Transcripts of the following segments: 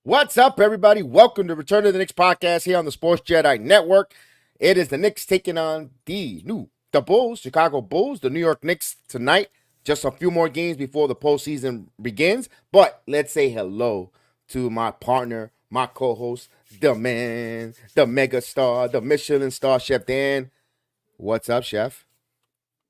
What's up, everybody? Welcome to Return to the Knicks podcast here on the Sports Jedi Network. It is the Knicks taking on the Bulls, Chicago Bulls, the New York Knicks tonight. Just a few more games before the postseason begins. But let's say hello to my partner, my co-host, the man, the mega star, the Michelin star, Chef Dan. What's up, Chef?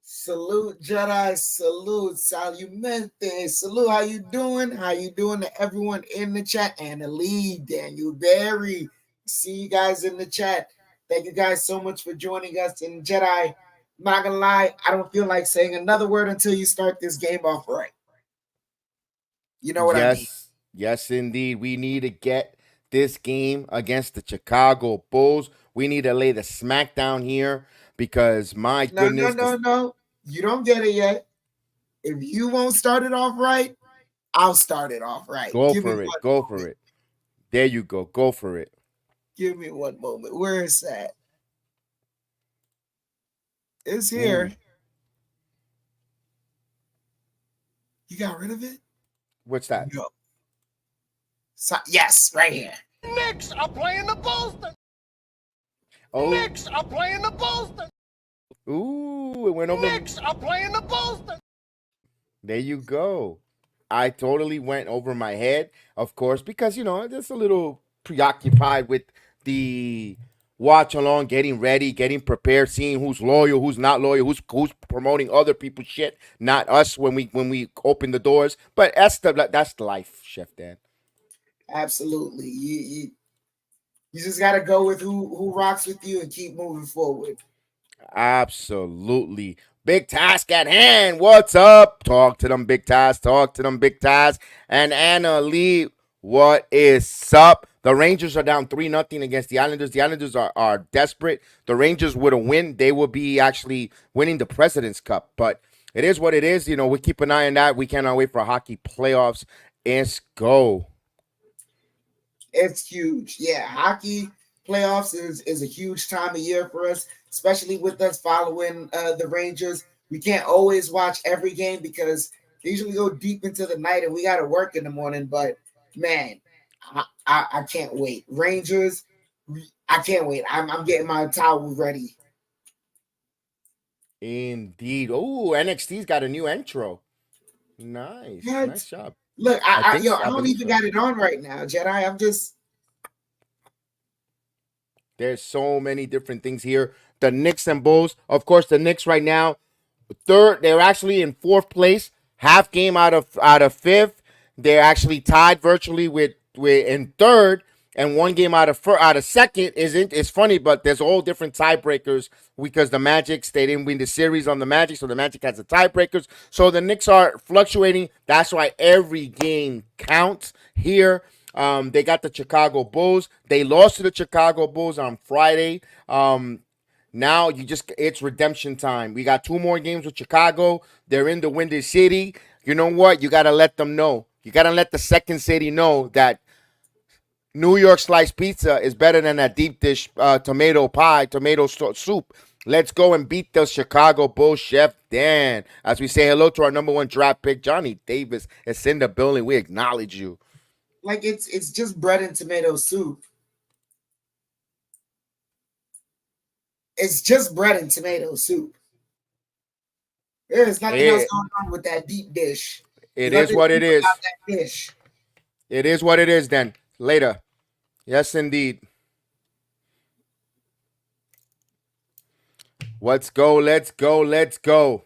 Salute, Jedi. Salute, salumente. Salute, how you doing? How you doing to everyone in the chat? And the lead, Daniel Barry. See you guys in the chat. Thank you guys so much for joining us in Jedi. Not gonna lie, I don't feel like saying another word until you start this game off right. You know what I mean? Yes, indeed. We need to get this game against the Chicago Bulls. We need to lay the smackdown here because my goodness. No. You don't get it yet. If you won't start it off right, I'll start it off right. Go for it. There you go. Go for it. Give me one moment. Where is that? It's here. Ooh. You got rid of it? What's that? No. So, yes, right here. Knicks are playing the Bulls. Knicks are playing the Bulls. Ooh, it went over. Knicks are playing the Bulls. There you go. I totally went over my head, of course, because, just a little preoccupied with the watch along, getting ready, getting prepared, seeing who's loyal, who's not loyal, who's promoting other people's shit, not us when we open the doors. But that's the life, Chef Dan. Absolutely. You just got to go with who rocks with you and keep moving forward. Absolutely. Big task at hand. What's up? Talk to them, big task. And Anna Lee, what is up? The Rangers are down 3-0 against the Islanders. The Islanders are desperate. The Rangers would have win. They would be actually winning the President's Cup. But it is what it is. We keep an eye on that. We cannot wait for hockey playoffs. Let's go. It's huge. Yeah, hockey playoffs is a huge time of year for us, especially with us following the Rangers. We can't always watch every game because they usually go deep into the night and we got to work in the morning. But man, I can't wait. Rangers, I can't wait. I'm getting my towel ready. Indeed. Oh, NXT's got a new intro. Nice. What? Nice job. Look, I think I don't believe even so. got it on right now, Jedi. I'm just There's so many different things here. The Knicks and Bulls. Of course, the Knicks right now, third. They're actually in fourth place, half game out of fifth. They're actually tied virtually with in third, and one game out of second. Isn't It's funny, but there's all different tiebreakers because the Magic they didn't win the series on the Magic, so the Magic has the tiebreakers. So the Knicks are fluctuating. That's why every game counts here. They got the Chicago Bulls. They lost to the Chicago Bulls on Friday. Now it's redemption time. We got two more games with Chicago. They're in the Windy City. You know what? You gotta let them know. You gotta let the second city know that New York sliced pizza is better than that deep dish tomato pie, soup. Let's go and beat the Chicago Bulls, Chef Dan. As we say hello to our number one draft pick, Johnny Davis. It's in the building. We acknowledge you. like it's just bread and tomato soup. It's just bread and tomato soup. There's nothing else It, going on with that deep dish. it There's is nothing what it deep is. about that dish. It is what it is then. Later. Yes, indeed. Let's go. Let's go. Let's go.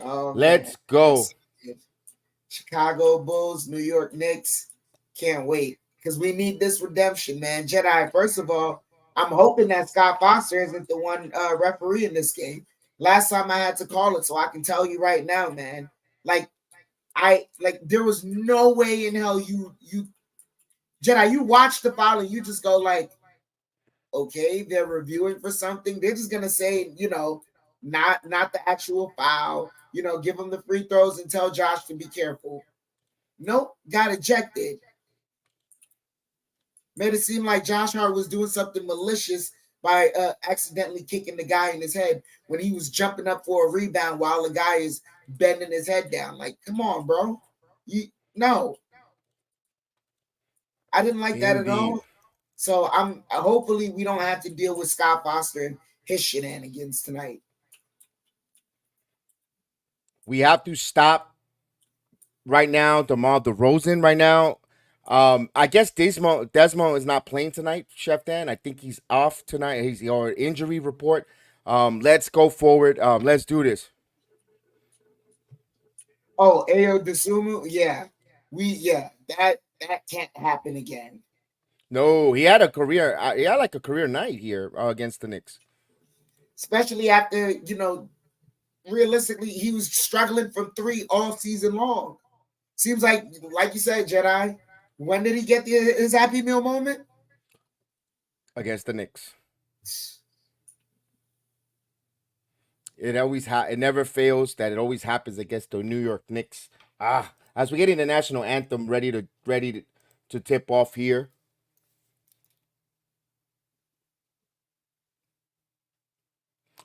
Oh man, Let's go. Chicago Bulls, New York Knicks. Can't wait because we need this redemption, man. Jedi. First of all, I'm hoping that Scott Foster isn't the one referee in this game. Last time I had to call it, so I can tell you right now, man. Like there was no way in hell you Jedi. You watch the foul and you just go like, okay, they're reviewing for something. They're just gonna say, not the actual foul. Give them the free throws and tell Josh to be careful. Nope, got ejected. Made it seem like Josh Hart was doing something malicious by accidentally kicking the guy in his head when he was jumping up for a rebound while the guy is bending his head down. Like, come on, bro. No, I didn't like that at Indeed. all. So I'm hopefully we don't have to deal with Scott Foster and his shenanigans tonight. We have to stop right now. DeMar DeRozan right now. I guess Desmo is not playing tonight, Chef Dan. I think he's off tonight. He's or injury report. Let's go forward. Let's do this. Oh, Ayo Desumu, yeah. That can't happen again. No, he had a career. He had like a career night here against the Knicks. Especially after, realistically, he was struggling from three all season long. Seems like you said, Jedi, when did he get his Happy Meal moment? Against the Knicks. It never fails that it always happens against the New York Knicks. As we're getting the national anthem ready to tip off here.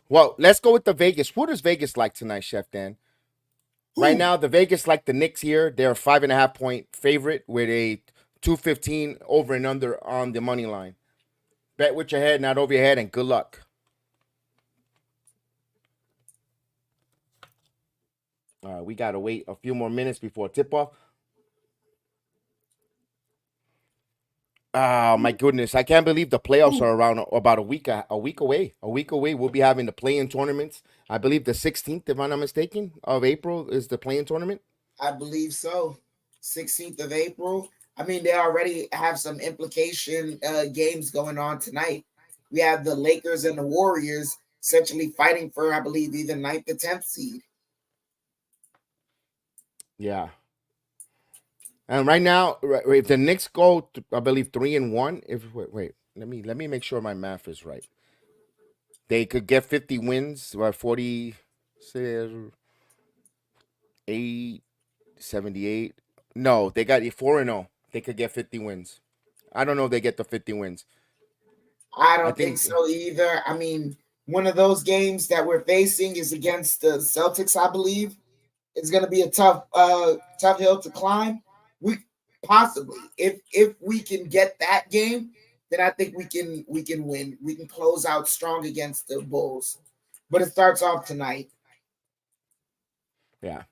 Well, let's go with the Vegas. What is Vegas like tonight, Chef Dan? Right now, the Vegas like the Knicks here. They're a 5.5 point favorite with a 215 over and under on the money line. Bet with your head, not over your head, and good luck. All right, we gotta wait a few more minutes before tip off. Oh my goodness! I can't believe the playoffs are around about a week away. A week away, we'll be having the play-in tournaments. I believe the 16th, if I'm not mistaken, of April is the play-in tournament. I believe so. 16th of April. I mean, they already have some implication games going on tonight. We have the Lakers and the Warriors essentially fighting for, I believe, either ninth or 10th seed. Yeah. And right now, if the Knicks go, I believe 3-1. If wait, let me make sure my math is right. They could get 50 wins, or 40, say, 8, 78. No, they got 4-0. They could get 50 wins. I don't know if they get the 50 wins. I I don't think think, so either. I mean, one of those games that we're facing is against the Celtics, I believe. It's going to be a tough hill to climb. We possibly, if we can get that game, then I think we can win. We can close out strong against the Bulls. But it starts off tonight. yeah.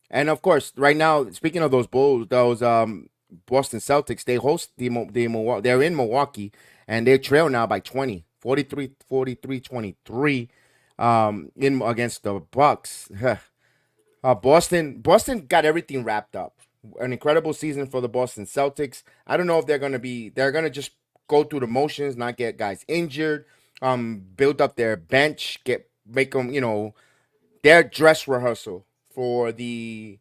And of course, right now, speaking of those Bulls, those Boston Celtics, they host the Milwaukee. They're in Milwaukee, and they trail now by 20, 43-23 in against the Bucks. Boston got everything wrapped up. An incredible season for the Boston Celtics. I don't know if they're gonna just go through the motions, not get guys injured, build up their bench, make them, their dress rehearsal for the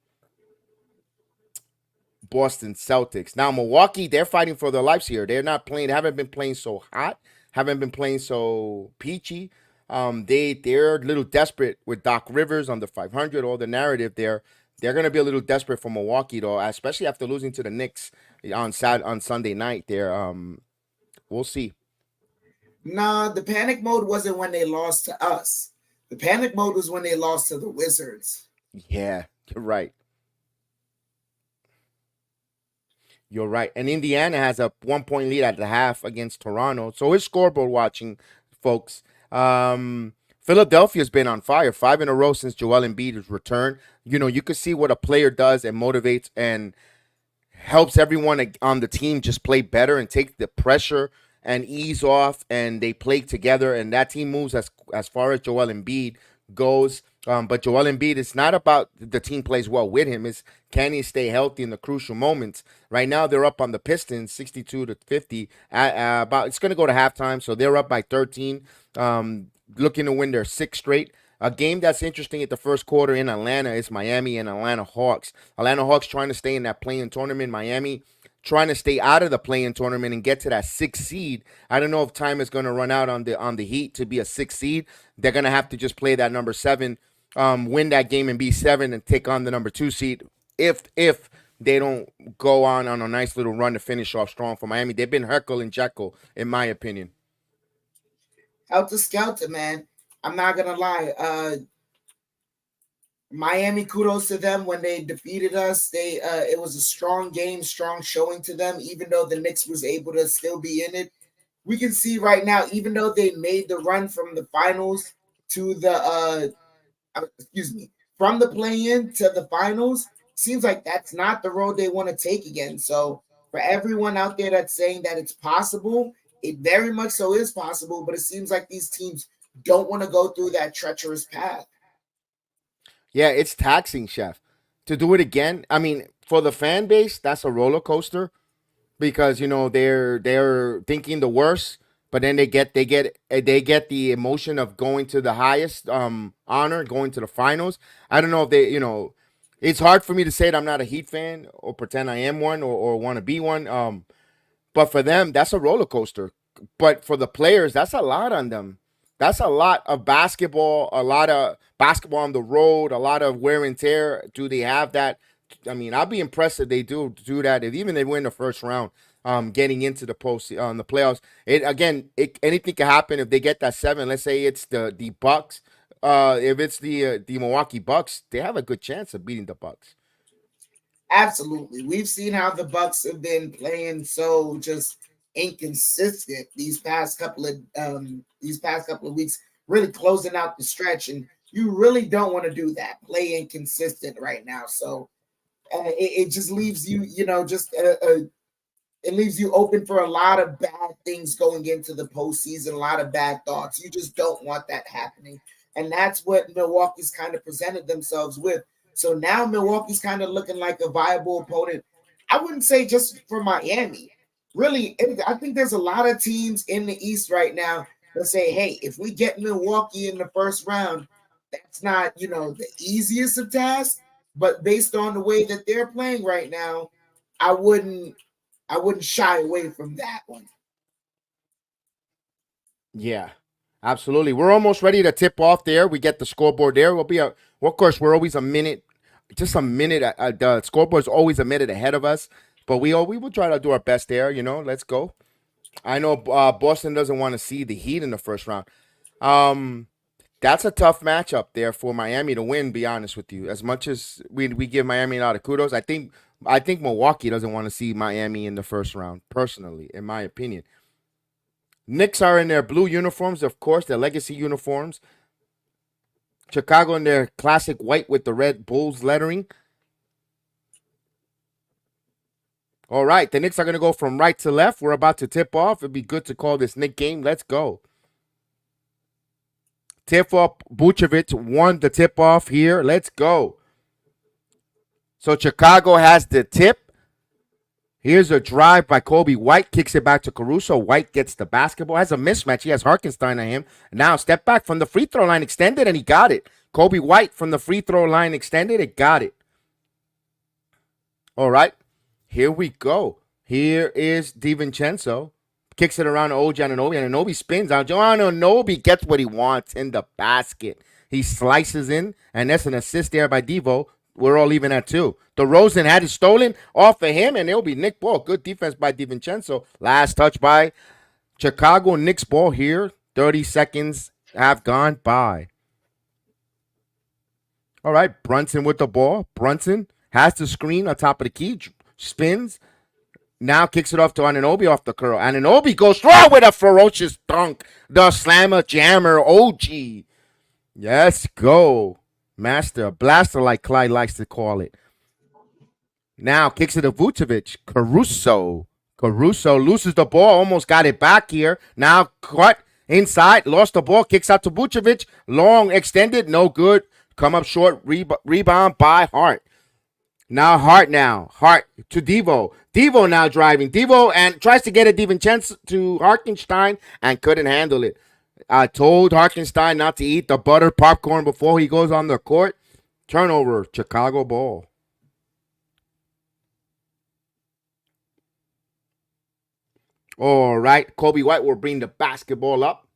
Boston Celtics. Now Milwaukee, they're fighting for their lives here. They're not playing, haven't been playing so hot, haven't been playing so peachy. They're a little desperate with Doc Rivers on the 500. All the narrative there, they're gonna be a little desperate for Milwaukee though, especially after losing to the Knicks on Sunday night. There, we'll see. Nah, the panic mode wasn't when they lost to us. The panic mode was when they lost to the Wizards. Yeah, you're right. You're right. And Indiana has a 1 point lead at the half against Toronto. So it's scoreboard watching, folks. Philadelphia's been on fire 5 in a row since Joel Embiid's return. You could see what a player does and motivates and helps everyone on the team just play better and take the pressure and ease off, and they play together, and that team moves as far as Joel Embiid goes. But Joel Embiid, it's not about the team plays well with him. It's can he stay healthy in the crucial moments. Right now, they're up on the Pistons, 62-50. About it's going to go to halftime, so they're up by 13, looking to win their sixth straight. A game that's interesting at the first quarter in Atlanta is Miami and Atlanta Hawks. Atlanta Hawks trying to stay in that play-in tournament. Miami trying to stay out of the play-in tournament and get to that sixth seed. I don't know if time is going to run out on the Heat to be a sixth seed. They're going to have to just play that number 7, win that game and be 7 and take on the number 2 seed. If they don't go on a nice little run to finish off strong for Miami, they've been Hercule and Jekyll in my opinion. Helter Skelter, man. I'm not gonna lie. Miami, kudos to them when they defeated us. It was a strong game, strong showing to them, even though the Knicks was able to still be in it. We can see right now, even though they made the run from the finals to the excuse me, from the play-in to the finals, seems like that's not the road they want to take again. So for everyone out there that's saying that it's possible, it very much so is possible, but it seems like these teams don't want to go through that treacherous path. Yeah, it's taxing, Chef, to do it again. I mean, for the fan base, that's a roller coaster because they're thinking the worst, but then they get the emotion of going to the highest honor, going to the finals. I don't know if it's hard for me to say that I'm not a Heat fan or pretend I am one or want to be one. But for them, that's a roller coaster. But for the players, that's a lot on them. That's a lot of basketball, a lot of basketball on the road, a lot of wear and tear. Do they have that? I mean, I'll be impressed if they do that. If even they win the first round, getting into the post on the playoffs. Anything can happen if they get that 7. Let's say it's the Bucks. If it's the Milwaukee Bucks, they have a good chance of beating the Bucks. Absolutely. We've seen how the Bucks have been playing so just inconsistent these past couple of weeks, really closing out the stretch. And you really don't want to do that, play inconsistent right now. So it just leaves you, it leaves you open for a lot of bad things going into the postseason, a lot of bad thoughts. You just don't want that happening. And that's what Milwaukee's kind of presented themselves with. So now Milwaukee's kind of looking like a viable opponent. I wouldn't say just for Miami. Really, I think there's a lot of teams in the East right now that say, hey, if we get Milwaukee in the first round, that's not, the easiest of tasks. But based on the way that they're playing right now, I wouldn't shy away from that one. Yeah, absolutely. We're almost ready to tip off there. We get the scoreboard there. Well, of course, we're always just a minute. The scoreboard's always a minute ahead of us, but we will try to do our best there. Let's go. I know Boston doesn't want to see the Heat in the first round. That's a tough matchup there for Miami to win. Be honest with you, as much as we give Miami a lot of kudos, I think Milwaukee doesn't want to see Miami in the first round. Personally, in my opinion. Knicks are in their blue uniforms, of course, their legacy uniforms. Chicago in their classic white with the red Bulls lettering. All right, the Knicks are going to go from right to left. We're about to tip off. It'd be good to call this Knick game. Let's go. Tip-off, Vucevic won the tip-off here. Let's go. So Chicago has the tip. Here's a drive by Kobe White. Kicks it back to Caruso. White gets the basketball. Has a mismatch. He has Hartenstein on him. Now step back from the free throw line extended, and he got it. Kobe White from the free throw line extended. It got it. All right. Here we go. Here is DiVincenzo. Kicks it around to OG Anunoby. Anunoby spins out. Anunoby gets what he wants in the basket. He slices in, and that's an assist there by Devo. We're all even at 2. DeRozan had it stolen off of him, and it'll be Nick ball. Good defense by DiVincenzo. Last touch by Chicago. Knicks ball here. 30 seconds have gone by. All right, Brunson with the ball. Brunson has the screen on top of the key. Spins. Now kicks it off to Anunoby off the curl. Anunoby goes through with a ferocious dunk. The slammer jammer OG. Yes, go. Master blaster, like Clyde likes to call it. Now kicks it to Vucevic. Caruso loses the ball. Almost got it back here. Now cut inside. Lost the ball. Kicks out to Vucevic. Long extended. No good. Come up short. Rebound by Hart. Hart to Devo. Devo now driving. Devo and tries to get a DiVincenzo to Hartenstein and couldn't handle it. I told Hartenstein not to eat the buttered popcorn before he goes on the court. Turnover, Chicago ball. All right, Kobe White will bring the basketball up.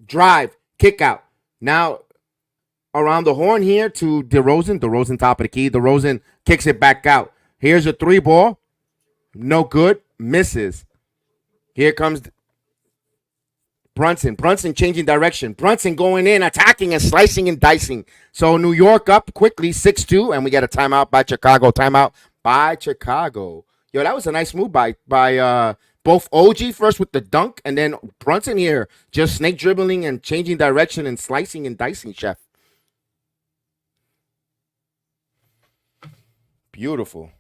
Drive, kick out. Now around the horn here to DeRozan. DeRozan top of the key. DeRozan kicks it back out. Here's a 3 ball. No good. Misses. Here comes Brunson. Brunson changing direction. Brunson going in, attacking and slicing and dicing. So New York up quickly, 6-2, and we get a timeout by Chicago. Timeout by Chicago. Yo, that was a nice move by both OG first with the dunk, and then Brunson here just snake dribbling and changing direction and slicing and dicing, chef. Beautiful.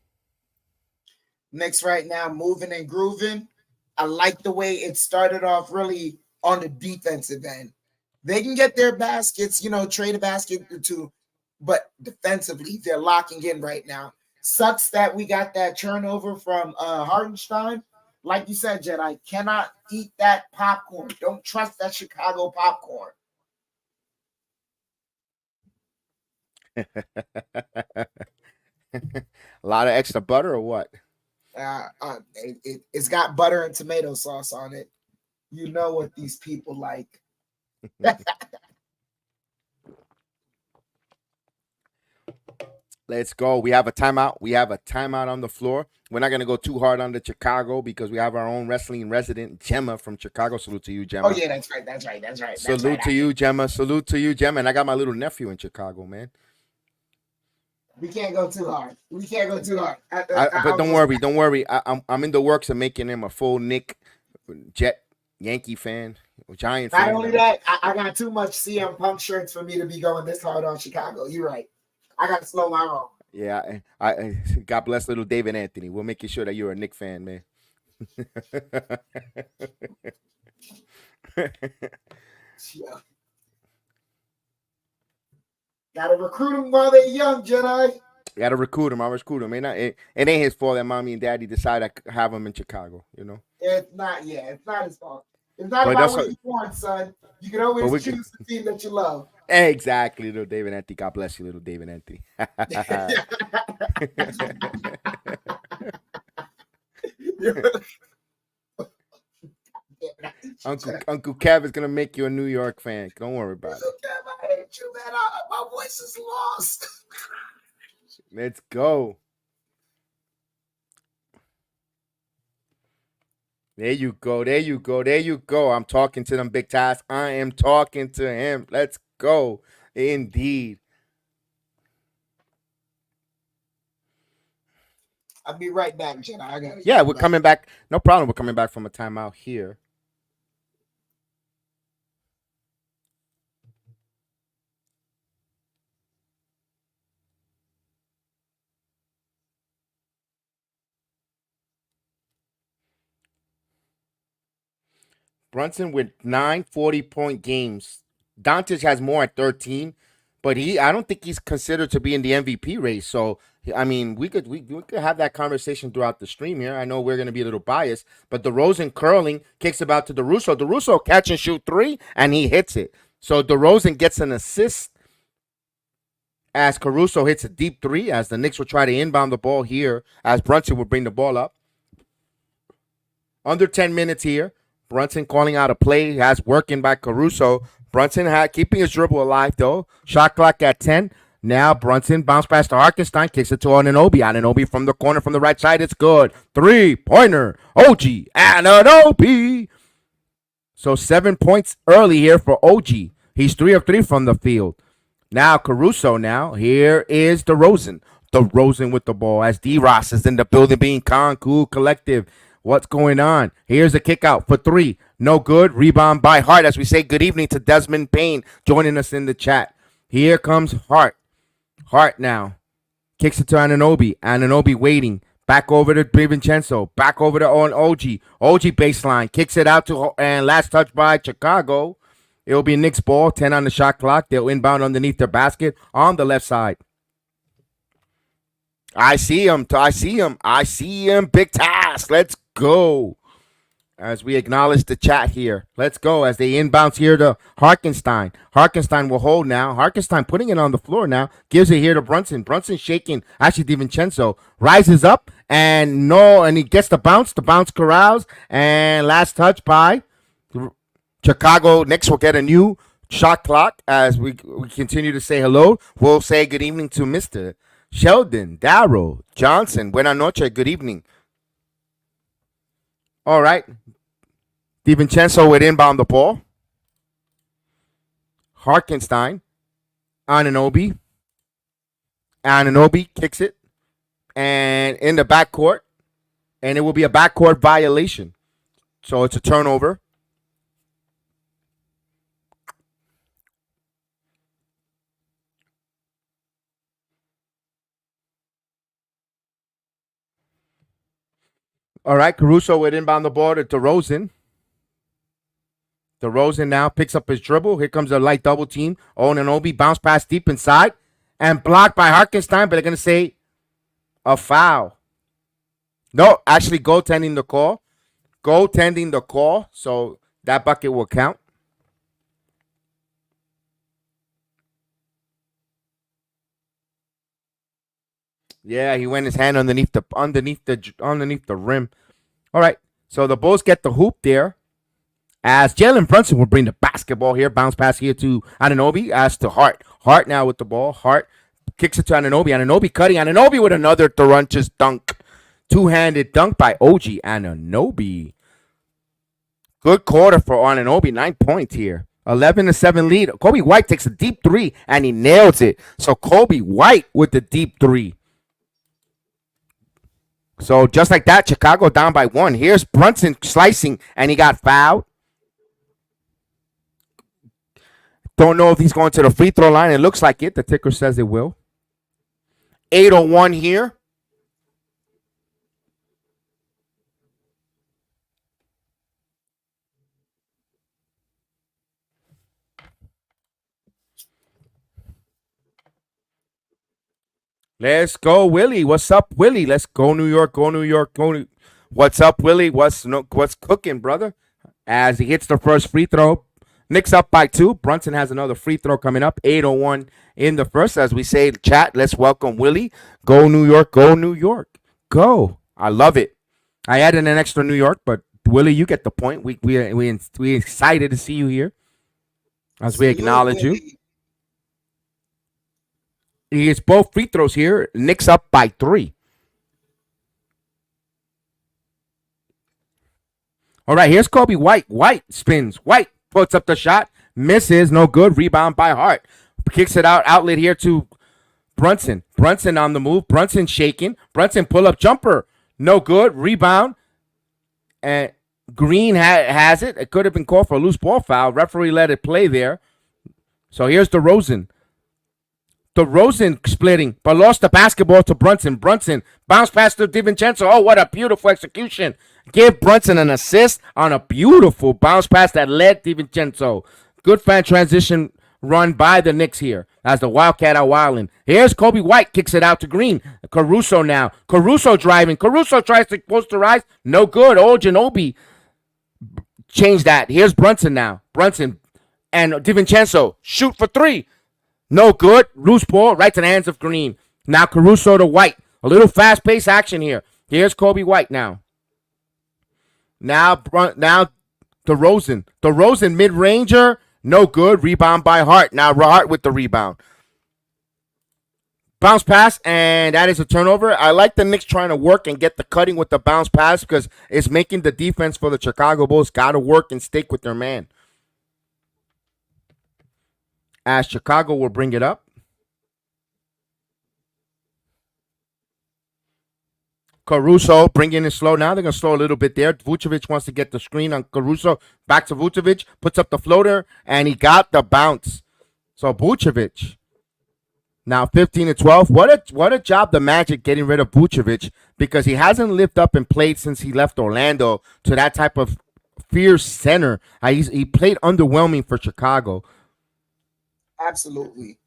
Knicks right now moving and grooving. I like the way it started off really on the defensive end. They can get their baskets, trade a basket or two, but defensively, they're locking in right now. Sucks that we got that turnover from Hartenstein. Like you said, Jedi, cannot eat that popcorn. Don't trust that Chicago popcorn. A lot of extra butter or what? It's got butter and tomato sauce on it. You know what these people like. Let's go. We have a timeout. We have a timeout on the floor. We're not going to go too hard on the Chicago because we have our own wrestling resident, Gemma from Chicago. Salute to you, Gemma. Oh, yeah, that's right. Salute to you, Gemma. Salute to you, Gemma. And I got my little nephew in Chicago, man. We can't go too hard. But don't worry. I'm in the works of making him a full Nick Jet Yankee fan, Giant fan. Not only that, I got too much CM Punk shirts for me to be going this hard on Chicago. You're right. I got to slow my roll. Yeah, I God bless little David Anthony. We'll make sure that you're a Knick fan, man. Yeah. Gotta recruit them while they're young, Jedi. Gotta recruit him. I recruit him. It ain't his fault that mommy and daddy decided to have him in Chicago, It's not his fault. It's not about what you want, son. You can always choose the team that you love. Exactly, little David Anthony. God bless you, little David Anthony. Uncle Kev is gonna make you a New York fan. Don't worry about it. I hate you, man. My voice is lost. Let's go. There you go. There you go. There you go. I'm talking to them, Big Task. I am talking to him. Let's go. Indeed. I'll be right back, Jenna. Yeah, we're coming back. No problem. We're coming back from a timeout here. Brunson with 9 40-point games. Doncic has more at 13, but I don't think he's considered to be in the MVP race. So I mean, we could have that conversation throughout the stream here. I know we're going to be a little biased, but DeRozan curling kicks it out to DeRusso. DeRusso catch and shoot three, and he hits it. So DeRozan gets an assist as Caruso hits a deep three, as the Knicks will try to inbound the ball here, as Brunson will bring the ball up. Under 10 minutes here. Brunson calling out a play, has working by Caruso. Brunson keeping his dribble alive, though. Shot clock at 10. Now Brunson bounce pass to Hartenstein, kicks it to Anunoby. Anunoby from the corner from the right side. It's good. 3-pointer. OG Anunoby. So 7 points early here for OG. He's 3 of 3 from the field. Now Caruso now. Here is DeRozan. DeRozan with the ball as D-Ross is in the building being cool collective. What's going on? Here's a kick out for 3. No good. Rebound by Hart as we say good evening to Desmond Payne joining us in the chat. Here comes Hart. Hart now. Kicks it to Anunoby. Anunoby waiting. Back over to DiVincenzo. Back over to OG. OG baseline. Kicks it out to, and last touch by Chicago. It'll be Knicks ball. 10 on the shot clock. They'll inbound underneath their basket on the left side. I see him. Big task. Let's go. As we acknowledge the chat here. Let's go as they inbounds here to Hartenstein. Hartenstein will hold now. Hartenstein putting it on the floor now. Gives it here to Brunson. Brunson shaking. Actually, DiVincenzo rises up and he gets the bounce. The bounce corrals. And last touch by Chicago. Knicks will get a new shot clock as we continue to say hello. We'll say good evening to Mr. Sheldon, Darrow, Johnson. Buenas noches. Good evening. All right. DiVincenzo would inbound the ball. Hartenstein. Anunoby. Anunoby kicks it. And in the backcourt. And it will be a backcourt violation. So it's a turnover. All right, Caruso would inbound the ball to DeRozan. DeRozan now picks up his dribble. Here comes a light double team. Anunoby bounce pass deep inside and blocked by Hartenstein, but they're going to say a foul. No, actually goaltending the call. Goaltending the call, so that bucket will count. Yeah, he went his hand underneath the rim. All right, so the Bulls get the hoop there. As Jalen Brunson will bring the basketball here, bounce pass here to Anunoby, as to Hart. Hart now with the ball. Hart kicks it to Anunoby. Anunoby cutting. Anunoby with another Durant's dunk. Two-handed dunk by OG Anunoby. Good quarter for Anunoby. 9 points here. 11-7 lead. Kobe White takes a deep three, and he nails it. So Kobe White with the deep three. So just like that, Chicago down by 1. Here's Brunson slicing, and he got fouled. Don't know if he's going to the free throw line. It looks like it. The ticker says it will. 8:01 here. Let's go, Willie. What's up, Willie? Let's go, New York. Go, New York. Go. What's up, Willie? What's cooking, brother? As he hits the first free throw. Knicks up by 2. Brunson has another free throw coming up. 8:01 in the first. As we say, chat, let's welcome Willie. Go, New York. Go, New York. Go. I love it. I added an extra New York, but Willie, you get the point. We excited to see you here as we Salute, acknowledge you. Willie. He gets both free throws here. Knicks up by 3. All right, here's Kobe White. White spins. White puts up the shot. Misses. No good. Rebound by Hart. Kicks it out. Outlet here to Brunson. Brunson on the move. Brunson shaking. Brunson pull up jumper. No good. Rebound. And Green has it. It could have been called for a loose ball foul. Referee let it play there. So here's DeRozan. DeRozan splitting, but lost the basketball to Brunson. Brunson bounce pass to DiVincenzo. Oh, what a beautiful execution. Give Brunson an assist on a beautiful bounce pass that led DiVincenzo. Good fan transition run by the Knicks here as the Wildcat are wilding. Here's Kobe White, kicks it out to Green. Caruso now. Caruso driving. Caruso tries to posterize. No good. Old Ginobili change that. Here's Brunson now. Brunson and DiVincenzo shoot for 3. No good. Loose ball right to the hands of Green. Now Caruso to White. A little fast-paced action here. Here's Kobe White now. Now DeRozan. DeRozan mid-ranger. No good. Rebound by Hart. Now Hart with the rebound. Bounce pass, and that is a turnover. I like the Knicks trying to work and get the cutting with the bounce pass because it's making the defense for the Chicago Bulls got to work and stick with their man. As Chicago will bring it up. Caruso bringing it slow. Now they're going to slow a little bit there. Vucevic wants to get the screen on Caruso. Back to Vucevic. Puts up the floater, and he got the bounce. So Vucevic. Now 15-12. What a job the Magic getting rid of Vucevic because he hasn't lived up and played since he left Orlando to that type of fierce center. He played underwhelming for Chicago. Absolutely.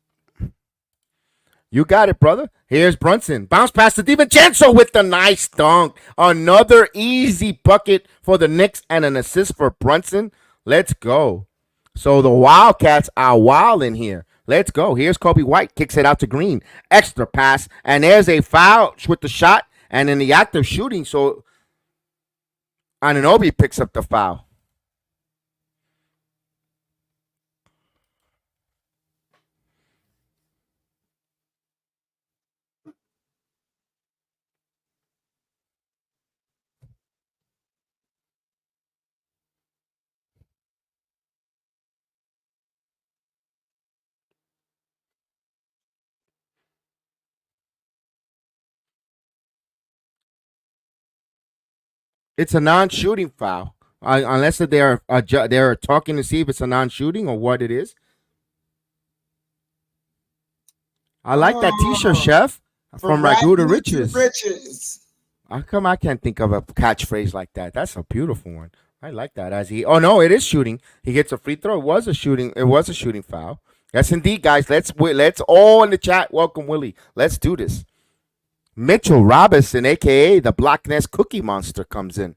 You got it, brother. Here's Brunson. Bounce pass to DiVincenzo with the nice dunk. Another easy bucket for the Knicks and an assist for Brunson. Let's go. So the Wildcats are wild in here. Let's go. Here's Kobe White. Kicks it out to Green. Extra pass. And there's a foul with the shot. And in the act of shooting, so Anunoby picks up the foul. It's a non-shooting foul, unless they're talking to see if it's a non-shooting or what it is. I like that T-shirt, Oh, Chef, from from Ragu to Ragu to Riches. Riches. How come I can't think of a catchphrase like that? That's a beautiful one. I like that. Oh no, it is shooting. He gets a free throw. It was a shooting foul. Yes, indeed, guys. Let's all in the chat welcome Willie. Let's do this. Mitchell Robinson, aka the Black Nest Cookie Monster, comes in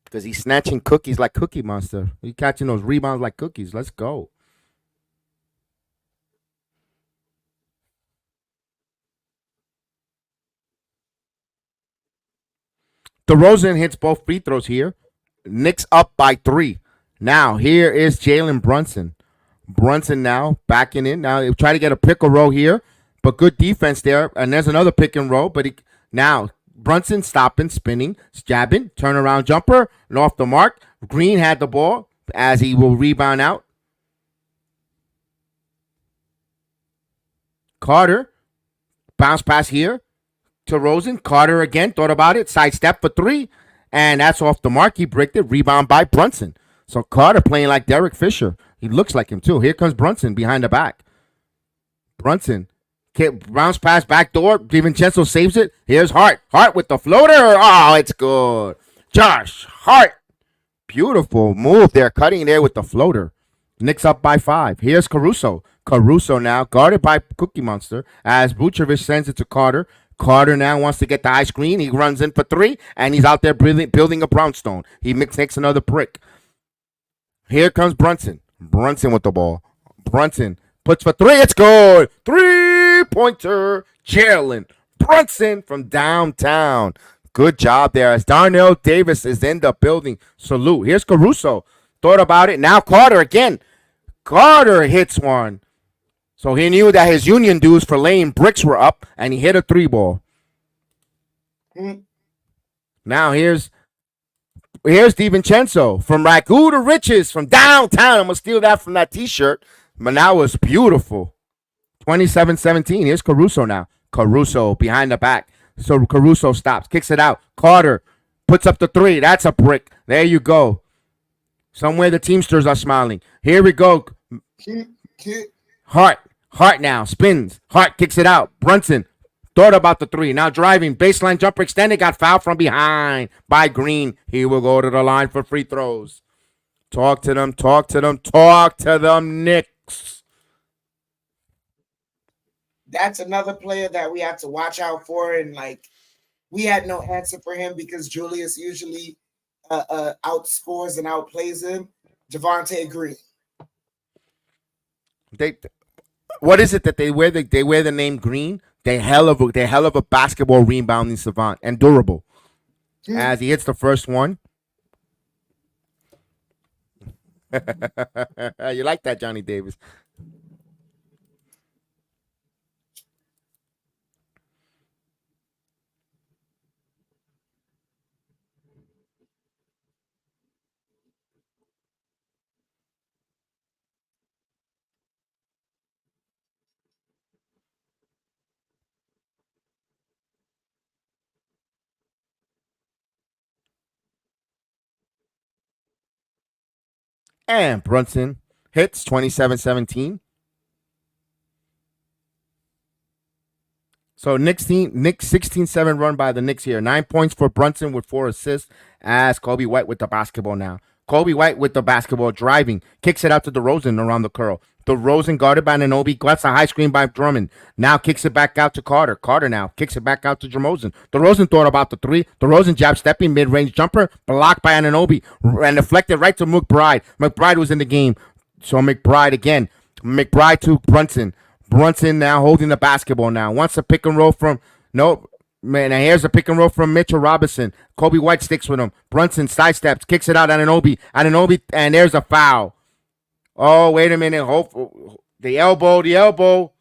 because he's snatching cookies like Cookie Monster. He's catching those rebounds like cookies. Let's go. DeRozan hits both free throws here. Knicks up by 3. Now here is Jalen Brunson. Brunson now backing in. Now they try to get a pick and roll here, but good defense there. And there's another pick and roll, but now Brunson stopping, spinning, jabbing, turnaround jumper, and off the mark. Green had the ball as he will rebound out. Carter, bounce pass here to Rosen. Carter again, thought about it, sidestep for 3, and that's off the mark. He bricked it, rebound by Brunson. So Carter playing like Derek Fisher. He looks like him too. Here comes Brunson behind the back. Brunson, bounce pass back door. DiVincenzo saves it. Here's Hart. Hart with the floater. Oh, it's good. Josh Hart. Beautiful move there, cutting there with the floater. Knicks up by 5. Here's Caruso. Caruso now guarded by Cookie Monster as Vucevic sends it to Carter. Carter now wants to get the high screen. He runs in for 3, and he's out there building a brownstone. He makes another brick. Here comes Brunson. Brunson with the ball. Brunson puts for 3. It's good. 3-pointer. Jalen Brunson from downtown. Good job there. As Darnell Davis is in the building. Salute. Here's Caruso. Thought about it. Now Carter again. Carter hits one. So he knew that his union dues for laying bricks were up, and he hit a 3-ball. Now here's DiVincenzo from Ragu to Riches from downtown. I'm going to steal that from that T-shirt. But that was beautiful. 27-17. Here's Caruso now. Caruso behind the back. So Caruso stops, kicks it out. Carter puts up the 3. That's a brick. There you go. Somewhere the Teamsters are smiling. Here we go. Hart now spins. Hart kicks it out. Brunson thought about the 3. Now driving. Baseline jumper extended. Got fouled from behind by Green. He will go to the line for free throws. Talk to them, Knicks. That's another player that we have to watch out for. And like, we had no answer for him because Julius usually outscores and outplays him. Javonte Green. What is it that they wear? They wear the name Green. They're hell of a basketball rebounding savant and durable. As he hits the first one. You like that, Johnny Davis? And Brunson hits 27-17. So Knicks 16-7 run by the Knicks here. 9 points for Brunson with 4 assists as Kobe White with the basketball now. Kobe White with the basketball driving. Kicks it out to DeRozan around the curl. DeRozan guarded by Anunoby. Gets a high screen by Drummond. Now kicks it back out to Carter. Carter now kicks it back out to DeRozan. DeRozan thought about the 3. DeRozan jab stepping mid-range jumper. Blocked by Anunoby. And deflected right to McBride. McBride was in the game. So McBride again. McBride to Brunson. Brunson now holding the basketball now. Wants a pick and roll from... Nope. Man, and here's a pick and roll from Mitchell Robinson. Kobe White sticks with him. Brunson sidesteps, kicks it out Anunoby, and there's a foul. Oh, wait a minute. The elbow.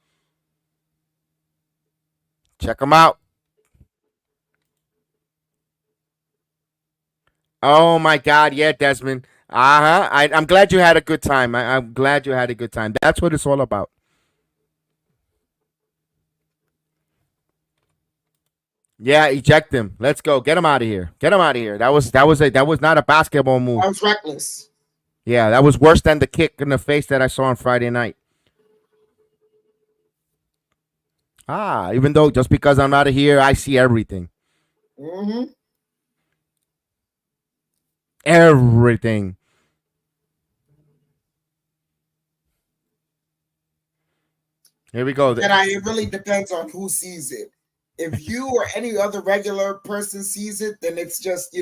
Check him out. Oh, my God. Yeah, Desmond. I'm glad you had a good time. I'm glad you had a good time. That's what it's all about. Yeah, eject him. Let's go. Get him out of here. That was not a basketball move. That was reckless. Yeah, that was worse than the kick in the face that I saw on Friday night. Even though just because I'm out of here, I see everything. Mm-hmm. Everything. Here we go. And it really depends on who sees it. If you or any other regular person sees it, then it's just,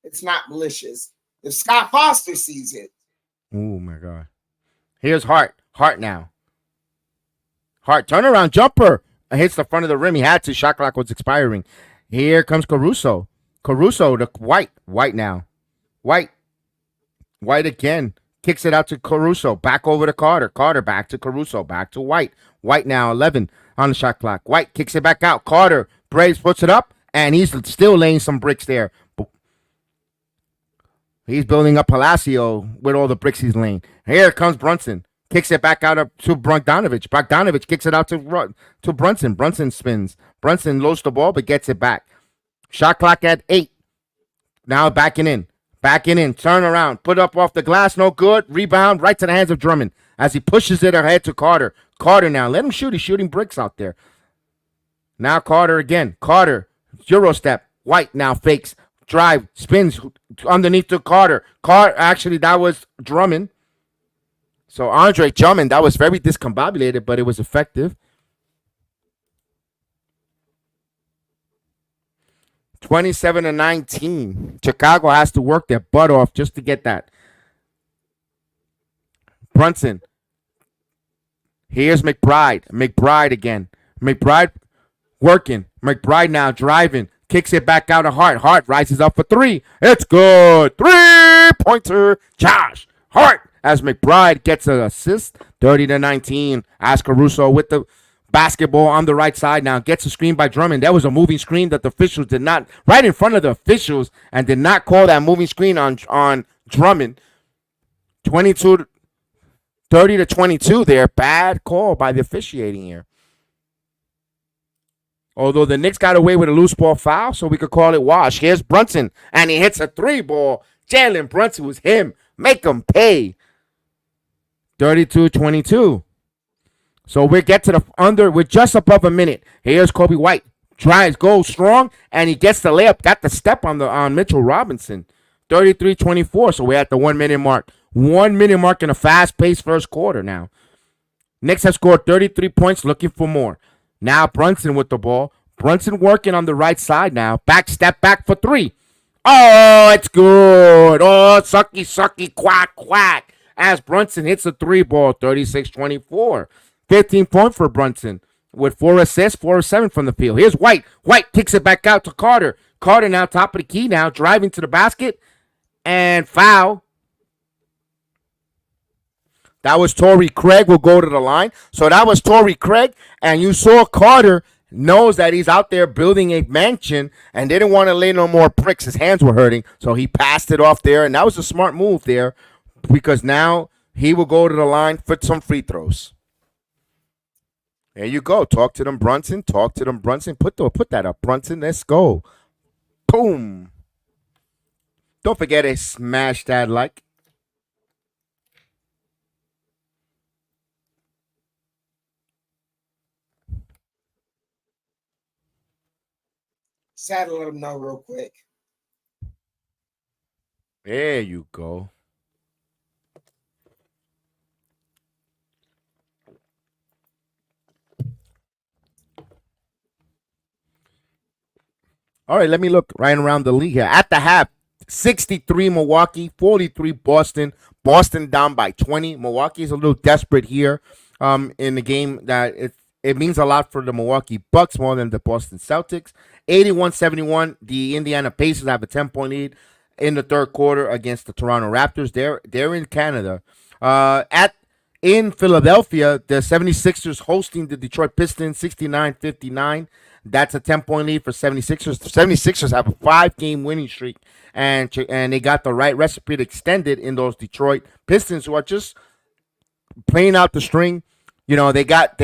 it's not malicious. If Scott Foster sees it. Oh, my God. Here's Hart. Hart now. Hart, turnaround jumper. Hits the front of the rim. He had to. Shot clock was expiring. Here comes Caruso. Caruso to White. White now. White again. Kicks it out to Caruso. Back over to Carter. Carter back to Caruso. Back to White. White now, 11 on the shot clock. White kicks it back out. Carter. Braves puts it up, and he's still laying some bricks there. He's building up Palacio with all the bricks he's laying. Here comes Brunson. Kicks it back out to Bogdanovich. Bogdanovich kicks it out to Brunson. Brunson spins. Brunson loads the ball, but gets it back. Shot clock at 8. Now backing in. Turn around. Put up off the glass. No good. Rebound right to the hands of Drummond as he pushes it ahead to Carter. Carter now. Let him shoot. He's shooting bricks out there. Now Carter again. Carter. Euro step. White now fakes. Drive. Spins underneath to Carter. Actually, that was Drummond. So Andre Drummond, that was very discombobulated, but it was effective. 27-19. Chicago has to work their butt off just to get that. Brunson. Here's McBride. McBride again. McBride working. McBride now driving. Kicks it back out to Hart. Hart rises up for three. It's good. 3-pointer. Josh Hart as McBride gets an assist. 30-19. As Caruso with the basketball on the right side now. Gets a screen by Drummond. That was a moving screen that the officials did not, right in front of the officials, and did not call that moving screen on Drummond. 30-22 there. Bad call by the officiating here. Although the Knicks got away with a loose ball foul, so we could call it wash. Here's Brunson, and he hits a 3-ball. Jalen Brunson was him. Make him pay. 32-22. So we get to the under. We're just above a minute. Here's Kobe White. Tries, goes strong, and he gets the layup. Got the step on Mitchell Robinson. 33-24. So we're at the 1 minute mark. 1 minute mark in a fast-paced first quarter now. Knicks have scored 33 points, looking for more. Now Brunson with the ball. Brunson working on the right side now. Step back for three. Oh, it's good. Oh, sucky, quack. As Brunson hits a 3-ball, 36-24. 15 points for Brunson with 4 assists, 4 of 7 from the field. Here's White. White kicks it back out to Carter. Carter now top of the key now, driving to the basket. And foul. That was Torrey Craig will go to the line. So that was Torrey Craig. And you saw Carter knows that he's out there building a mansion and didn't want to lay no more bricks. His hands were hurting. So he passed it off there. And that was a smart move there because now he will go to the line for some free throws. There you go. Talk to them, Brunson. Put that up, Brunson. Let's go. Boom. Don't forget to smash that like. Sad to let them know real quick. There you go. All right, let me look right around the league here. At the half, 63 Milwaukee, 43 Boston. Boston down by 20. Milwaukee is a little desperate here in the game that it means a lot for the Milwaukee Bucks more than the Boston Celtics. 81-71, the Indiana Pacers have a 10-point lead in the third quarter against the Toronto Raptors. They're in Canada. In Philadelphia, the 76ers hosting the Detroit Pistons 69-59. That's a 10-point lead for 76ers. The 76ers have a 5-game winning streak, and they got the right recipe to extend it in those Detroit Pistons who are just playing out the string. You know, they got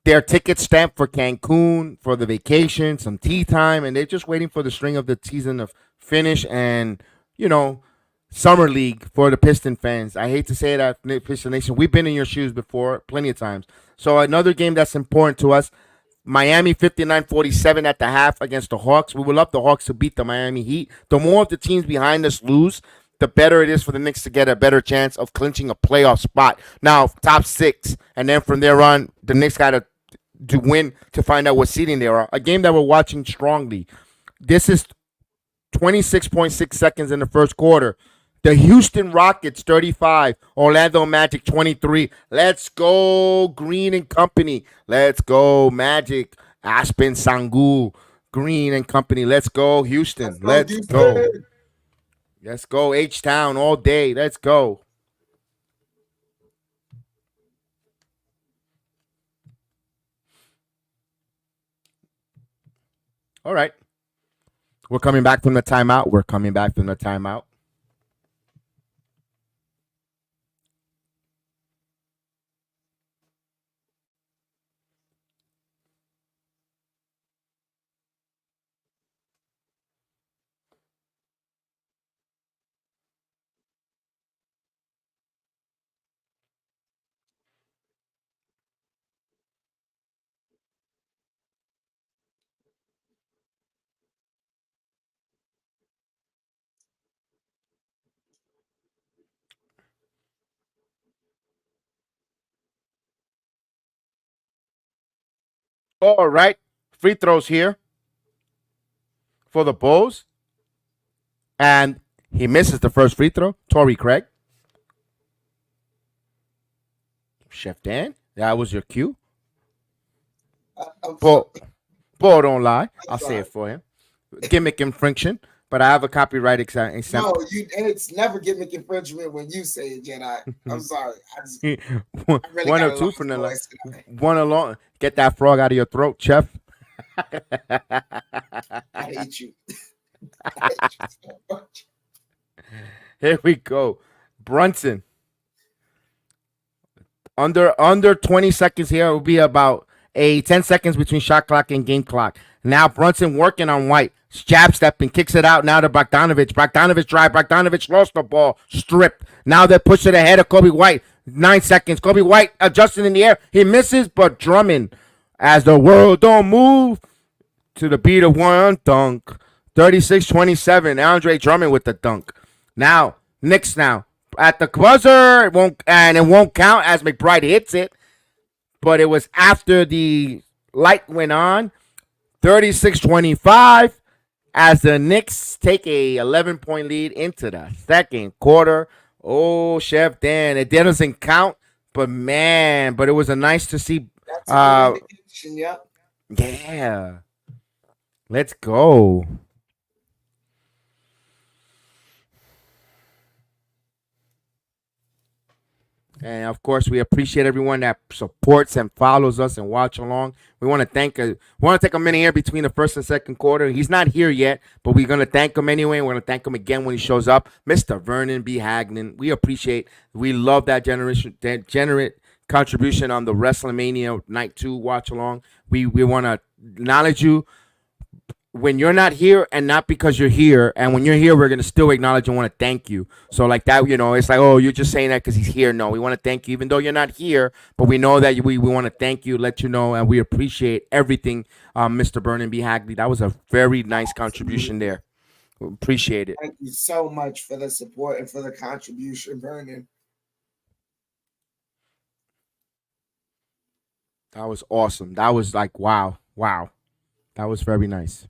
their ticket stamped for Cancun for the vacation, some tea time, and they're just waiting for the string of the season to finish and, you know, Summer League for the Piston fans. I hate to say that, Piston Nation. We've been in your shoes before plenty of times. So another game that's important to us, Miami 59-47 at the half against the Hawks. We would love the Hawks to beat the Miami Heat. The more of the teams behind us lose, the better it is for the Knicks to get a better chance of clinching a playoff spot. Now, top 6, and then from there on, the Knicks got to win to find out what seeding they are. A game that we're watching strongly. This is 26.6 seconds in the first quarter. The Houston Rockets 35, Orlando Magic 23. Let's go, Green and Company. Let's go, Magic. Aspen Sangu, Green and Company. Let's go, Houston. Let's go. Let's go, H-Town all day. Let's go. All right. We're coming back from the timeout. All right. Free throws here for the Bulls. And he misses the first free throw. Torrey Craig. Chef Dan, that was your cue. Bull don't lie. I'll That's say right. it for him. Gimmick infringement, but I have a copyright exempt. No, it's never gimmick infringement when you say it, Jedi. I'm sorry. one I really one got or a two lost from the voice tonight. one alone. Get that frog out of your throat, chef. I hate you. I hate you so much. Here we go. Brunson. Under 20 seconds here. It will be about 10 seconds between shot clock and game clock. Now Brunson working on White. Jab stepping, kicks it out now to Bogdanovich. Bogdanovich drive. Bogdanovich lost the ball. Stripped. Now they push it ahead of Kobe White. 9 seconds. Kobe White adjusting in the air. He misses, but Drummond, as the world don't move, to the beat of one dunk. 36-27. Andre Drummond with the dunk. Now, Knicks now. At the buzzer, it won't count as McBride hits it, but it was after the light went on. 36-25 as the Knicks take a 11-point lead into the second quarter. Oh, Chef Dan, it doesn't count, but it was a nice to see. That's a good indication. Yep. Yeah. Let's go. And of course, we appreciate everyone that supports and follows us and watch along. We want to take a minute here between the first and second quarter. He's not here yet, but we're gonna thank him anyway. We're gonna thank him again when he shows up, Mr. Vernon B. Hagnon. We love that generate contribution on the WrestleMania Night 2 watch along. We want to acknowledge you when you're not here, and not because you're here. And when you're here, we're gonna still acknowledge and want to thank you. So like that, it's like, oh, you're just saying that because he's here. No, we want to thank you, even though you're not here. But we know that we want to thank you, let you know, and we appreciate everything, Mr. Vernon B. Hagley. That was a very nice contribution there. We appreciate it. Thank you so much for the support and for the contribution, Vernon. That was awesome. That was like wow. That was very nice.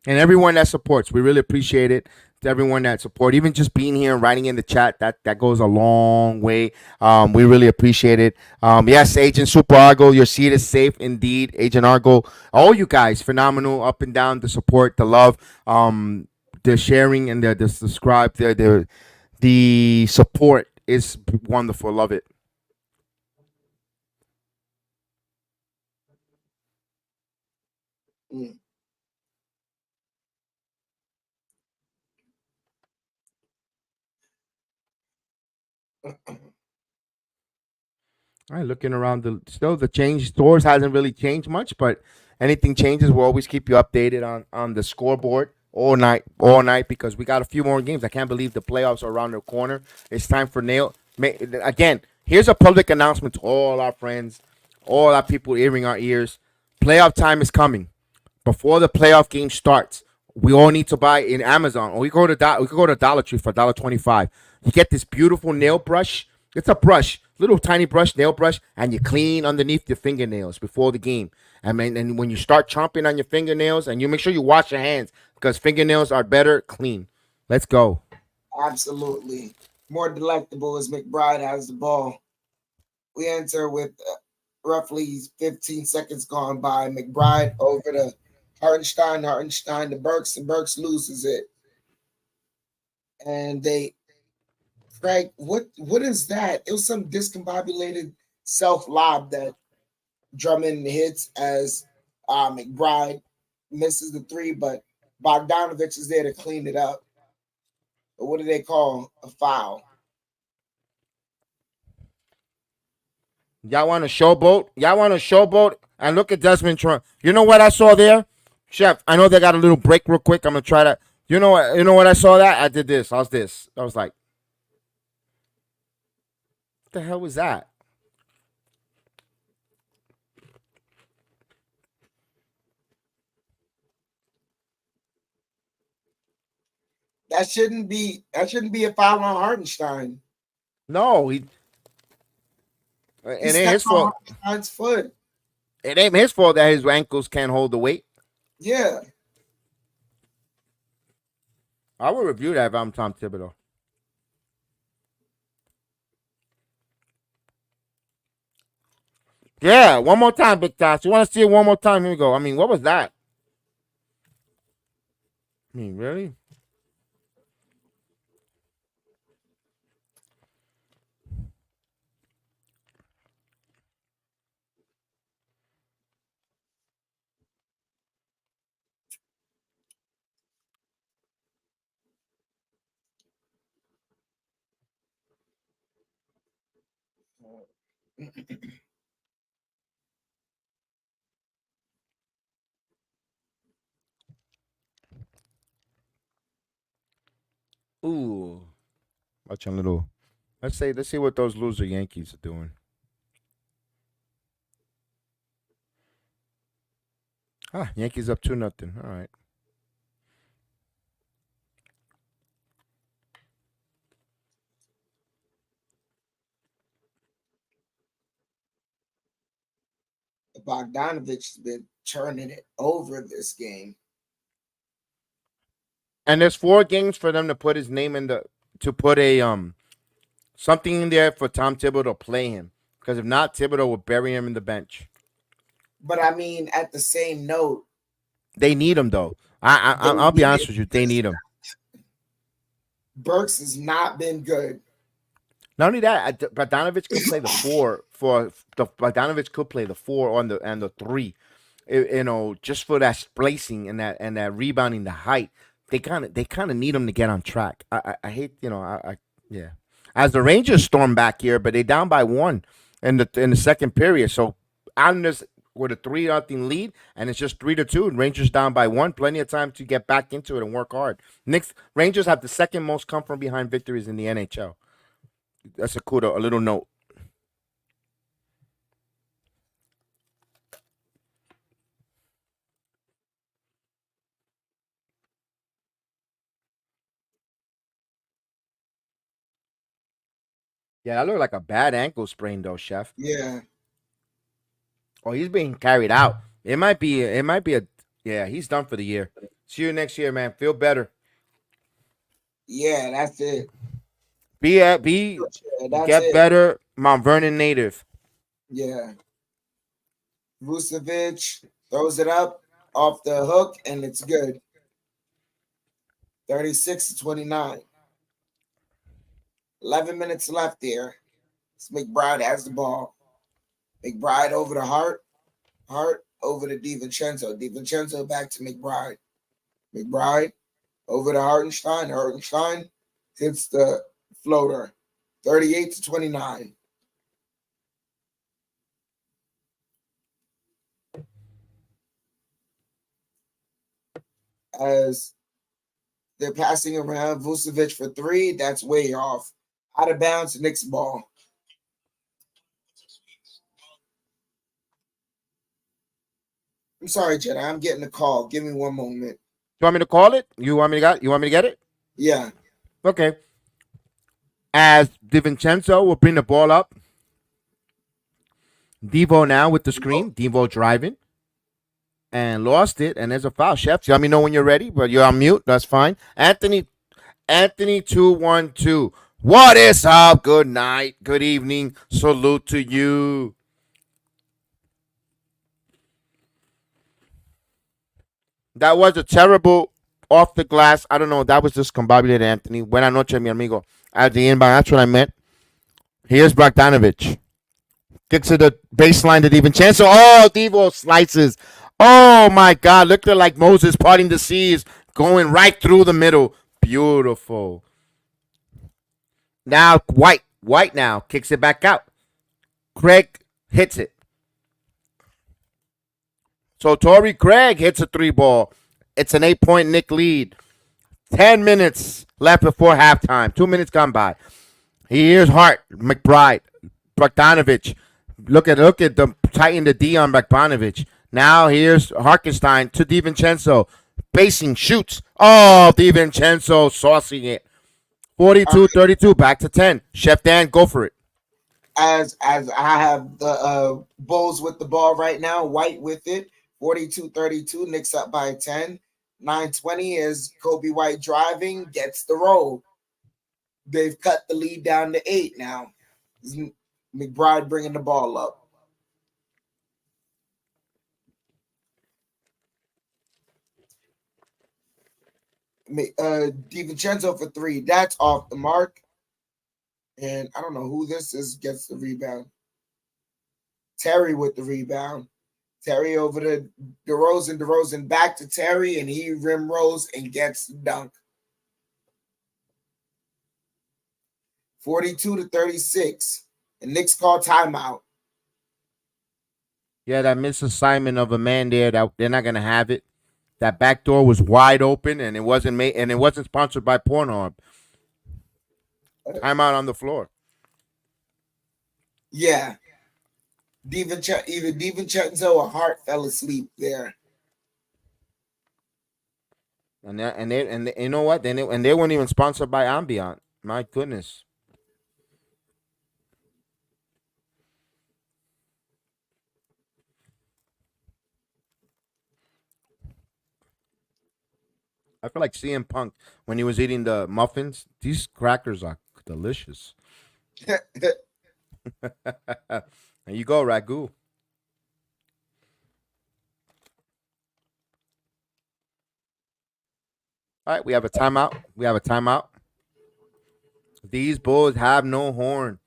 And everyone that supports, we really appreciate it. To everyone that support, even just being here and writing in the chat, that goes a long way. We really appreciate it. Yes, Agent Super Argo, your seat is safe indeed. Agent Argo, all you guys, phenomenal, up and down, the support, the love, the sharing, and the subscribe, the support is wonderful. Love it. Mm. All right, looking around the change stores hasn't really changed much, but anything changes, we'll always keep you updated on the scoreboard all night because we got a few more games. I can't believe the playoffs are around the corner. It's time for again. Here's a public announcement to all our friends, all our people hearing our ears. Playoff time is coming. Before the playoff game starts, we all need to buy in Amazon, or we could go to Dollar Tree for $1.25. You get this beautiful nail brush. It's a brush, little tiny brush, nail brush, and you clean underneath your fingernails before the game. And when you start chomping on your fingernails, and you make sure you wash your hands because fingernails are better clean. Let's go. Absolutely. More delectable as McBride has the ball. We enter with roughly 15 seconds gone by. McBride over to Hartenstein to Burks, and Burks loses it. And Craig, what is that? It was some discombobulated self lob that Drummond hits as McBride misses the three, but Bogdanovich is there to clean it up. But what do they call a foul? Y'all want to showboat? And look at Desmond Trump. You know what I saw there? Chef, I know they got a little break real quick. I'm going to try to. You know what I saw that? I did this. I was like, what the hell was that? That shouldn't be a foul on Hartenstein. No, it ain't his fault. Hartenstein's foot. It ain't his fault that his ankles can't hold the weight. Yeah. I will review that if I'm Tom Thibodeau. Yeah, one more time, Big Toss. You want to see it one more time? Here we go. I mean, what was that? I mean, really? Ooh, watch a little. Let's see what those loser Yankees are doing. Ah, Yankees up 2-0. All right. Bogdanovich has been turning it over this game. And there's 4 games for them to put his name in the to put a something in there for Tom Thibodeau to play him. Because if not, Thibodeau will bury him in the bench. But I mean, at the same note, They need him though. they I'll be need honest it with you. They because need him. Burks has not been good. Not only that, Bogdanovich could play the four for the Bogdanovich could play the four on the and the three. You know, just for that spacing and that rebounding, the height. They kind of need him to get on track. I hate yeah. As the Rangers storm back here, but they down by 1 in the second period. So Islanders with a 3-0 lead, and it's just 3-2. And Rangers down by 1. Plenty of time to get back into it and work hard. Knicks Rangers have the second most come from behind victories in the NHL. That's a little note. Yeah, that looked like a bad ankle sprain though, Chef. Yeah, Oh, he's being carried out. It might be a yeah, he's done for the year. See you next year, man. Feel better. yeah, that's it. Be Yeah, that's get it. better, Mount Vernon native. Yeah. Vucevic throws it up off the hook, and it's good. 36-29. 11 minutes left there. McBride has the ball. McBride over to Hart. Hart over to DiVincenzo. DiVincenzo back to McBride. McBride over to Hartenstein. Hartenstein hits the floater. 38-29. As they're passing around Vucevic for 3, that's way off. Out of bounds, Knicks ball. I'm sorry, Jedi. I'm getting a call. Give me one moment. You want me to call it? You want me to get it? Yeah. Okay. As DiVincenzo will bring the ball up. Devo now with the screen. Devo driving. And lost it. And there's a foul. Chef, you let me know when you're ready, but you're on mute. That's fine. Anthony 212. What is up? Good night. Good evening. Salute to you. That was a terrible off the glass. I don't know. That was discombobulated, Anthony. Buenas noches, mi amigo. At the inbound, that's what I meant. Here's Bogdanovich. Gets to the baseline to DiVincenzo. Oh, Devo slices. Oh, my God. Looked like Moses parting the seas, going right through the middle. Beautiful. Now, White. White now kicks it back out. Craig hits it. So Torrey Craig hits a 3 ball. It's an 8-point Nick lead. 10 minutes left before halftime. 2 minutes gone by. Here's Hart, McBride, Bogdanovich. Look at them tighten the D on Bogdanovich. Now here's Harkenstein to DiVincenzo. Basing, shoots. Oh, DiVincenzo saucing it. All right. 42-32, back to 10. Chef Dan, go for it. As I have the Bulls with the ball right now, White with it. 42-32. Knicks up by 10. 9:20 is Kobe White driving, gets the roll. They've cut the lead down to 8 now. McBride bringing the ball up. DiVincenzo for 3. That's off the mark. And I don't know who this is, gets the rebound. Terry with the rebound. Terry over to DeRozan. DeRozan back to Terry, and he rim rolls and gets the dunk. 42-36. And Knicks call timeout. Yeah, that misassignment of a man there, that they're not gonna have it. That back door was wide open, and it wasn't made, and it wasn't sponsored by Pornhub. Timeout on the floor. Yeah. Either DiVincenzo or Hart fell asleep there. And you know what? And they weren't even sponsored by Ambient. My goodness. I feel like CM Punk when he was eating the muffins. These crackers are delicious. There you go, ragu. All right, we have a timeout. We have a timeout. These bulls have no horn.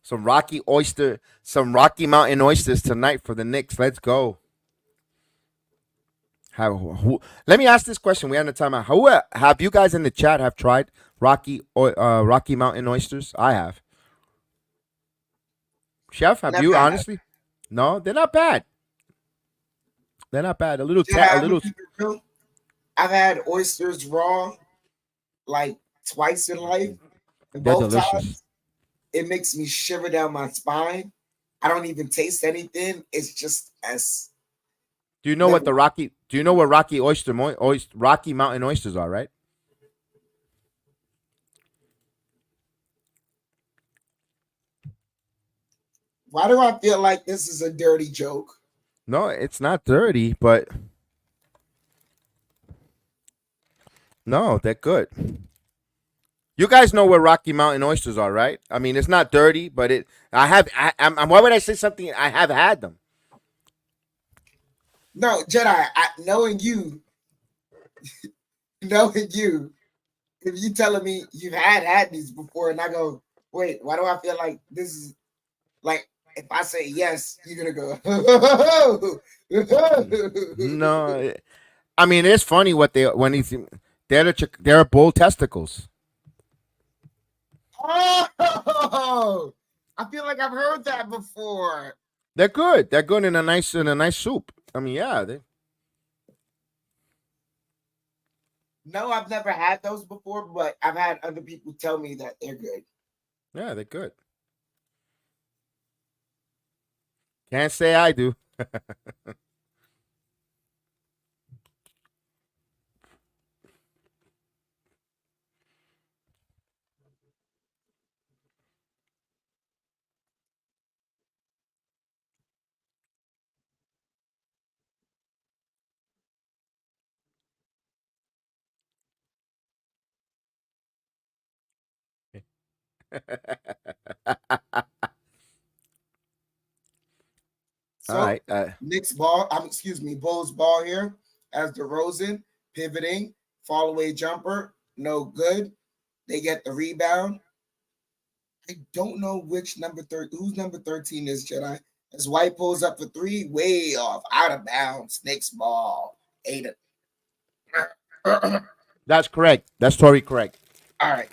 Some Rocky Mountain oysters tonight for the Knicks. Let's go. Let me ask this question. We have a timeout. Have you guys in the chat have tried Rocky Mountain oysters? I have. Chef, have Never you had. honestly? No, they're not bad. They're not bad. I've had oysters raw like twice in life. And They're both delicious. times, it makes me shiver down my spine. I don't even taste anything. It's just as. Do you know what Rocky Mountain oysters are, right? Why do I feel like this is a dirty joke? No, it's not dirty, but no, they're good. You guys know where Rocky Mountain oysters are, right? I mean, it's not dirty, but it. Why would I say something? I have had them. No, Jedi. Knowing you, if you telling me you've had these before, and I go, wait, why do I feel like this is like? If I say yes, you're gonna go. No, I mean it's funny what they're bull testicles. Oh, I feel like I've heard that before. They're good. They're good in a nice soup. I mean, yeah. No, I've never had those before, but I've had other people tell me that they're good. Yeah, they're good. Can't say I do. So, All right. Knicks ball, Bulls ball here as DeRozan pivoting, fall away jumper, no good. They get the rebound. I don't know which whose number 13 is Jedi. As White pulls up for 3, way off, out of bounds. Knicks ball. 8. That's correct. That's totally correct. All right.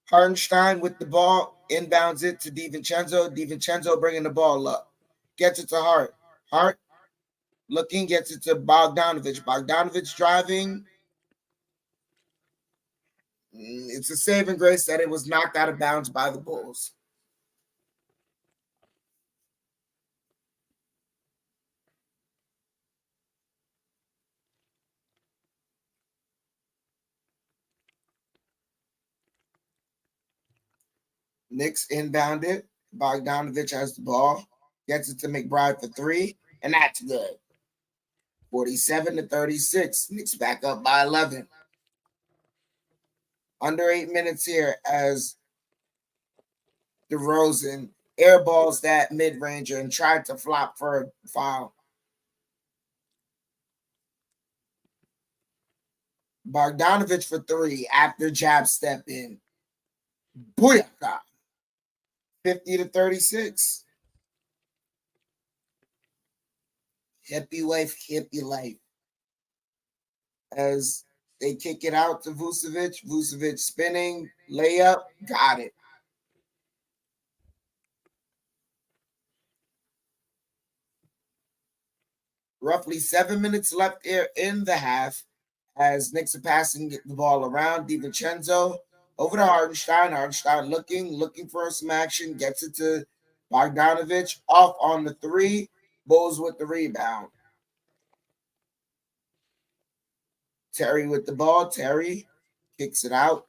Hartenstein with the ball, inbounds it to DiVincenzo. DiVincenzo bringing the ball up. Gets it to Hart. Hart looking, gets it to Bogdanovich. Bogdanovich driving. It's a saving grace that it was knocked out of bounds by the Bulls. Knicks inbounded. Bogdanovich has the ball. Gets it to McBride for 3, and that's good. 47-36. Knicks back up by 11. Under 8 minutes here as DeRozan airballs that mid-ranger and tried to flop for a foul. Bogdanovich for three after jab step in. Booyaka. 50-36. Hippie life. As they kick it out to Vucevic. Vucevic spinning, layup, got it. Roughly 7 minutes left here in the half as Knicks are passing the ball around. DiVincenzo over to Hartenstein. Hartenstein looking for some action, gets it to Bogdanovich, off on the three. Bulls with the rebound. Terry with the ball. Terry kicks it out.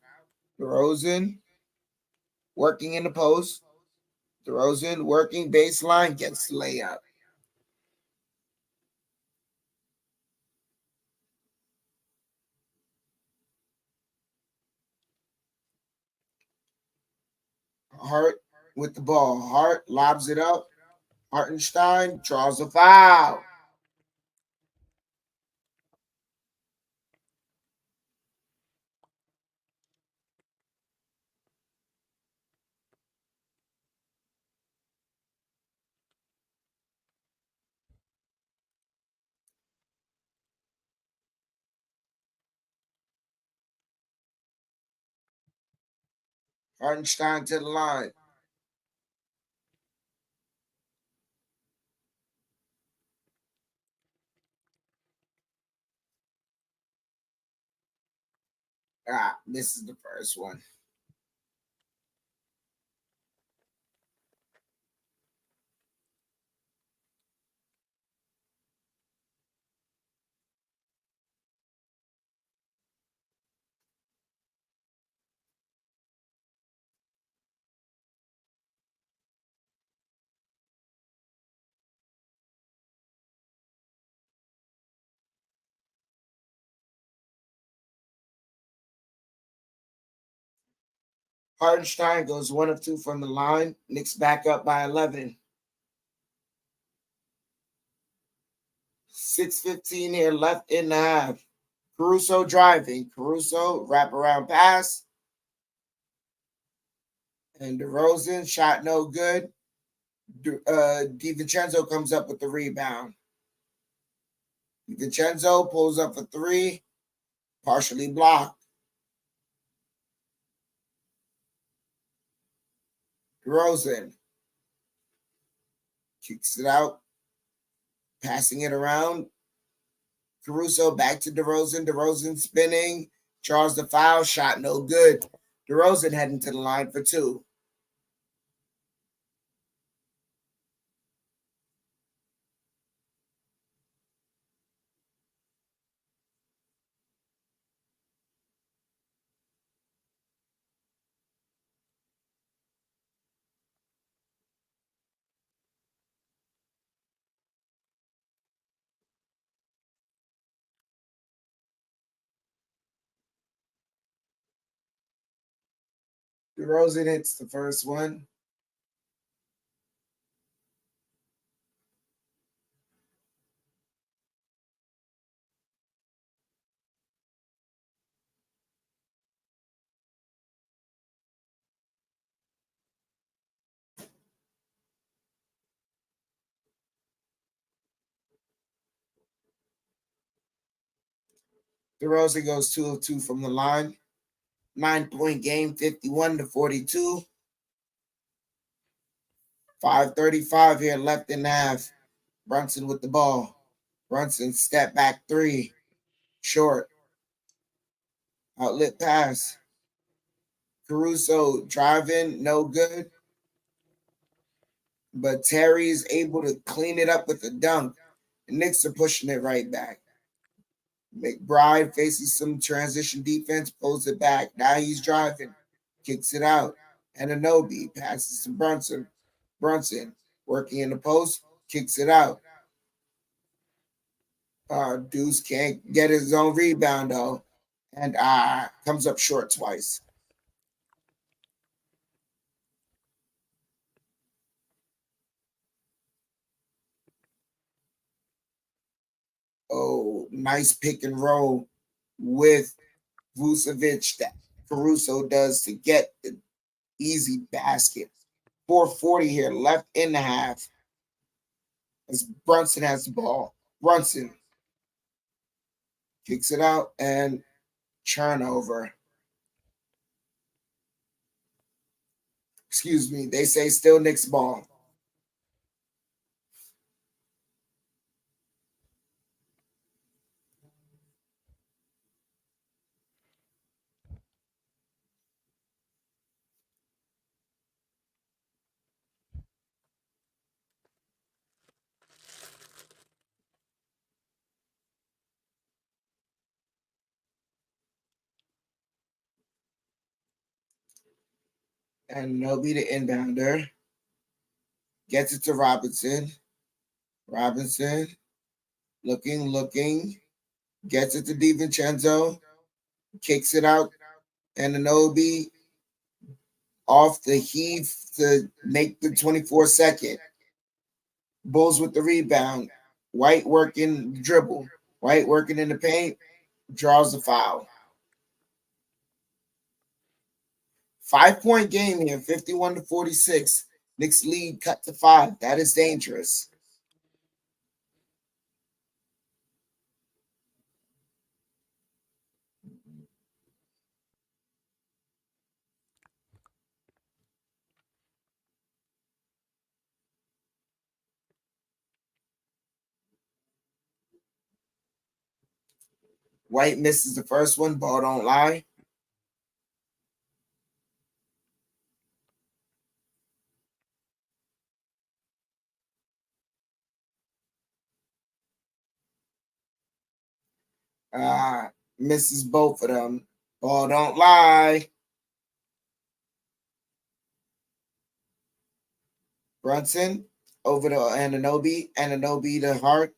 DeRozan working in the post. DeRozan working baseline, gets the layup. Hart with the ball. Hart lobs it up. Hartenstein draws a foul. Hartenstein to the line. This is the first one. Hartenstein goes 1 of 2 from the line. Knicks back up by 11. 6:15 here left in the half. Caruso driving. Caruso wraparound pass. And DeRozan shot no good. DiVincenzo comes up with the rebound. DiVincenzo pulls up for three. Partially blocked. DeRozan kicks it out, passing it around. Caruso back to DeRozan. DeRozan spinning, draws the foul, shot no good. DeRozan heading to the line for two. DeRozan hits the first one. DeRozan goes 2 of 2 from the line. 9-point game, 51-42. 5:35 here left in the half. Brunson with the ball. Brunson step back three. Short. Outlet pass. Caruso driving, no good. But Terry's able to clean it up with a dunk. The Knicks are pushing it right back. McBride faces some transition defense, pulls it back. Now he's driving, kicks it out. Anunoby passes to Brunson. Brunson working in the post, kicks it out. Deuce can't get his own rebound though, and comes up short twice. Oh, nice pick and roll with Vucevic that Caruso does to get the easy basket. 4:40 here, left in the half. As Brunson has the ball. Brunson kicks it out and turnover. Excuse me, they say still Knicks ball. And they'll be the inbounder. Gets it to Robinson. Robinson looking. Gets it to DiVincenzo. Kicks it out. And Anobi off the heave to make the 24-second. Bulls with the rebound. White working the dribble. White working in the paint. Draws the foul. 5-point game here, 51-46. Knicks lead cut to 5. That is dangerous. White misses the first one. Ball don't lie. Misses both of them. Ball don't lie. Brunson over to Anunoby. Anunoby to Hart.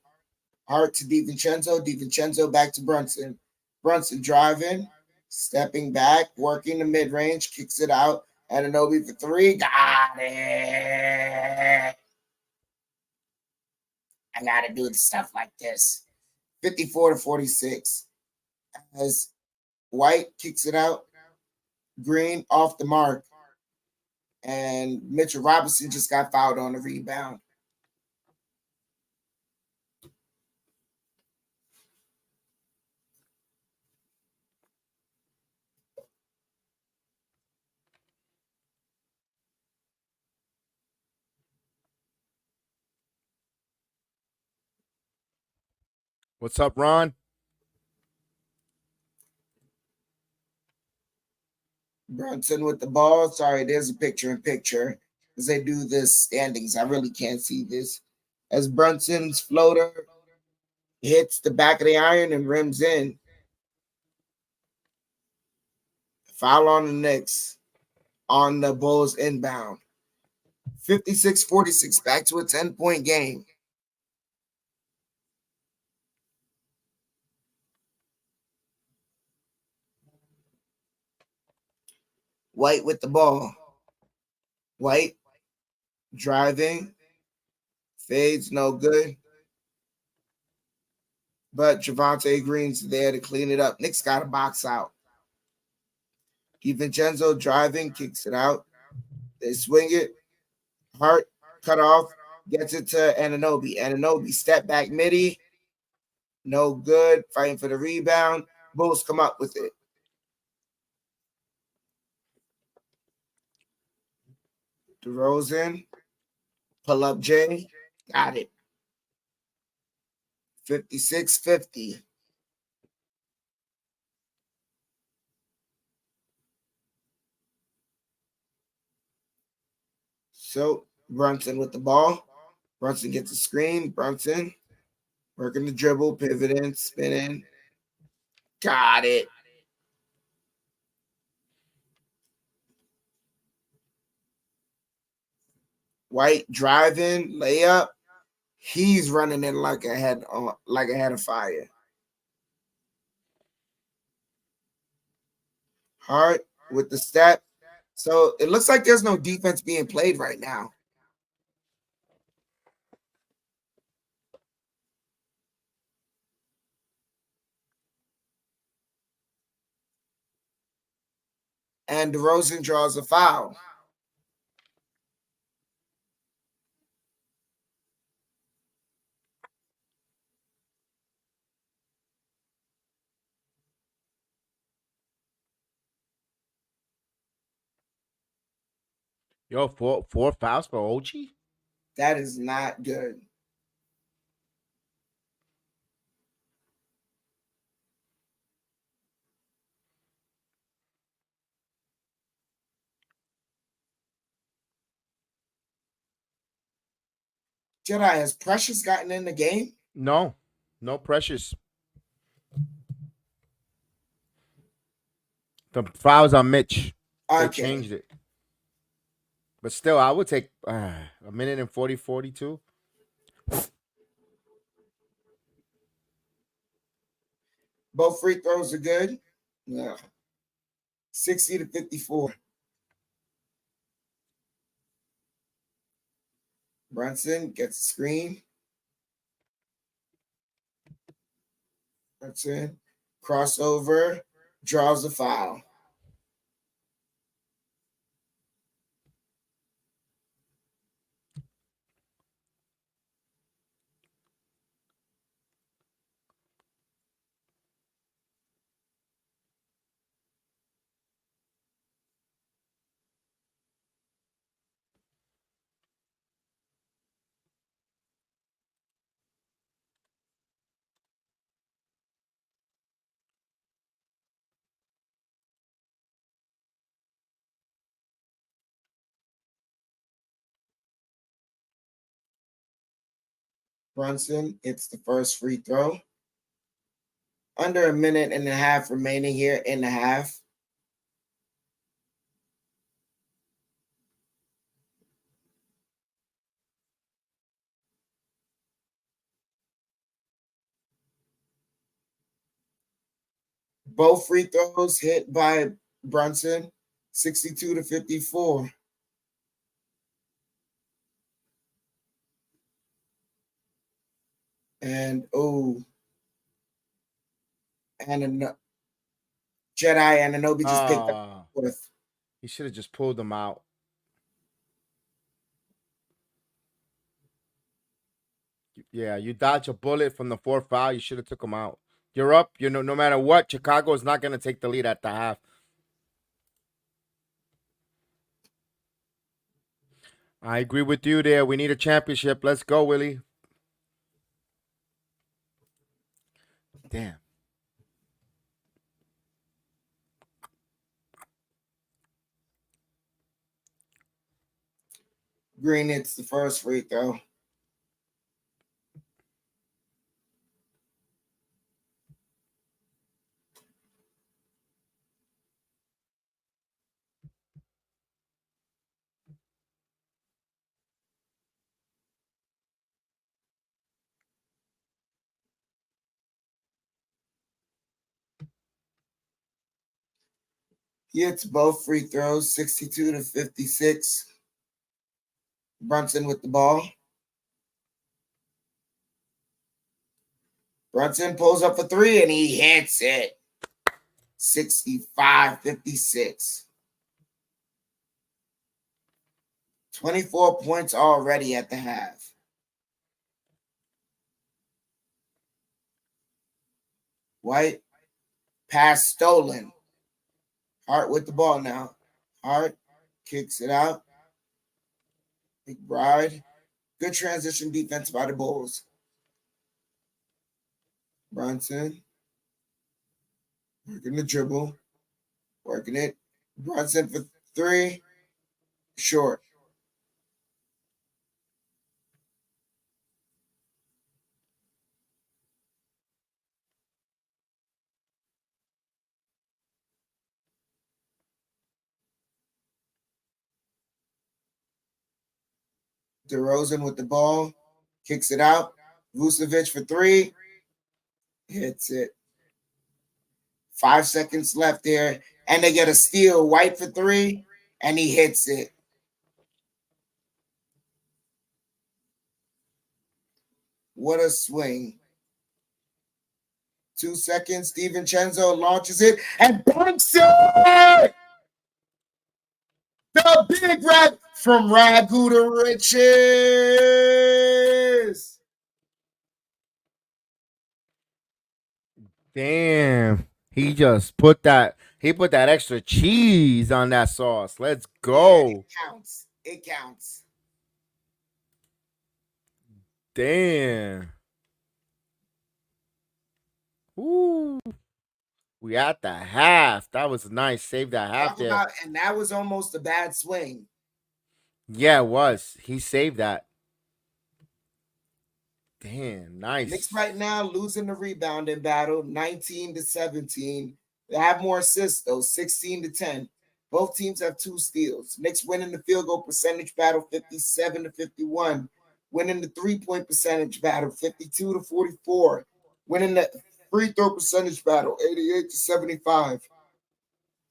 Hart to DiVincenzo. DiVincenzo back to Brunson. Brunson driving. Stepping back. Working the mid-range. Kicks it out. Anunoby for 3. Got it. I got to do stuff like this. 54-46. As White kicks it out. Green off the mark. And Mitchell Robinson just got fouled on the rebound. What's up, Ron? Brunson with the ball. Sorry, there's a picture in picture as they do this standings. I really can't see this. As Brunson's floater hits the back of the iron and rims in. Foul on the Knicks on the Bulls inbound. 56-46, back to a 10-point game. White with the ball. White driving. Fades, no good. But Javonte Green's there to clean it up. Knicks got a box out. DiVincenzo driving, kicks it out. They swing it. Hart cut off, gets it to Anunoby. Anunoby step back midi. No good. Fighting for the rebound. Bulls come up with it. DeRozan. Pull up J. Got it. 56-50. So Brunson with the ball. Brunson gets a screen. Brunson working the dribble, pivoting, spinning. Got it. White driving, layup. He's running in like a head of fire. Hart with the step. So it looks like there's no defense being played right now. And DeRozan draws a foul. Yo, four fouls for OG? That is not good. Jedi, has Precious gotten in the game? No Precious. The fouls on Mitch. They Okay. changed it. But still, I would take a minute and 42. Both free throws are good. Yeah. 60-54. Brunson gets a screen. Brunson, crossover, draws a foul. Brunson, it's the first free throw. Under a minute and a half remaining here in the half. Both free throws hit by Brunson, 62-54. And and Jedi and Anobi just picked up fourth. He should have just pulled them out. Yeah, you dodge a bullet from the fourth foul. You should have took him out. You're up. You know, no matter what, Chicago is not going to take the lead at the half. I agree with you there. We need a championship. Let's go, Willie. Damn. Green hits the first free throw. He hits both free throws, 62-56. Brunson with the ball. Brunson pulls up for three and he hits it. 65-56. 24 points already at the half. White, pass stolen. Hart with the ball now. Hart kicks it out. McBride. Good transition defense by the Bulls. Brunson. Working the dribble. Working it. Brunson for three. Short. DeRozan with the ball. Kicks it out. Vucevic for three. Hits it. 5 seconds left there. And they get a steal. White for three. And he hits it. What a swing. 2 seconds. DiVincenzo launches it and dunks it. The big rag from Ragu to Riches. Damn. He put that extra cheese on that sauce. Let's Yeah, it go. counts. It counts. Damn. Ooh. We at the half. That was nice. Save that half Talk there. about, and that was almost a bad swing. Yeah, it was. He saved that. Damn, Knicks nice. right now losing the rebounding battle 19-17. They have more assists though, 16-10. Both teams have 2 steals. Knicks winning the field goal percentage battle 57-51. Winning the 3-point percentage battle 52-44. Winning the free throw percentage battle 88-75.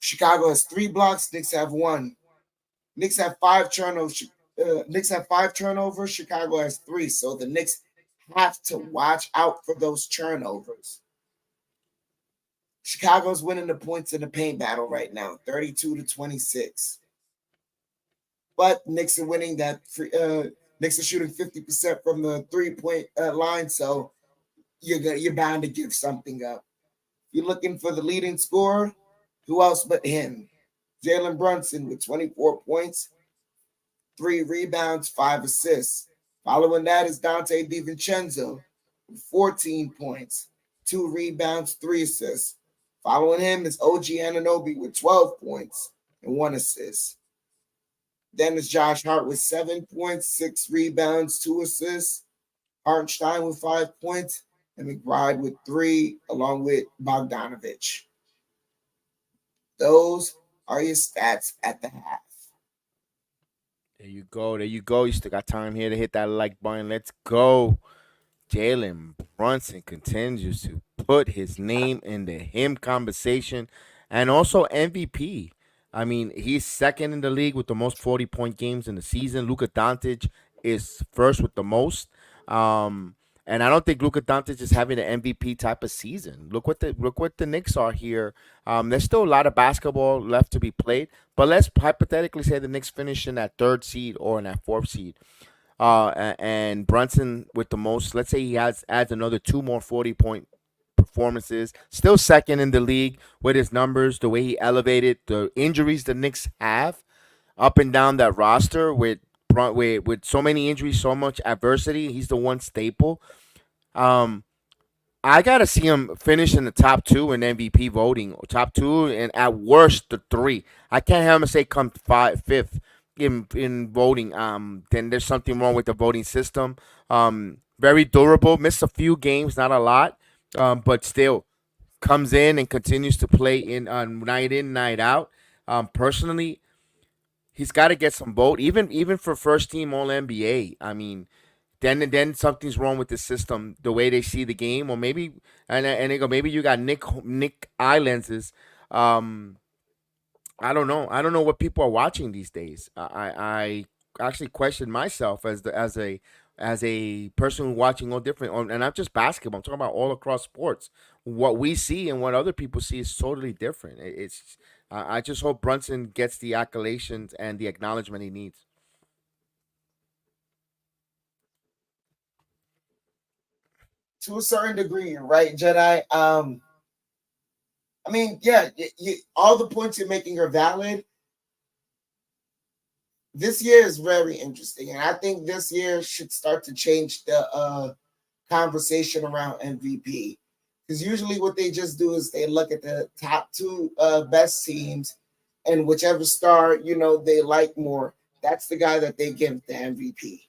Chicago has 3 blocks, Knicks have 1. Knicks have 5 turnovers. Knicks have 5 turnovers. Chicago has 3. So the Knicks have to watch out for those turnovers. Chicago's winning the points in the paint battle right now, 32-26. But Knicks are winning that. Knicks are shooting 50% from the 3-point line, so you're bound to give something up. You're looking for the leading scorer. Who else but him? Jalen Brunson with 24 points, 3 rebounds, 5 assists. Following that is Dante DiVincenzo with 14 points, 2 rebounds, 3 assists. Following him is OG Anunoby with 12 points and 1 assist. Then is Josh Hart with 7 points, 6 rebounds, 2 assists. Hartenstein with 5 points, and McBride with 3, along with Bogdanovich. Those are your stats at the half. There you go. There you go. You still got time here to hit that like button. Let's go. Jalen Brunson continues to put his name in the him conversation and also MVP. I mean, he's second in the league with the most 40-point games in the season. Luka Doncic is first with the most. Um, and I don't think Luka Doncic is having an MVP type of season. Look what the Knicks are here. There's still a lot of basketball left to be played, but let's hypothetically say the Knicks finish in that third seed or in that fourth seed and Brunson with the most. Let's say he adds another 2 more 40-point performances. Still second in the league with his numbers, the way he elevated the injuries the Knicks have up and down that roster with so many injuries, so much adversity. He's the one staple. Um, I gotta see him finish in the top 2 in MVP voting, top 2, and at worst the 3. I can't have him say come fifth in voting. Then there's something wrong with the voting system. Very durable, missed a few games, not a lot, but still comes in and continues to play night in, night out. Personally, he's got to get some vote, even for first team All NBA. I mean, then something's wrong with the system, the way they see the game, or maybe and they go maybe you got Nick eye lenses. Um, I don't know. I don't know what people are watching these days. I actually question myself as a person who's watching all different, and not just basketball. I'm talking about all across sports. What we see and what other people see is totally different. It's I just hope Brunson gets the accolations and the acknowledgement he needs. To a certain degree, right, Jedi? I mean, yeah, all the points you're making are valid. This year is very interesting, and I think this year should start to change the conversation around MVP. Because usually, what they just do is they look at the top 2 best teams, and whichever star they like more, that's the guy that they give the MVP.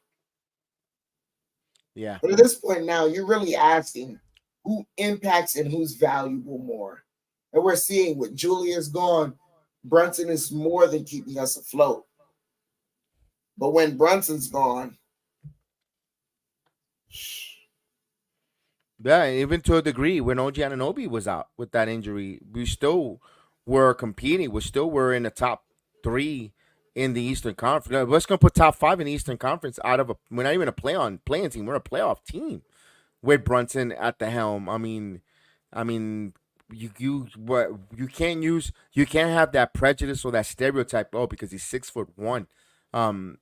Yeah. But at this point now, you're really asking who impacts and who's valuable more. And we're seeing with Julius gone, Brunson is more than keeping us afloat. But when Brunson's gone, Yeah, even to a degree, when OG Ananobi was out with that injury, we still were competing. We still were in the top 3 in the Eastern Conference. Let's gonna put top 5 in the Eastern Conference out of a. We're not even a playing team. We're a playoff team with Brunson at the helm. I mean, what you can't have that prejudice or that stereotype. Oh, because he's 6'1".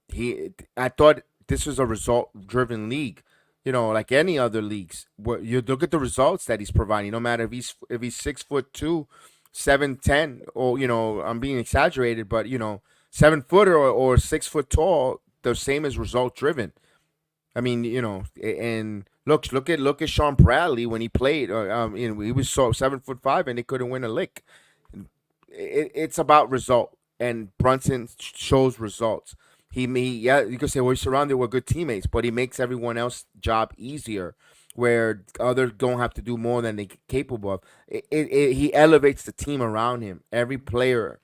He I thought this was a result driven league. Like any other leagues, where you look at the results that he's providing. No matter if he's 6'2", 7'10", or I'm being exaggerated, but 7 foot or 6 foot tall, the same as result driven. I mean, and look at Sean Bradley when he played. He was 7'5" and they couldn't win a lick. It's about result, and Brunson shows results. Yeah, you could say, well, he's surrounded with good teammates, but he makes everyone else job easier, where others don't have to do more than they're capable of. He elevates the team around him. Every player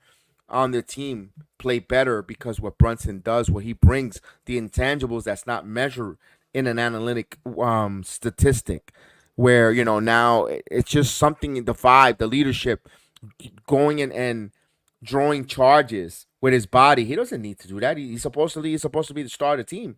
on the team play better because what Brunson does, what he brings, the intangibles that's not measured in an analytic statistic, where now it's just something in the vibe, the leadership, going in and drawing charges with his body. He doesn't need to do that. He's supposed to be the star of the team,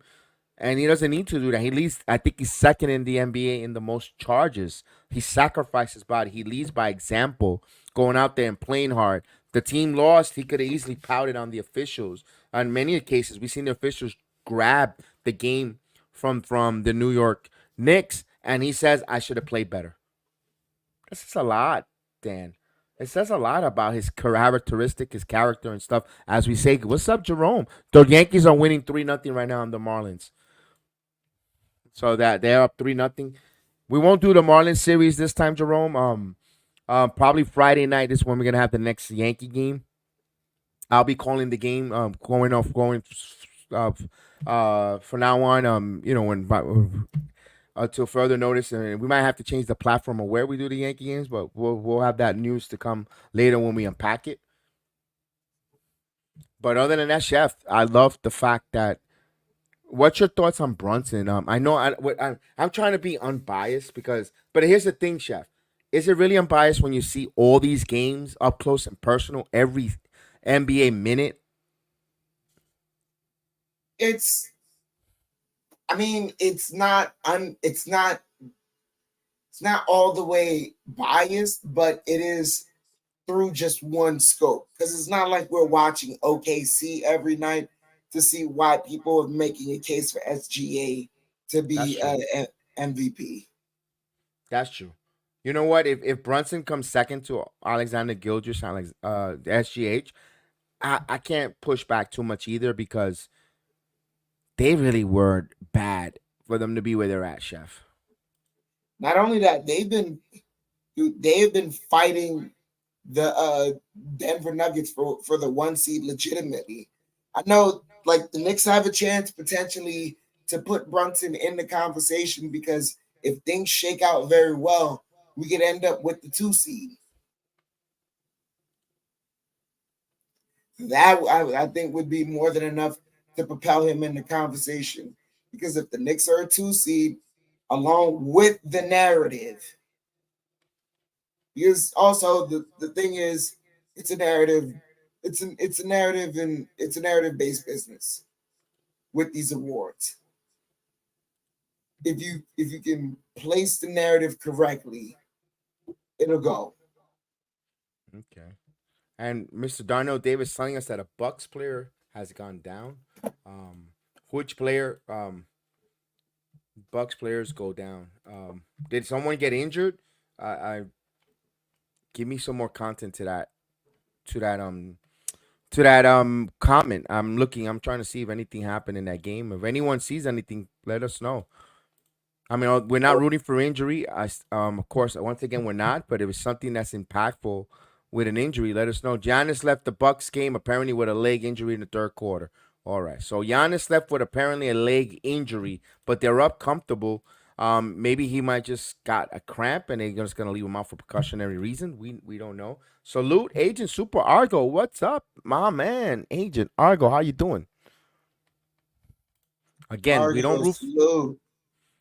and he doesn't need to do that. He leads. I think he's second in the NBA in the most charges. He sacrificed his body. He leads by example, going out there and playing hard. The team lost. He could have easily pouted on the officials. On many cases, we've seen the officials grab the game from the New York Knicks, and he says, "I should have played better." This is a lot, Dan. It says a lot about his characteristic, his character and stuff. As we say, what's up, Jerome? The Yankees are winning 3-0 right now on the Marlins. So that they're up 3-0. We won't do the Marlins series this time, Jerome. Probably Friday night is when we're gonna have the next Yankee game. I'll be calling the game. Uh, for now on. When until further notice, and we might have to change the platform of where we do the Yankee games, but we'll have that news to come later when we unpack it. But other than that, Chef, I love the fact that. What's your thoughts on Brunson? I know I'm trying to be unbiased but here's the thing, Chef. Is it really unbiased when you see all these games up close and personal every NBA minute? It's, I mean, it's not all the way biased, but it is through just one scope, because it's not like we're watching OKC every night to see why people are making a case for SGA to That's be true. MVP. That's true. You know what? If Brunson comes second to Alexander Gilgis, SGH, I can't push back too much either because they really were bad for them to be where they're at, Chef. Not only that, they have been fighting the Denver Nuggets for the one seed legitimately. I know, like, the Knicks have a chance potentially to put Brunson in the conversation, because if things shake out very well, we could end up with the 2 seed. That I think would be more than enough to propel him in the conversation. Because if the Knicks are a 2 seed, along with the narrative, because also the thing is, it's a narrative, it's a narrative, and it's a narrative based business with these awards. If you can place the narrative correctly, it'll go. Okay. And Mr. Darnell Davis telling us that a Bucks player has gone down. Which player? Bucks players go down. Did someone get injured? I give me some more content to that comment. I'm looking. I'm trying to see if anything happened in that game. If anyone sees anything, let us know. I mean, we're not rooting for injury. Of course, once again, we're not. But if it's something that's impactful with an injury, let us know. Giannis left the Bucks game apparently with a leg injury in the third quarter. All right, so Giannis left with apparently a leg injury, but they're up comfortable. Maybe he might just got a cramp and they're just gonna leave him out for precautionary reason. We don't know. Salute, Agent Super Argo. What's up, my man, Agent Argo? How you doing? Again, we don't Argo root. salute.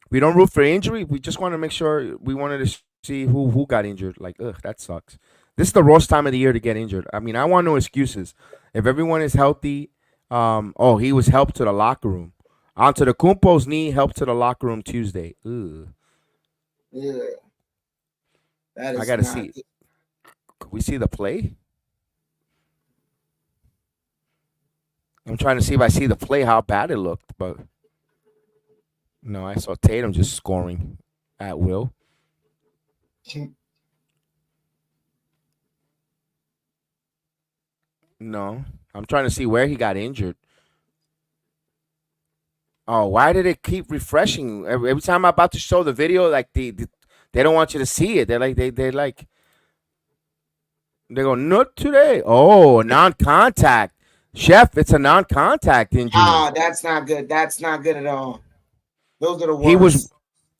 We don't root for injury. We just want to make sure. We wanted to see who got injured. Like, ugh, that sucks. This is the worst time of the year to get injured. I mean, I want no excuses. If everyone is healthy, oh, he was helped to the locker room. Onto the Kumpo's knee, helped to the locker room Tuesday. Ugh, Yeah, that I is gotta see not it. good. Could we see the play? I'm trying to see if I see the play, how bad it looked, but no, I saw Tatum just scoring at will. No, I'm trying to see where he got injured. Oh, why did it keep refreshing every time I'm about to show the video? Like they don't want you to see it. They go not today. Oh, non-contact, chef. It's a non-contact injury. Ah, that's not good. That's not good at all. Those are the He was worst.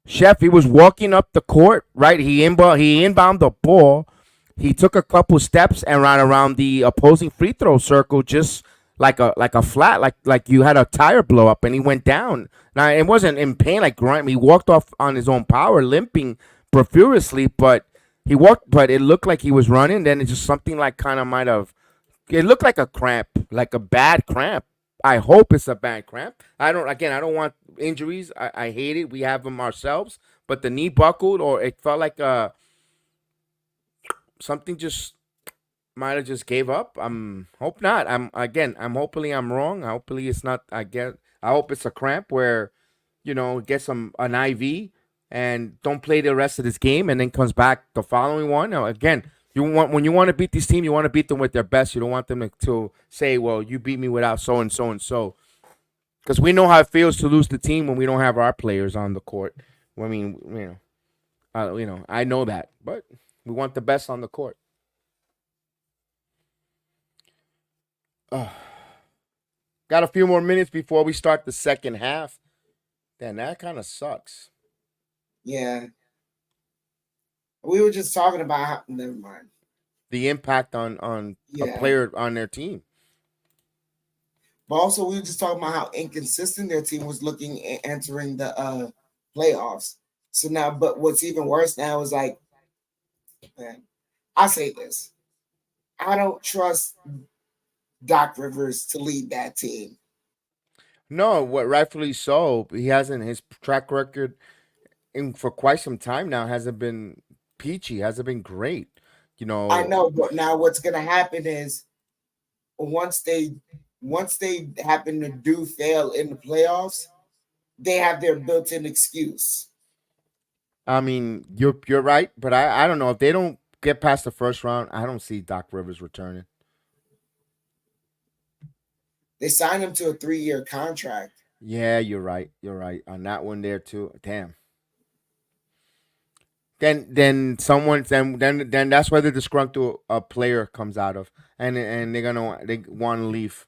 Chef, he was walking up the court, right? He inbound the ball. He took a couple steps and ran around the opposing free throw circle, just like a flat, like you had a tire blow up, and he went down. Now it wasn't in pain like Grime. He walked off on his own power, limping profusely, but he walked. But it looked like he was running. Then it's just something like kind of might have. It looked like a cramp, like a bad cramp. I hope it's a bad cramp. I don't want injuries. I hate it. We have them ourselves. But the knee buckled, or it felt like something just might have just gave up. Hope not. I'm hopefully I'm wrong. Hopefully it's not. I hope it's a cramp where, get some an IV and don't play the rest of this game, and then comes back the following one. Now, again, when you want to beat this team, you want to beat them with their best. You don't want them to say, "Well, you beat me without so and so and so," because we know how it feels to lose the team when we don't have our players on the court. I mean, I know that, but we want the best on the court. Uh, got a few more minutes before we start the second half. Then that kind of sucks. Yeah. We were just talking about how, never mind. The impact on a Yeah. player on their team. But also we were just talking about how inconsistent their team was looking entering the playoffs. So now, but what's even worse now is like, man, I say this. I don't trust Doc Rivers to lead that team. No, what rightfully so. He hasn't his track record in for quite some time now hasn't been peachy, hasn't been great. You I know, know, but now what's gonna happen is once they once they happen to do fail in the playoffs, they have their built-in excuse. I mean, you're right, but I don't know if they don't get past the first round. I don't see Doc Rivers returning. They signed him to a 3-year contract. Yeah, you're right. You're right on that one there too. Damn. Then that's where the disgruntled player comes out of, and they want to leave.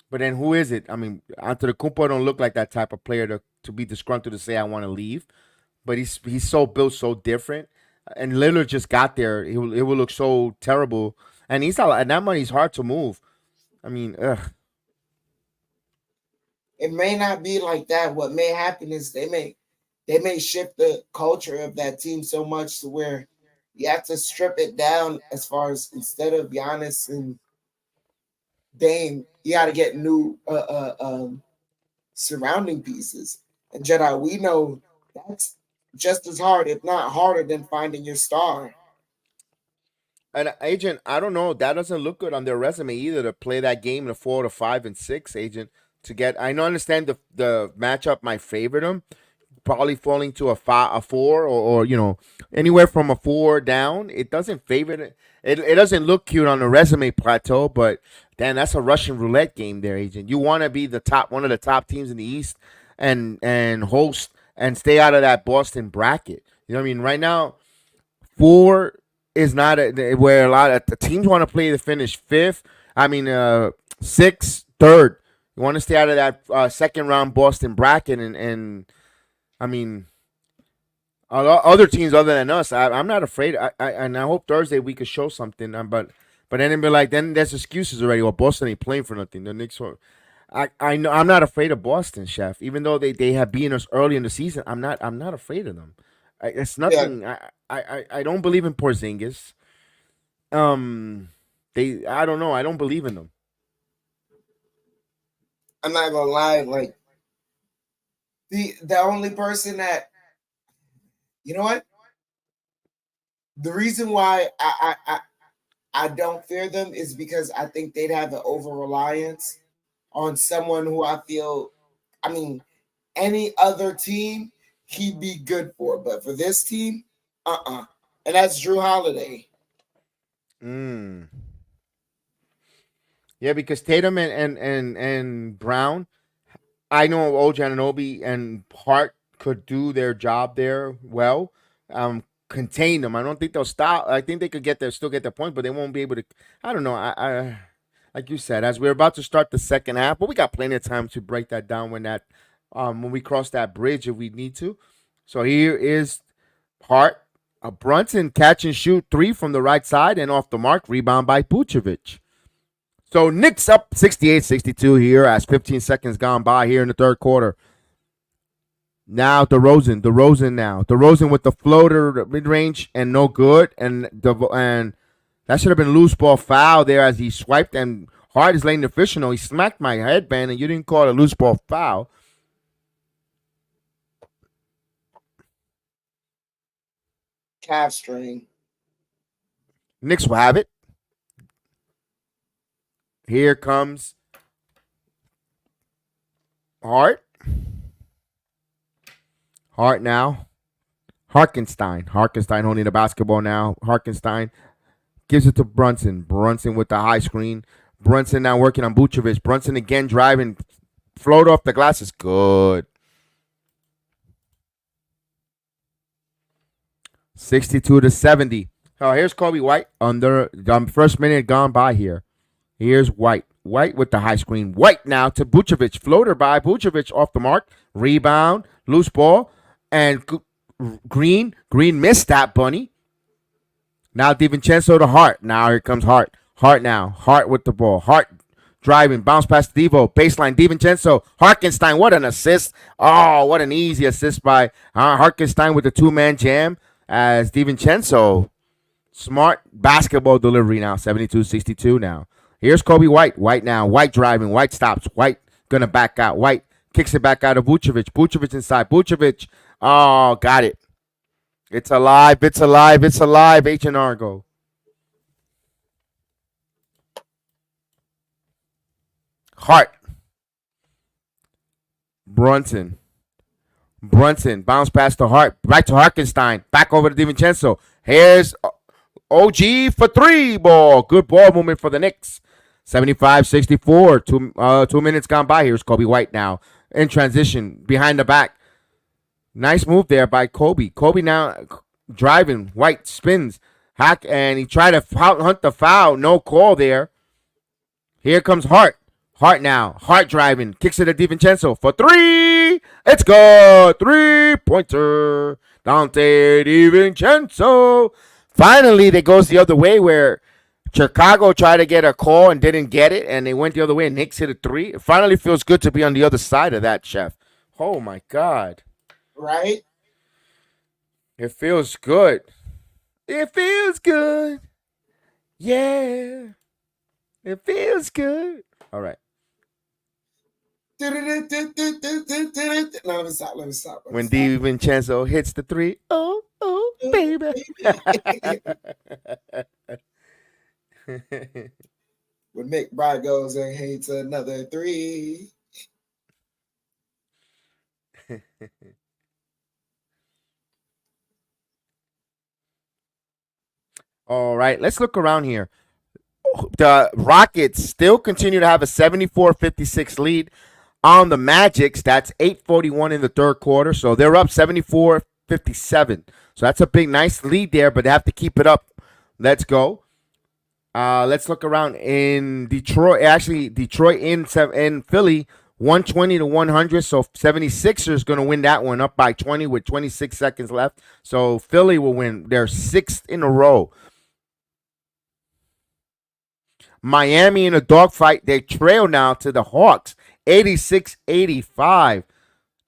But then who is it? I mean, Antetokounmpo don't look like that type of player to be disgruntled to say I want to leave. But he's so built so different, and Lillard just got there. It will look so terrible, and he's not, and that money's hard to move. I mean, ugh. It may not be like that. What may happen is they may shift the culture of that team so much to where you have to strip it down as far as instead of Giannis and Dame, you got to get new surrounding pieces. And Jedi, we know that's just as hard, if not harder, than finding your star. And agent, I don't know. That doesn't look good on their resume either to play that game in a 4 to 5 and 6. Agent, to get. I know, understand the matchup might favor them, probably falling to a 4 or anywhere from a 4 down. It doesn't favor it. It doesn't look cute on the resume plateau, but then that's a Russian roulette game there, agent. You want to be one of the top teams in the East, and host and stay out of that Boston bracket. You know what I mean? Right now, 4 is not where a lot of the teams want to play to finish fifth. I mean, 6th, third. You want to stay out of that second round Boston bracket, and I mean, other teams other than us. I'm not afraid. And I hope Thursday we could show something. But then it'd be like then there's excuses already. Well, Boston ain't playing for nothing. The Knicks. I know I'm not afraid of Boston, Chef. Even though they have beaten us early in the season, I'm not afraid of them. It's Yeah, nothing. I don't believe in Porzingis. Um, I don't know. I don't believe in them. I'm not gonna lie. Like the only person that you know what The reason why I don't fear them is because I think they'd have an over reliance on someone who I feel, I mean, any other team he'd be good for, but for this team, and that's Drew Holiday. Yeah, because Tatum and Brown, I know OG Anunoby and Hart could do their job there well. Contain them. I don't think they'll stop. I think they could still get their points, but they won't be able to. I don't know. I like you said, as we're about to start the second half, but we got plenty of time to break that down when we cross that bridge if we need to. So here is Hart, a Brunson catch and shoot three from the right side and off the mark, rebound by Vucevic. So Knicks up 68-62 here as 15 seconds gone by here in the third quarter. Now DeRozan now. DeRozan with the floater mid-range and no good. And that should have been loose ball foul there as he swiped, and Hart is laying the official. He smacked my headband and you didn't call it a loose ball foul. Calf strain. Knicks will have it. Here comes Hart. Hart now. Harkenstein holding the basketball now. Harkenstein gives it to Brunson. Brunson with the high screen. Brunson now working on Vucevic. Brunson again driving. Float off the glass is good. 62-70. Oh, here's Kobe White under the first minute gone by here. Here's White. White with the high screen. White now to Vucevic. Floater by Vucevic off the mark. Rebound. Loose ball. And Green missed that, bunny. Now DiVincenzo to Hart. Now here comes Hart. Hart now. Hart with the ball. Hart driving. Bounce past Devo. Baseline. DiVincenzo. Harkenstein. What an assist. Oh, what an easy assist by Harkenstein with the two-man jam as DiVincenzo. Smart basketball delivery now. 72-62 now. Here's Kobe White. White now. White driving. White stops. White gonna back out. White kicks it back out of Vucevic. Vucevic inside. Vucevic. Oh, got it. It's alive. It's alive. It's alive. H&R go. Hart. Brunson. Bounce pass to Hart. Right to Harkenstein. Back over to DiVincenzo. Here's OG for three ball. Good ball movement for the Knicks. 75-64. 2 minutes gone by. Here's Kobe White now. In transition. Behind the back. Nice move there by Kobe. Kobe now driving. White spins. Hack, and he tried to hunt the foul. No call there. Here comes Hart. Hart now. Hart driving. Kicks it to DiVincenzo for three. It's good. 3-pointer. Dante DiVincenzo. Finally, it goes the other way where Chicago tried to get a call and didn't get it, and they went the other way and Knicks hit a three. It finally feels good to be on the other side of that, Chef. Oh, my God. Right? It feels good. It feels good. Yeah. It feels good. All right. No, let me stop. When DiVincenzo hits the three, oh, baby. When McBride goes and hits another three. All right, let's look around here. The Rockets still continue to have a 74-56 lead on the Magics. That's 8:41 in the third quarter, so they're up 74-57. So that's a big, nice lead there, but they have to keep it up. Let's go. Let's look around in Detroit. Actually, Detroit in Philly, 120-100. So 76ers going to win that one up by 20 with 26 seconds left. So Philly will win their sixth in a row. Miami in a dogfight. They trail now to the Hawks, 86-85.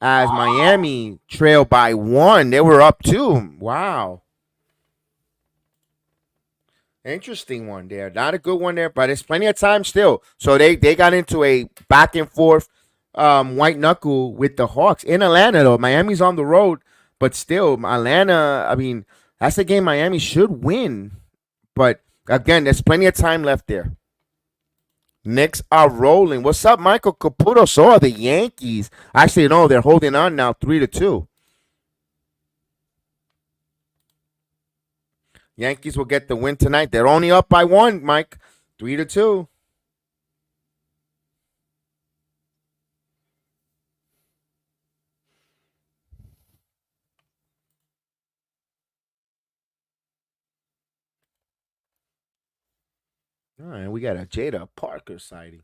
As Miami trailed by one. They were up two. Wow. Interesting one there. Not a good one there, but it's plenty of time still. So they got into a back and forth white knuckle with the Hawks in Atlanta, though. Miami's on the road, but still, Atlanta, I mean, That's a game Miami should win. But again, there's plenty of time left there. Knicks are rolling. What's up, Michael Caputo? So are the Yankees. Actually, no, they're holding on now 3-2. Yankees will get the win tonight. They're only up by 1, Mike. 3-2. All right, we got a Jada Parker sighting.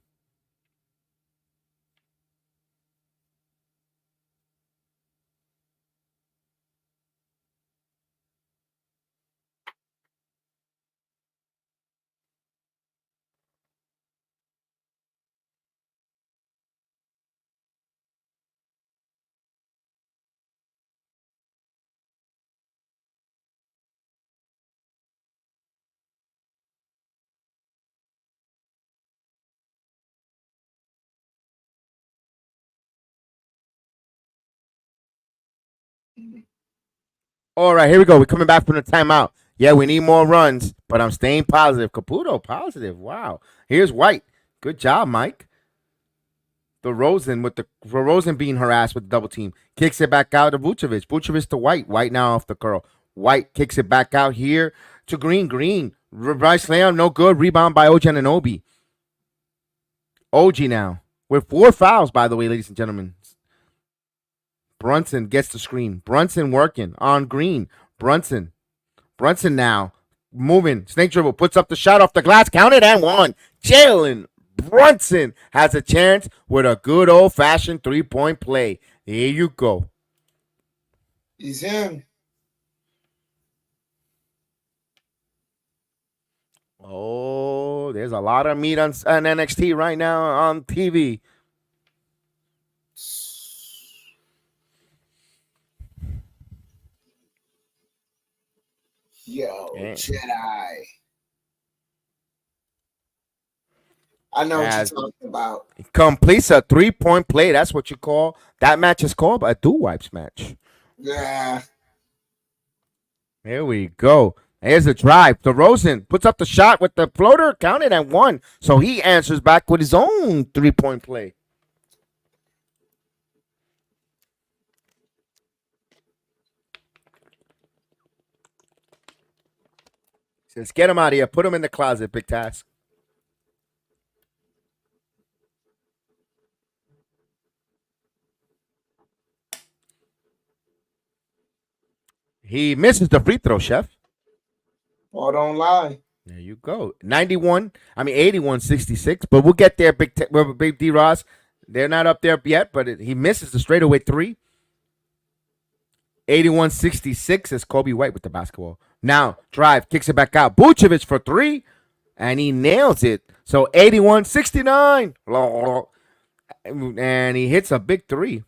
All right, here we go. We're coming back from the timeout. Yeah, we need more runs, but I'm staying positive. Caputo, positive. Wow. Here's White. Good job, Mike. The Rosen being harassed with the double team. Kicks it back out to Vucevic. Vucevic to White. White now off the curl. White kicks it back out here to Green. Green. Bryce Slam, no good. Rebound by OG Anunoby. OG now. With 4 fouls, by the way, ladies and gentlemen. Brunson gets the screen. Brunson working on Green. Brunson now moving. Snake dribble. Puts up the shot off the glass. Counted and one. Jalen Brunson has a chance with a good old-fashioned three-point play. Here you go. He's him. Oh, there's a lot of meat on NXT right now on TV. Yo, Damn. Jedi. I know what you're talking about. Completes a three-point play. That's what you call that match is called a do-wipes match. Yeah. Here we go. Here's the drive. DeRozan puts up the shot with the floater, counted and one. So he answers back with his own three-point play. Says, get him out of here. Put him in the closet, Big Task. He misses the free throw, Chef. Oh, don't lie. There you go. 81-66. But we'll get there, Big D. Ross. They're not up there yet, but he misses the straightaway three. 81-66 is Kobe White with the basketball. Now, drive, kicks it back out. Vucevic for three, and he nails it. So 81-69. And he hits a big three.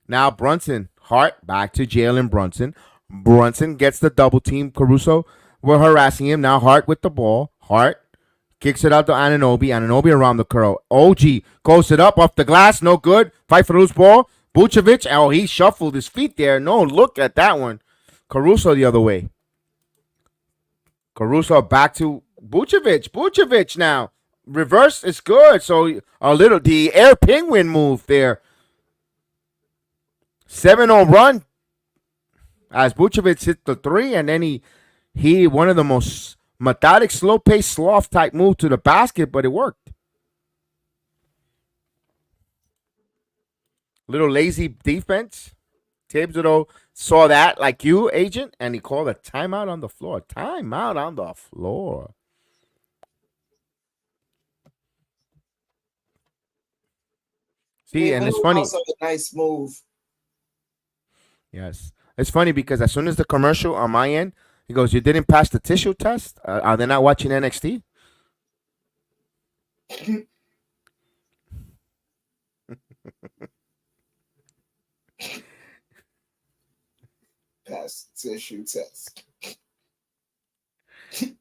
Now Brunson. Hart back to Jalen Brunson. Brunson gets the double team. Caruso were harassing him. Now Hart with the ball. Hart kicks it out to Anunoby. Anunoby around the curl. OG goes it up off the glass. No good. Fight for the loose ball. Vucevic. Oh, he shuffled his feet there. No, look at that one. Caruso the other way. Caruso back to Vucevic. Vucevic now. Reverse is good. So the air penguin move there. 7-0 run as Vucevic hit the three, and then he one of the most methodic, slow-paced, sloth-type move to the basket, but it worked. Little lazy defense. Thibodeau saw that like you, agent, and he called a timeout on the floor. Timeout on the floor. See, and it's funny. Also a nice move. Yes. It's funny because as soon as the commercial on my end, he goes, you didn't pass the tissue test? Are they not watching NXT? Pass the tissue test.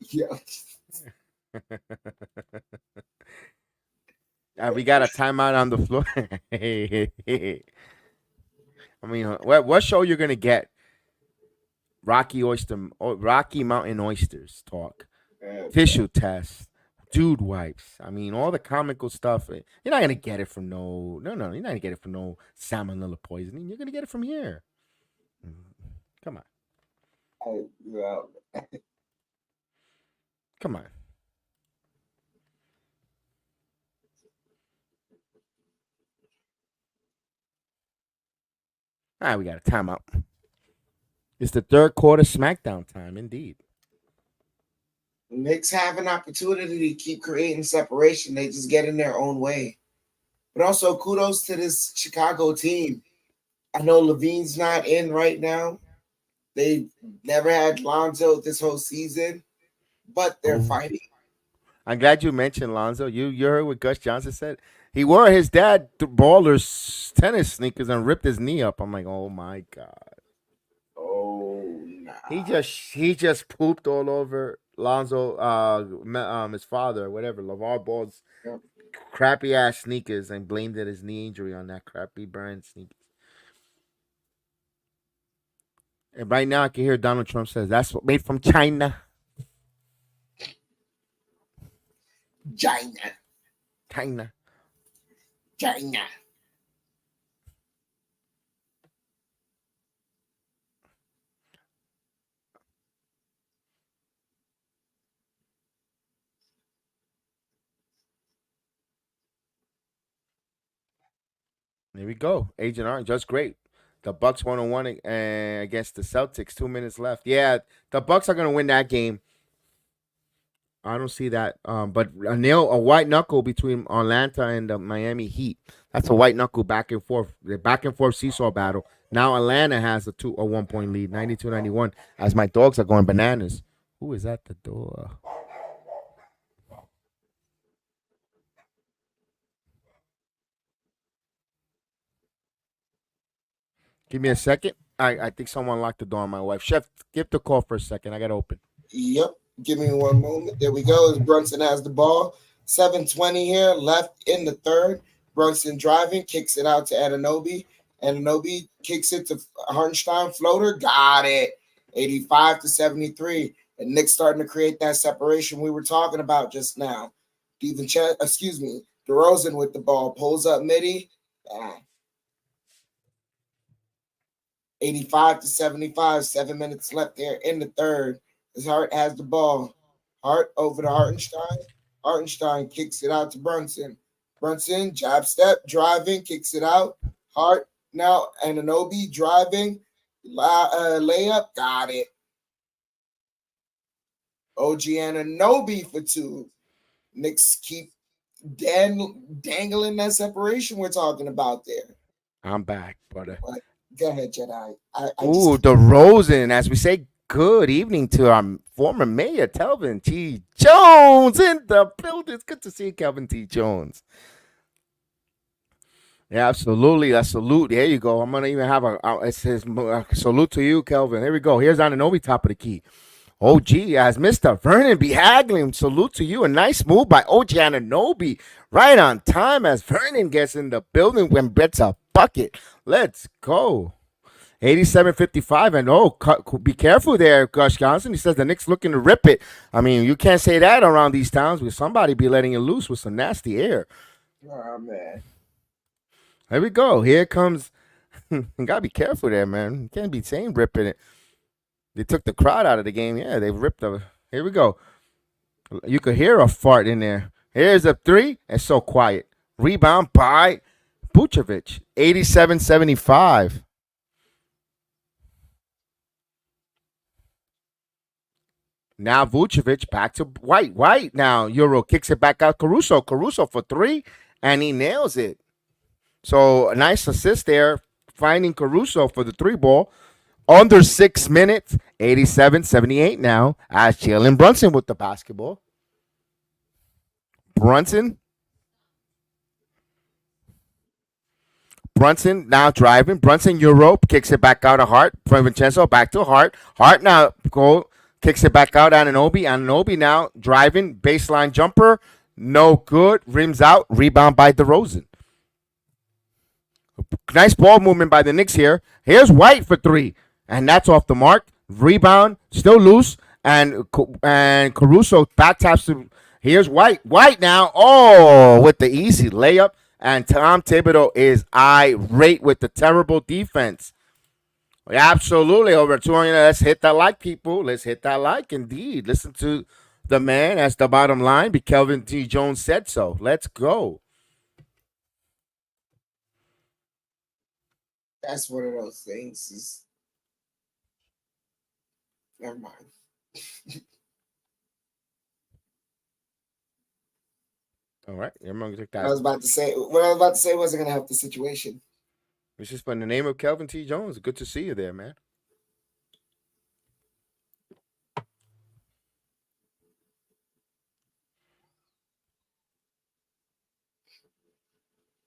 Yeah. We got a timeout on the floor. I mean, what show you're gonna get? Rocky Mountain oysters talk, Yeah. tissue test, dude wipes. I mean, all the comical stuff. You're not gonna get it from no. You're not gonna get it from no salmonella poisoning. You're gonna get it from here. Come on, Well, come on. All right, we got a timeout. It's the third quarter SmackDown time, indeed. Knicks have an opportunity to keep creating separation. They just get in their own way. But also, kudos to this Chicago team. I know Levine's not in right now. They never had Lonzo this whole season, but they're Oh. fighting. I'm glad you mentioned Lonzo. You heard what Gus Johnson said. He wore his dad baller's tennis sneakers and ripped his knee up. I'm like, oh my god. Oh, nah. He just pooped all over Lonzo, his father, whatever, LeVar Ball's Yep. crappy ass sneakers, and blamed it his knee injury on that crappy brand sneakers. And right now, I can hear Donald Trump says that's what made from China. China. China. China. There we go. Agent Orange, just great. The Bucks 101 against the Celtics. 2 minutes left. Yeah, the Bucks are gonna win that game. I don't see that. But a white knuckle between Atlanta and the Miami Heat. That's a white knuckle back and forth. The back and forth seesaw battle. Now Atlanta has a 1 point lead, 92-91, as my dogs are going bananas. Who is at the door? Give me a second. I think someone locked the door on my wife. Chef, give the call for a second. I got to open. Yep. Give me one moment. There we go. As Brunson has the ball. 7:20 here, left in the third. Brunson driving, kicks it out to Anunoby. Anunoby kicks it to Hartenstein. Floater, got it. 85-73. And Knicks starting to create that separation we were talking about just now. DeRozan with the ball. Pulls up midi. 85-75. 7 minutes left there in the third. As Hart has the ball. Hart over to Hartenstein. Hartenstein kicks it out to Brunson. Brunson, jab step, driving, kicks it out. Hart now, Anunoby driving. Layup, got it. OG Anunoby for two. Knicks keep dangling that separation we're talking about there. I'm back, brother. Go ahead, Jedi. Ooh, DeRozan, as we say, good evening to our former mayor, Kelvin T. Jones, in the building. It's good to see you, Kelvin T. Jones. Yeah, absolutely. A salute. There you go. I'm going to even have it says salute to you, Kelvin. Here we go. Here's Anunoby, top of the key. OG, as Mr. Vernon be haggling, salute to you. A nice move by OG Anunoby. Right on time as Vernon gets in the building when bets a bucket. Let's go. 87-55, and be careful there, Gus Johnson. He says the Knicks looking to rip it. I mean, you can't say that around these towns with somebody be letting it loose with some nasty air. Oh, man. There we go. Here comes. You gotta be careful there, man. You can't be saying ripping it. They took the crowd out of the game. Yeah, they ripped the. Here we go. You could hear a fart in there. Here's a three. It's so quiet. Rebound by Vucevic. 87-75. Now Vucevic back to White. White now. Euro kicks it back out. Caruso for three, and he nails it. So a nice assist there, finding Caruso for the three ball. Under 6 minutes, 87-78 now, as Jalen Brunson with the basketball. Brunson now driving. Brunson Europe kicks it back out of Hart. From Vincenzo back to Hart. Hart now kicks it back out. Anunoby now driving. Baseline jumper. No good. Rims out. Rebound by DeRozan. Nice ball movement by the Knicks here. Here's White for three. And that's off the mark. Rebound, still loose, and Caruso back taps to. Here's White. White now. Oh, with the easy layup. And Tom Thibodeau is irate with the terrible defense. Absolutely. Over 200. Let's hit that like, people. Let's hit that like, indeed. Listen to the man. That's the bottom line. Because Kelvin T. Jones said so. Let's go. That's one of those things. Never mind. All right. Everyone take I that. was about to say what I was about to say wasn't gonna help the situation. It's just in the name of Kelvin T. Jones. Good to see you there, man.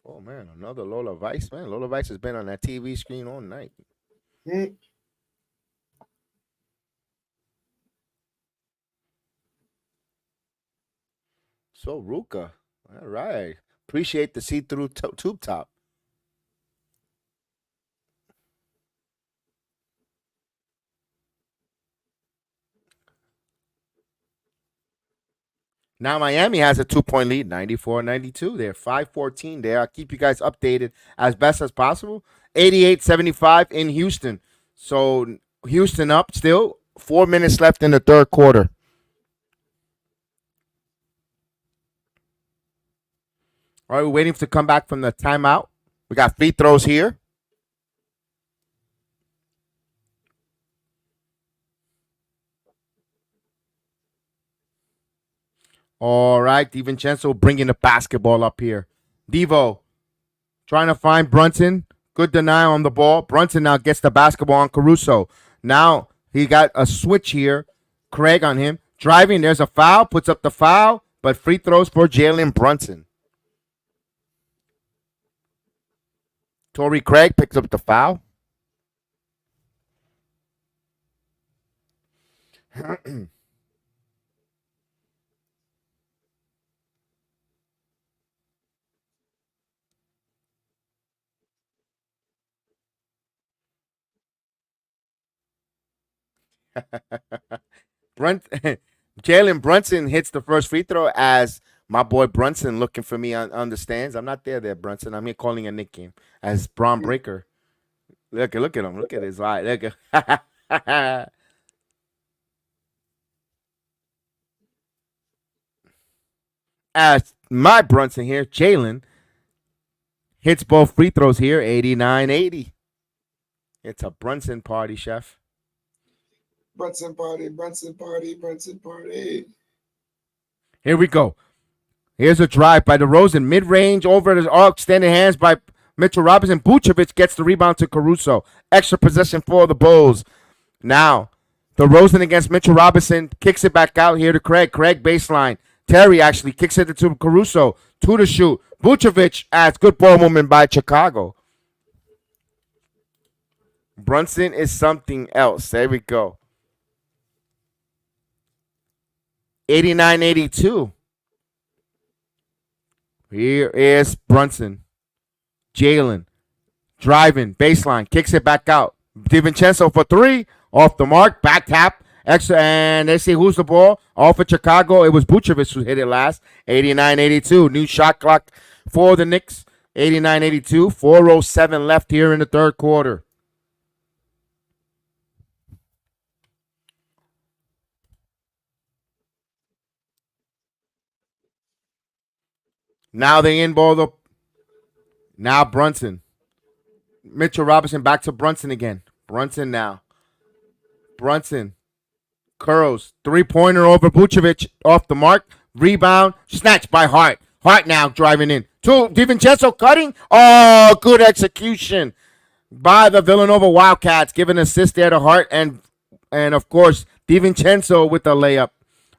Oh man, another Lola Vice, man. Lola Vice has been on that TV screen all night. Hmm. So Ruka, all right. Appreciate the see-through tube top. Now Miami has a 2-point lead, 94-92. They're 5-14 there. I'll keep you guys updated as best as possible. 88-75 in Houston. So Houston up still. 4 minutes left in the third quarter. All right, we're waiting to come back from the timeout. We got free throws here. All right, DiVincenzo bringing the basketball up here. Devo trying to find Brunson. Good denial on the ball. Brunson now gets the basketball on Caruso. Now he got a switch here. Craig on him. Driving, there's a foul. Puts up the foul, but free throws for Jalen Brunson. Torrey Craig picks up the foul. Brunt, Jalen Brunson hits the first free throw as my boy Brunson looking for me on the stands. I'm not there, Brunson. I'm here calling a Nick game as Braun Breaker. Look at him. Look at his eye. Look at as my Brunson here, Jalen hits both free throws here, 89-80. It's a Brunson party, chef. Brunson party, Brunson party, Brunson party. Here we go. Here's a drive by DeRozan, mid-range over the extended hands by Mitchell Robinson. Vucevic gets the rebound to Caruso. Extra possession for the Bulls. Now, DeRozan against Mitchell Robinson kicks it back out here to Craig. Craig baseline. Terry actually kicks it to Caruso. Two to shoot. Vucevic adds good ball movement by Chicago. Brunson is something else. There we go. 89-82. Here is Brunson. Jalen driving baseline, kicks it back out. DiVincenzo for three, off the mark, back tap, extra, and they see who's the ball. Off of Chicago, it was Vucevic who hit it last. 89-82, new shot clock for the Knicks. 89-82, 4:07 left here in the third quarter. Now they in ball the. Now Brunson. Mitchell Robinson back to Brunson again. Brunson now. Brunson curls. 3-pointer over Vucevic off the mark. Rebound. Snatched by Hart. Hart now driving in. Two. DiVincenzo cutting. Oh, good execution by the Villanova Wildcats. Giving assist there to Hart. And of course, DiVincenzo with the layup.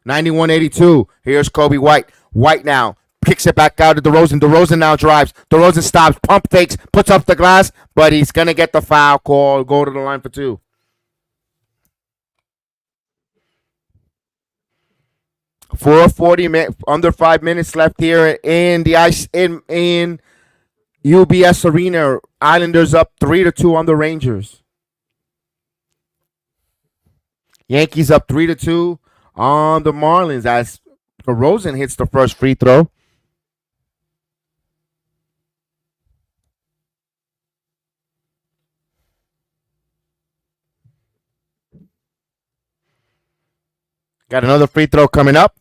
91-82. Here's Kobe White. White now. Kicks it back out to DeRozan. DeRozan now drives. DeRozan stops. Pump fakes. Puts up the glass. But he's going to get the foul call. Go to the line for two. Under 5 minutes left here in the ice in UBS Arena. Islanders up 3-2 on the Rangers. Yankees up 3-2 on the Marlins as DeRozan hits the first free throw. Got another free throw coming up.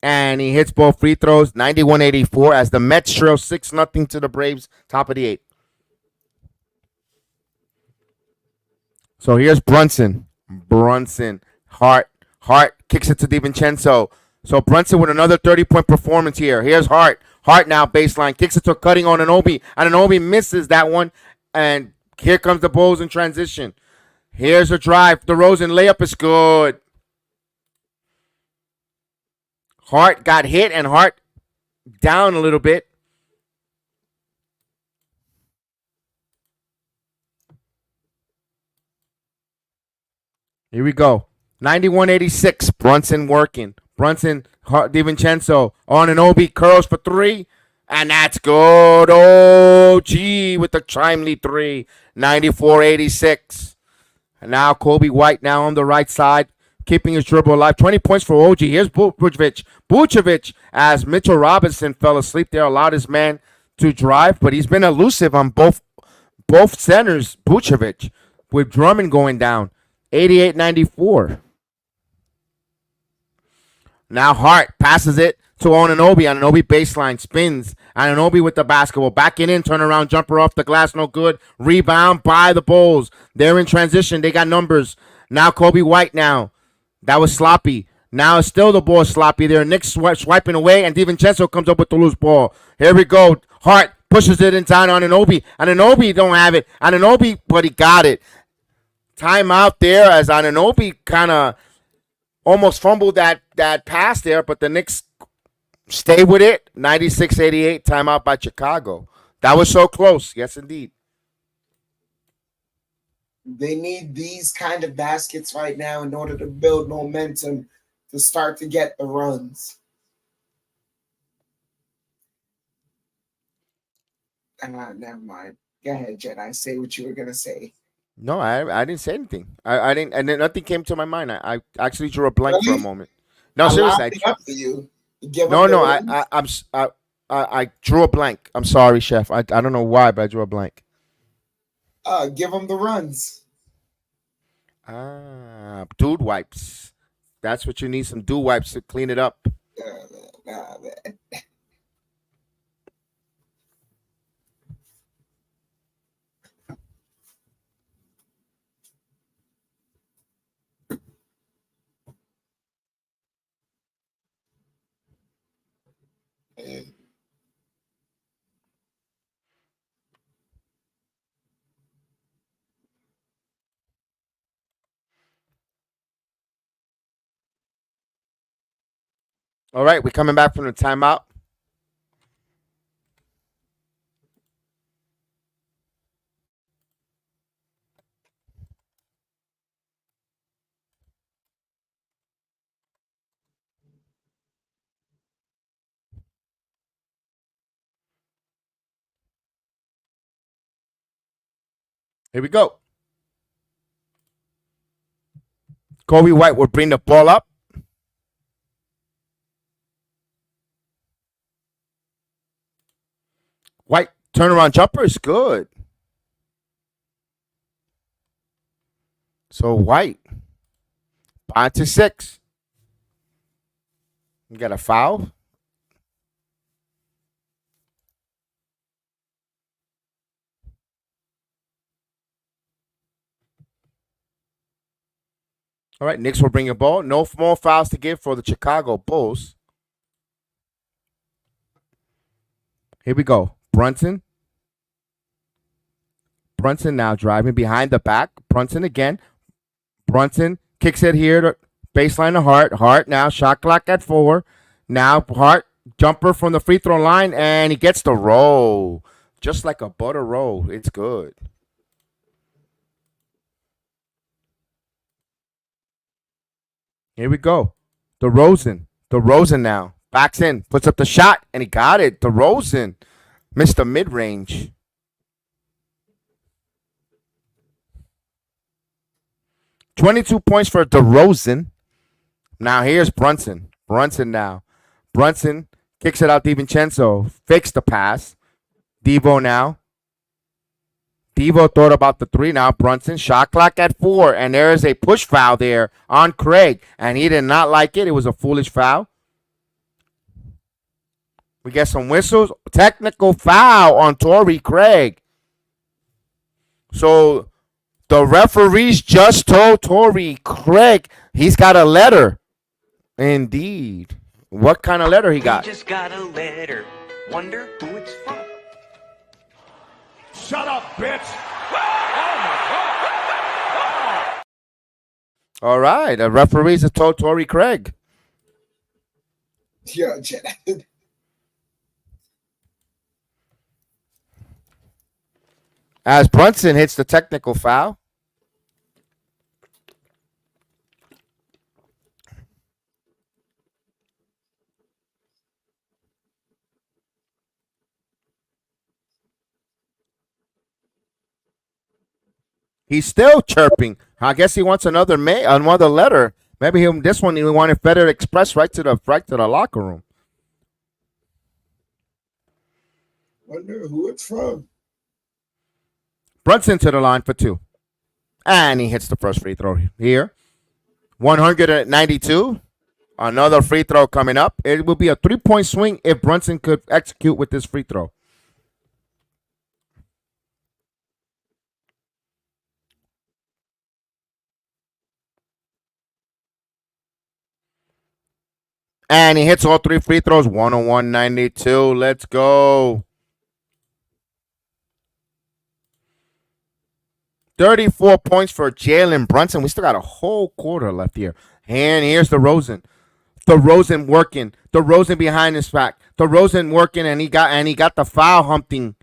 And he hits both free throws, 91-84, as the Mets trail 6-0 to the Braves, top of the 8th. So here's Brunson. Hart kicks it to DiVincenzo. So Brunson with another 30-point performance here. Here's Hart. Hart now baseline. Kicks it to cutting on Anunoby. And Anunoby misses that one. And here comes the Bulls in transition. Here's a drive. DeRozan layup is good. Hart got hit and Hart down a little bit. Here we go. 91-86. Brunson working. Brunson, DiVincenzo, on Anunoby, curls for 3. And that's good. OG with the timely 3. 94-86. And now Kobe White now on the right side, keeping his dribble alive. 20 points for OG. Here's Vucevic as Mitchell Robinson fell asleep there, allowed his man to drive, but he's been elusive on both centers. Vucevic with Drummond going down. 88-94. Now Hart passes it to Anunoby. Anunoby baseline spins. Anunoby with the basketball. Backing in, turnaround jumper off the glass, no good. Rebound by the Bulls. They're in transition. They got numbers. Now Kobe White now. That was sloppy. Now it's still the ball sloppy there. Knicks swiping away, and DiVincenzo comes up with the loose ball. Here we go. Hart pushes it inside on Anunoby. Anunoby don't have it. Anunoby, but he got it. Timeout there as Anunoby kind of almost fumbled that pass there, but the Knicks stay with it. 96-88, timeout by Chicago. That was so close. Yes, indeed. They need these kind of baskets right now in order to build momentum to start to get the runs. Never mind. Go ahead, Jedi. Say what you were going to say. No, I didn't say anything. I didn't, and then nothing came to my mind. I actually drew a blank for a moment. No, seriously. Up to you. I drew a blank. I'm sorry, Chef. I don't know why, but I drew a blank. Give them the runs. Dude wipes. That's what you need, some dude wipes to clean it up. Man. All right, we're coming back from the timeout. Here we go. Kobe White will bring the ball up. White turnaround jumper is good. So White, 5-6. You got a foul. All right, Knicks will bring a ball. No more fouls to give for the Chicago Bulls. Here we go. Brunson now driving behind the back. Brunson again. Brunson kicks it here to baseline to Hart. Hart now, shot clock at 4. Now Hart, jumper from the free throw line, and he gets the roll. Just like a butter roll. It's good. Here we go. DeRozan now. Backs in, puts up the shot, and he got it. DeRozan missed the mid-range. 22 points for DeRozan. Now here's Brunson. Brunson kicks it out to DiVincenzo. Fakes the pass. Devo now. Devo thought about the three. Now Brunson. Shot clock at 4. And there is a push foul there on Craig. And he did not like it. It was a foolish foul. We get some whistles. Technical foul on Torrey Craig. So the referees just told Torrey Craig he's got a letter. Indeed. What kind of letter he got? He just got a letter. Wonder who it's from. Shut up, bitch. All right. The referees have told Torrey Craig. Yo, Jedi. As Brunson hits the technical foul. He's still chirping. I guess he wants another letter. Maybe this one he wanted Federal Express right to the locker room. Wonder who it's from. Brunson to the line for 2. And he hits the first free throw here. 192. Another free throw coming up. It will be a 3-point swing if Brunson could execute with this free throw. And he hits all 3 free throws. 101-92. Let's go. 34 points for Jalen Brunson. We still got a whole quarter left here. And here's DeRozan. DeRozan working. DeRozan behind his back. DeRozan working, and he got the foul humping.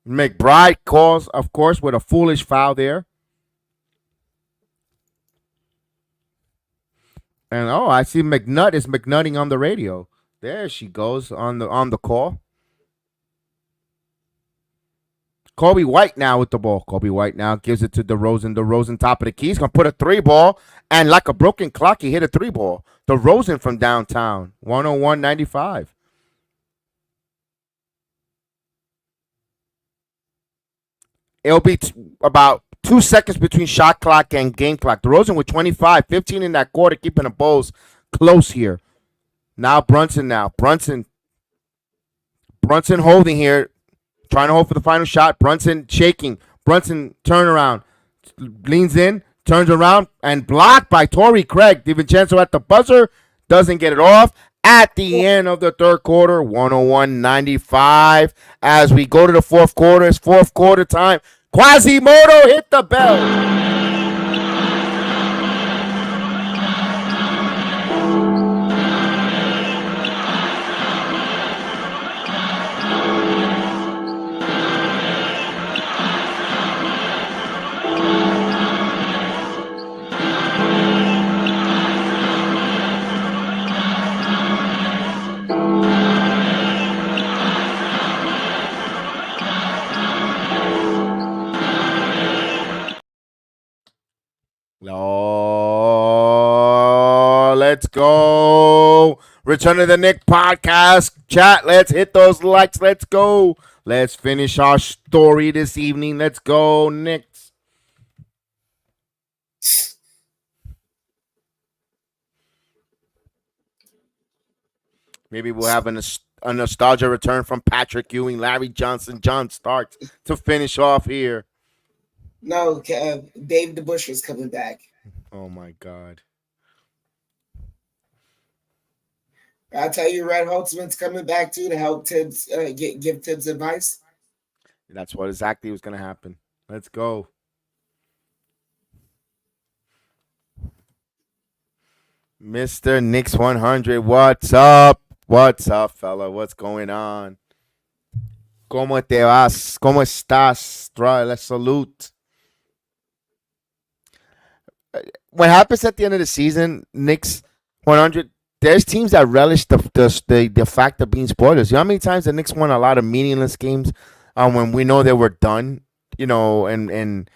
McBride calls, of course, with a foolish foul there. And I see McNutt is McNutting on the radio. There she goes on the call. Kobe White now with the ball. Kobe White now gives it to DeRozan. DeRozan top of the key. He's going to put a 3-ball. And like a broken clock, he hit a 3-ball. DeRozan from downtown. 101-95. It'll be about 2 seconds between shot clock and game clock. DeRozan with 25, 15 in that quarter, keeping the Bulls close here. Now Brunson Brunson holding here. Trying to hold for the final shot. Brunson shaking. Brunson turnaround. Leans in. Turns around. And blocked by Torrey Craig. DiVincenzo at the buzzer. Doesn't get it off. At the end of the third quarter. 101-95. As we go to the fourth quarter. It's fourth quarter time. Quasimodo hit the bell. Oh, let's go. Return to the Knicks podcast. Chat, let's hit those likes. Let's go. Let's finish our story this evening. Let's go, Knicks. Maybe we'll have a nostalgia return from Patrick Ewing, Larry Johnson, John Starks to finish off here. No, Dave DeBusch is coming back. Oh, my God. I'll tell you, Red Holtzman's coming back, too, to help Tibbs give Tibbs advice. That's what exactly was going to happen. Let's go. Mr. Knicks 100, what's up? What's up, fella? What's going on? ¿Cómo te vas? ¿Cómo estás? Let's salute. What happens at the end of the season, Knicks 100, there's teams that relish the fact of being spoilers. You know how many times the Knicks won a lot of meaningless games when we know they were done, and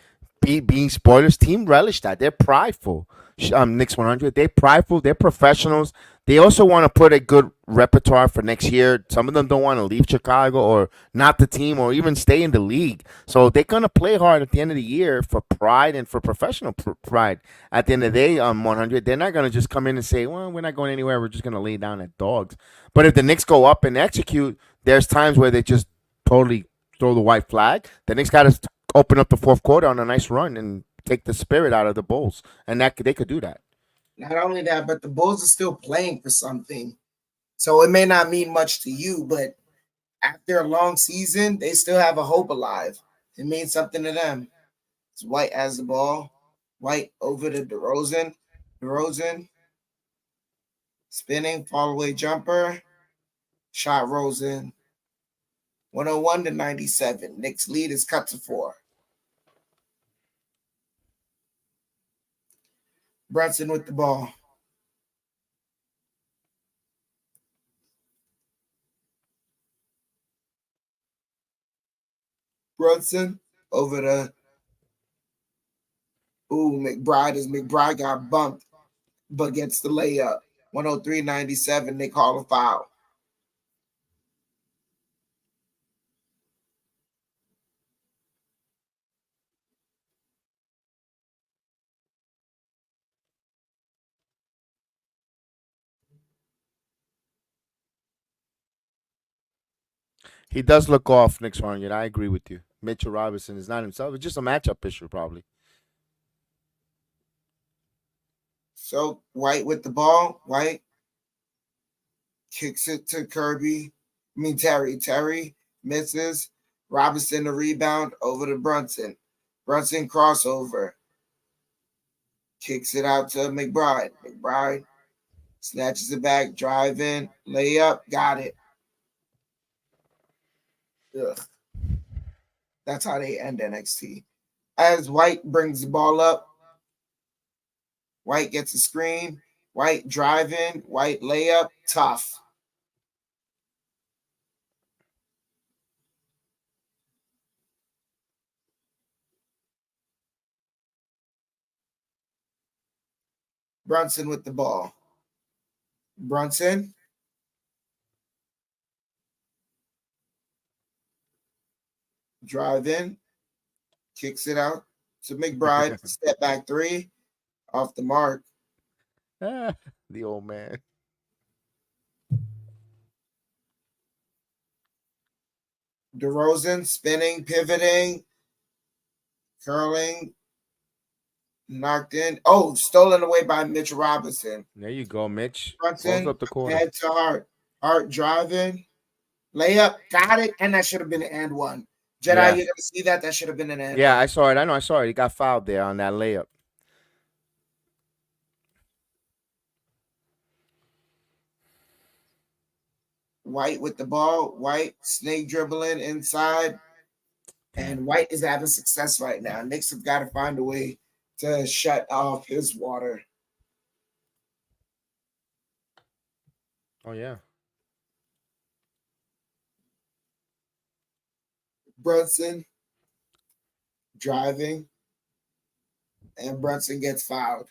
being spoilers. Team relish that. They're prideful. Knicks 100. They're prideful. They're professionals. They also want to put a good repertoire for next year. Some of them don't want to leave Chicago or not the team or even stay in the league. So they're gonna play hard at the end of the year for pride and for professional pride. At the end of the day, 100, they're not gonna just come in and say, "Well, we're not going anywhere. We're just gonna lay down at dogs." But if the Knicks go up and execute, there's times where they just totally throw the white flag. The Knicks got to open up the fourth quarter on a nice run and take the spirit out of the Bulls, and that they could do that. Not only that, but the Bulls are still playing for something. So it may not mean much to you, but after a long season, they still have a hope alive. It means something to them. It's White has the ball. White over to DeRozan. DeRozan spinning, fall away jumper. Shot Rosen. 101 to 97. Knicks lead is cut to 4. Brunson with the ball. Brunson over to McBride got bumped, but gets the layup. 103-97. They call a foul. He does look off next one. I agree with you. Mitchell Robinson is not himself. It's just a matchup issue, probably. So White with the ball. White kicks it to Terry. Terry misses. Robinson the rebound over to Brunson. Brunson crossover. Kicks it out to McBride. McBride snatches it back, drive in, layup, got it. Ugh. That's how they end NXT. As White brings the ball up, White gets a screen. White driving. White layup. Tough. Brunson with the ball. Brunson. Drive in. Kicks it out to McBride. Step back 3. Off the mark. The old man. DeRozan spinning, pivoting, curling, knocked in. Oh, stolen away by Mitch Robinson. There you go, Mitch. Close Brunson, up the quarter. head to Hart. Hart driving, layup, got it, and that should have been an and one. Jedi, Yeah. you're gonna see that. That should have been an and Yeah, one. I saw it. I know I saw it. He got fouled there on that layup. White with the ball. White snake dribbling inside, and White is having success right now. Knicks have got to find a way to shut off his water. Oh yeah. Brunson driving, and Brunson gets fouled.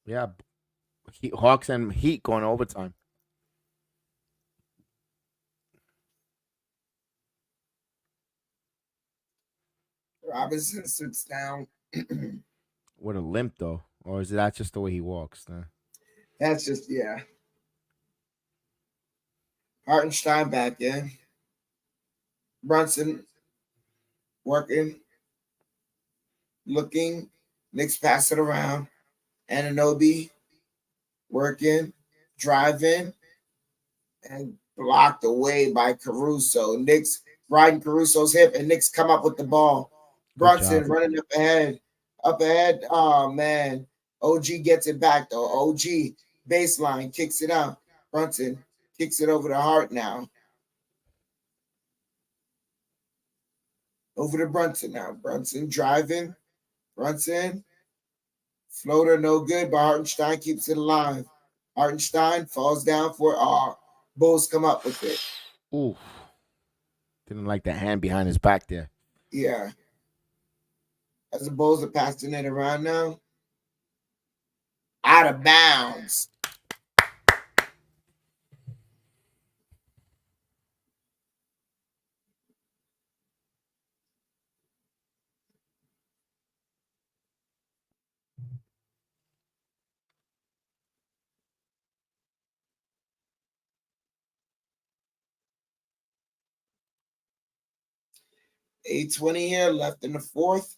Yeah. Hawks and Heat going overtime. Robinson sits down. With a limp though, or is that just the way he walks? That's just, yeah. Hartenstein back in. Brunson working, looking. Knicks pass it around. Ananobi working, driving, and blocked away by Caruso. Knicks riding Caruso's hip, and Knicks come up with the ball. Brunson running up ahead. Up ahead. Oh, man. OG gets it back, though. OG baseline kicks it out. Brunson kicks it over to Hart now. Over to Brunson now. Brunson driving. Brunson Floater no good, but Hartenstein keeps it alive. Hartenstein falls down for Bulls come up with it. Ooh, didn't like the hand behind his back there. Yeah. As the Bulls are passing it around now. Out of bounds. .820 here left in the fourth.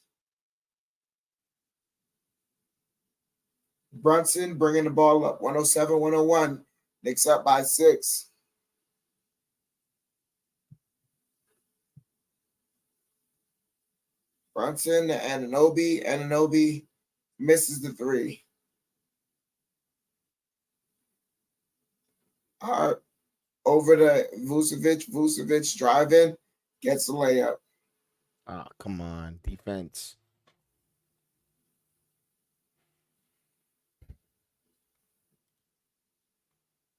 Brunson bringing the ball up. 107-101. Knicks up by 6. Brunson to Anunoby. Anunoby misses the 3. Over to Vucevic. Vucevic driving. Gets the layup. Oh, come on. Defense.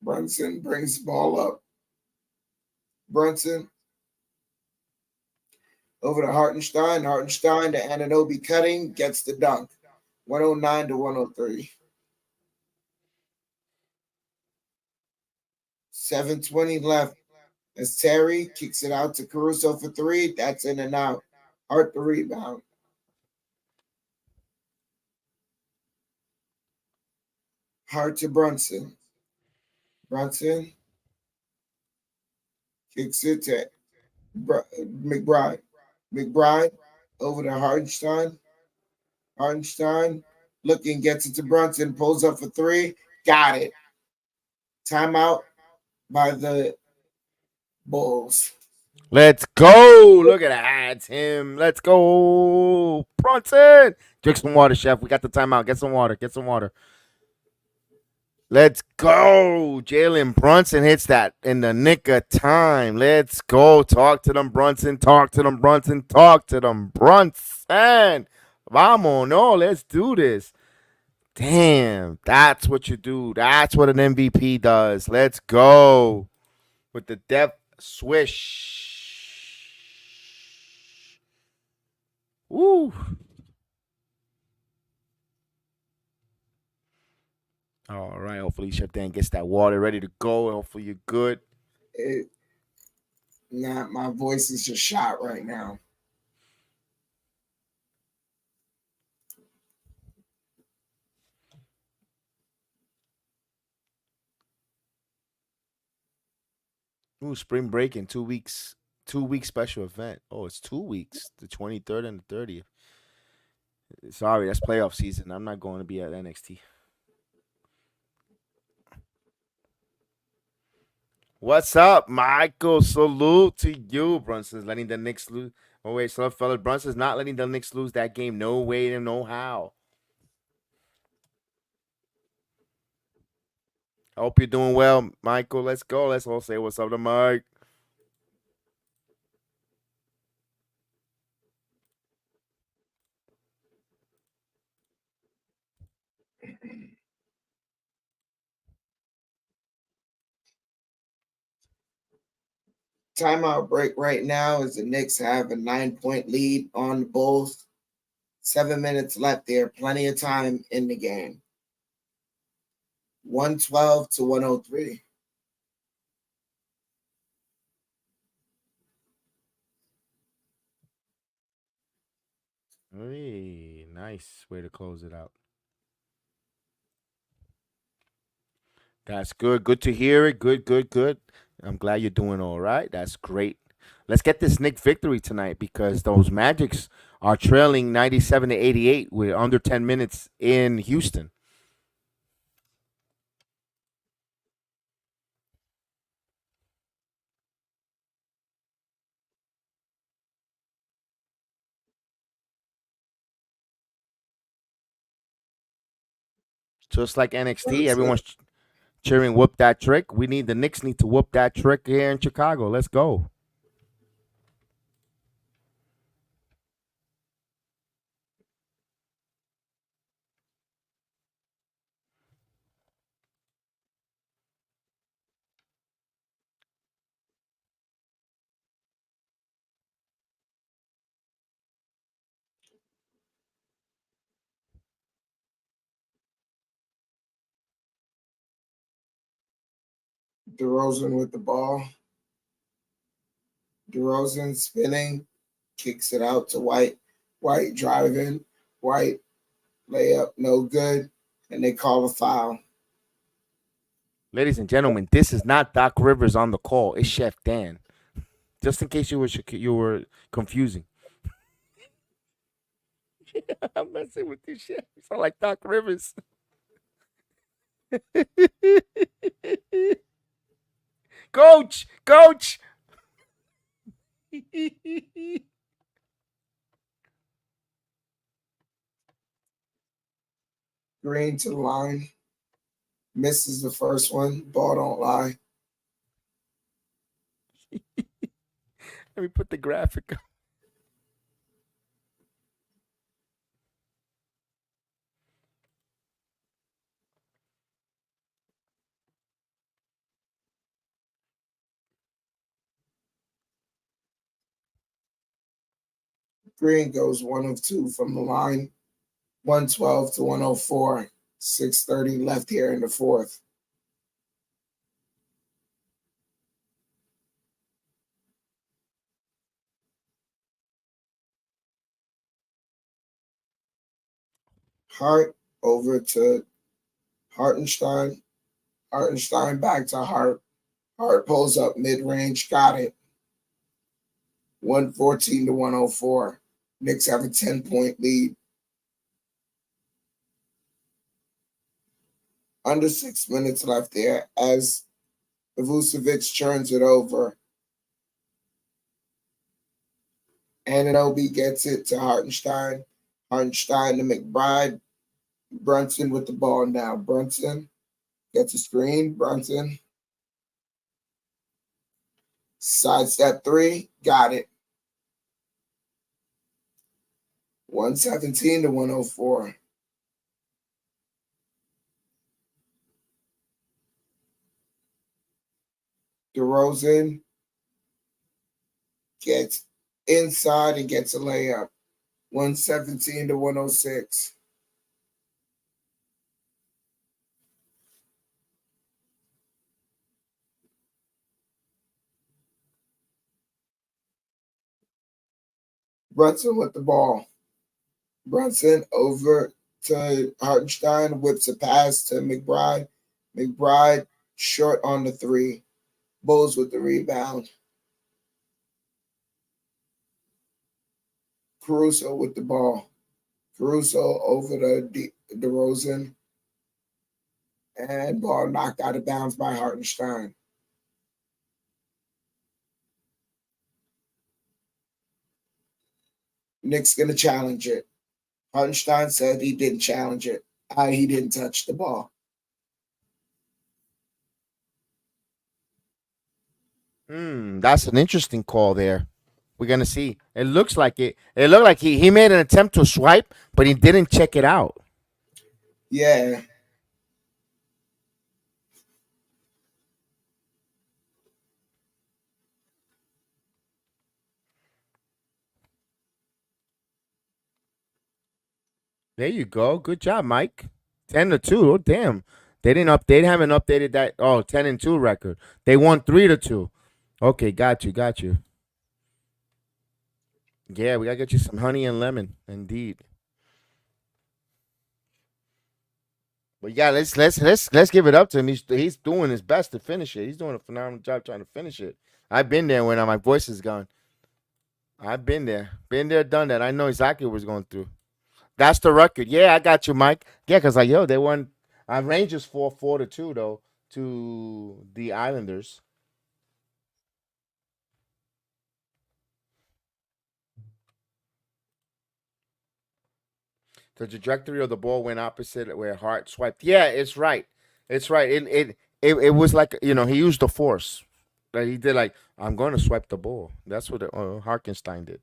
Brunson brings the ball up. Brunson over to Hartenstein. Hartenstein to Anunoby cutting. Gets the dunk. 109-103. 7:20 left. As Terry kicks it out to Caruso for 3. That's in and out. Hart the rebound. Hart to Brunson. Brunson kicks it to McBride. McBride over to Hartenstein. Hartenstein looking, gets it to Brunson, pulls up for 3. Got it. Timeout by the Bulls. Let's go. Look at that. It's him. Let's go. Brunson. Drink some water, Chef. We got the timeout. Get some water. Get some water. Let's go. Jalen Brunson hits that in the nick of time. Let's go. Talk to them, Brunson. Talk to them, Brunson. Talk to them, Brunson. Vamos, no. Let's do this. Damn. That's what you do. That's what an MVP does. Let's go. With the depth swish. Woo. All right. Hopefully, Chef Dan gets that water ready to go. Hopefully, you're good. My voice is just shot right now. Ooh, spring break in 2 weeks. 2 week special event. Oh, it's 2 weeks. The 23rd and the 30th. Sorry, that's playoff season. I'm not going to be at NXT. What's up, Michael? Salute to you. Brunson's letting the Knicks lose. Oh, wait, so fella, Brunson's not letting the Knicks lose that game. No way and no how. I hope you're doing well, Michael. Let's go. Let's all say what's up to Mike. Timeout break right now as the Knicks have a 9-point lead on the Bulls. 7 minutes left there. Plenty of time in the game. 112-103. Hey, nice way to close it out. That's good. Good to hear it. Good, good, good. I'm glad you're doing all right. That's great. Let's get this Knick victory tonight because those Magics are trailing 97-88 with under 10 minutes in Houston. Just like NXT, everyone's cheering whoop that trick. The Knicks need to whoop that trick here in Chicago. Let's go. DeRozan with the ball. DeRozan spinning, kicks it out to White. White driving. White layup, no good. And they call a foul. Ladies and gentlemen, this is not Doc Rivers on the call. It's Chef Dan. Just in case you were confusing. I'm messing with you, Chef. You sound like Doc Rivers. Coach. Green to the line. Misses the first one. Ball don't lie. Let me put the graphic up. Green goes 1 of 2 from the line. 112 to 104. 6:30 left here in the fourth. Hart over to Hartenstein. Hartenstein back to Hart. Hart pulls up mid-range. Got it. 114 to 104. Knicks have a 10-point lead. Under 6 minutes left there as Vucevic turns it over. Anunoby gets it to Hartenstein. Hartenstein to McBride. Brunson with the ball now. Brunson gets a screen. Brunson. Sidestep 3. Got it. 117 to 104. DeRozan gets inside and gets a layup. 117 to 106. Brunson with the ball. Brunson over to Hartenstein, whips a pass to McBride. McBride short on the 3. Bulls with the rebound. Caruso with the ball. Caruso over to DeRozan. And ball knocked out of bounds by Hartenstein. Knicks going to challenge it. Hartenstein said he didn't challenge it. He didn't touch the ball. That's an interesting call there. We're gonna see. It looks like it. It looked like he made an attempt to swipe, but he didn't check it out. Yeah. There you go. Good job, Mike. 10-2. Oh, damn. They haven't updated that. Oh, 10-2 record. They won 3-2. Okay, got you. Yeah, we gotta get you some honey and lemon, indeed. But yeah, let's give it up to him. He's doing his best to finish it. He's doing a phenomenal job trying to finish it. I've been there when my voice is gone. I've been there, done that. I know exactly what was going through. That's the record. Yeah, I got you, Mike. Yeah, because they won. Rangers 4-2 though to the Islanders. The trajectory of the ball went opposite where Hart swiped. Yeah, it's right. It's right. It was like he used the force. Like he did. Like I'm going to swipe the ball. That's what Harkenstein did.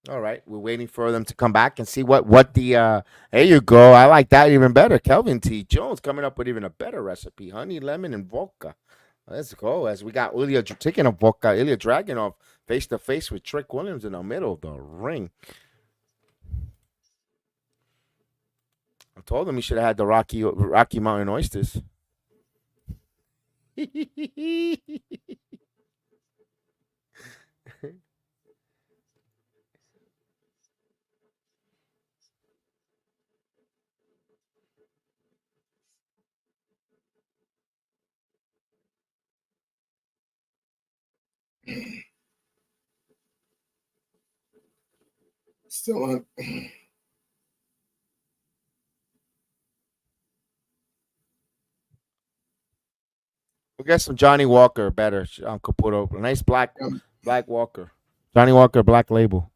All right, we're waiting for them to come back and see what the. There you go. I like that even better. Kelvin T. Jones coming up with even a better recipe: honey, lemon, and vodka. Let's go. As we got Ilya taking a vodka, Ilya Dragunov face to face with Trick Williams in the middle of the ring. I told him he should have had the Rocky Mountain oysters. Still on. We'll get some Johnny Walker better. Uncle Caputo. A nice black Walker. Johnny Walker Black Label.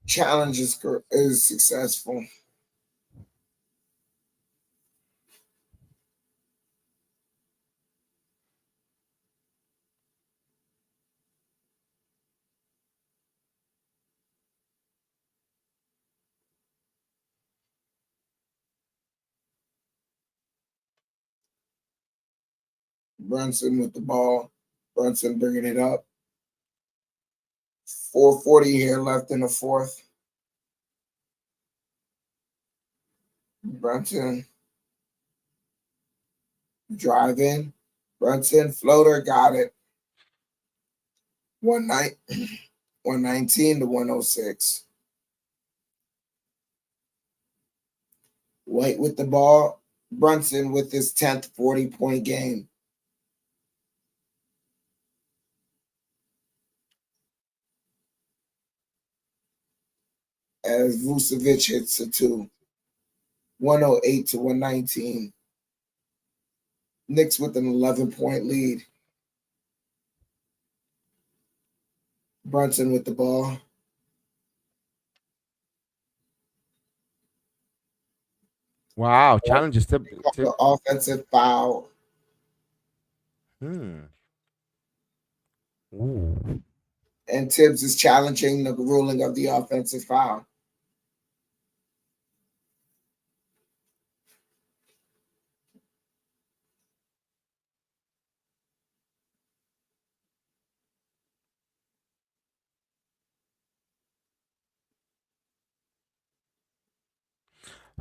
Challenge is successful. Brunson with the ball. Brunson bringing it up. 4:40 here left in the fourth. Brunson drive in. Brunson floater got it. 119 to 106. White with the ball. Brunson with his 10th 40-point game. As Vucevic hits a two. 108 to 119. Knicks with an 11-point lead. Brunson with the ball. Wow, challenges to The offensive foul. Ooh. And Tibbs is challenging the ruling of the offensive foul.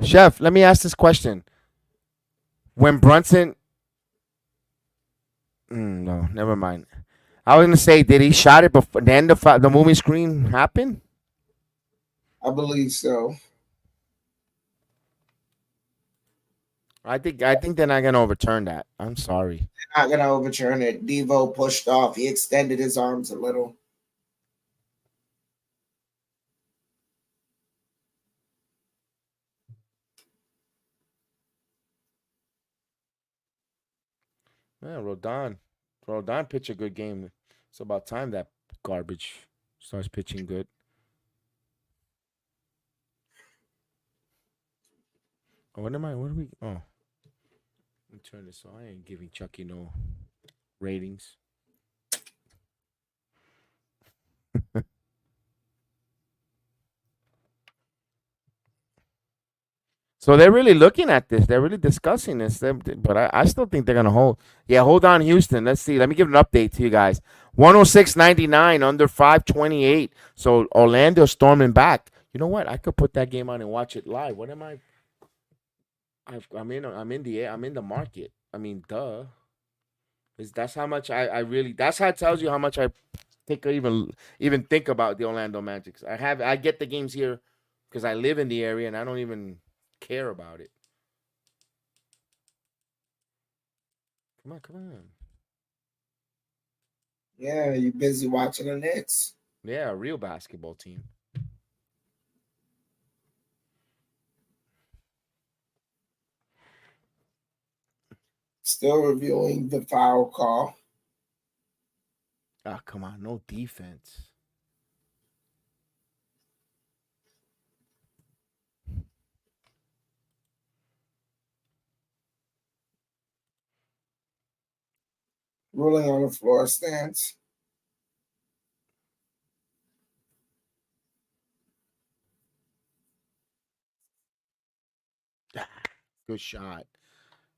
Chef, let me ask this question. When Brunson no, never mind. I was gonna say, did he shot it before then the moving screen happened? I believe so. I think they're not gonna overturn that. I'm sorry. Not going to overturn it. Devo pushed off. He extended his arms a little. Yeah, Rodon pitched a good game. It's about time that garbage starts pitching good. Oh, what am I? What are we? Oh, let me turn this on. I ain't giving Chucky no ratings. So they're really looking at this. They're really discussing this. But I still think they're gonna hold. Yeah, hold on, Houston. Let's see. Let me give an update to you guys. 106.99 under 528. So Orlando storming back. You know what? I could put that game on and watch it live. What am I? I'm in the market. I mean, duh. That's how much I really. That's how it tells you how much I think or even think about the Orlando Magic. I get the games here because I live in the area and I don't even care about it. Come on. Yeah, you busy watching the Knicks. Yeah, a real basketball team. Still reviewing the foul call. Ah, come on, no defense. Ruling on the floor stance. Good shot.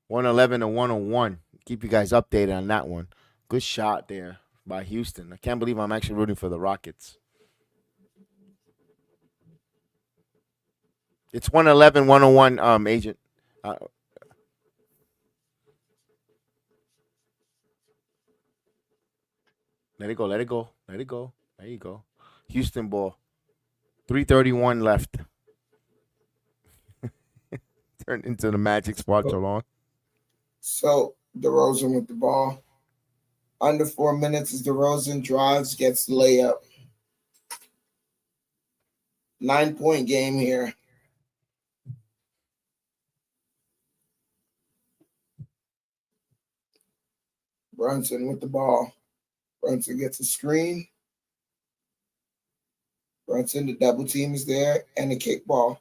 111 to 101. Keep you guys updated on that one. Good shot there by Houston. I can't believe I'm actually rooting for the Rockets. It's 111-101, agent. Uh, Let it go. Let it go. Let it go. There you go. Houston ball. 3:31 left. Turned into the Magic spot so long. So DeRozan with the ball. Under 4 minutes as DeRozan drives, gets the layup. 9-point game here. Brunson with the ball. Brunson gets a screen. Brunson, the double team is there, and the kickball.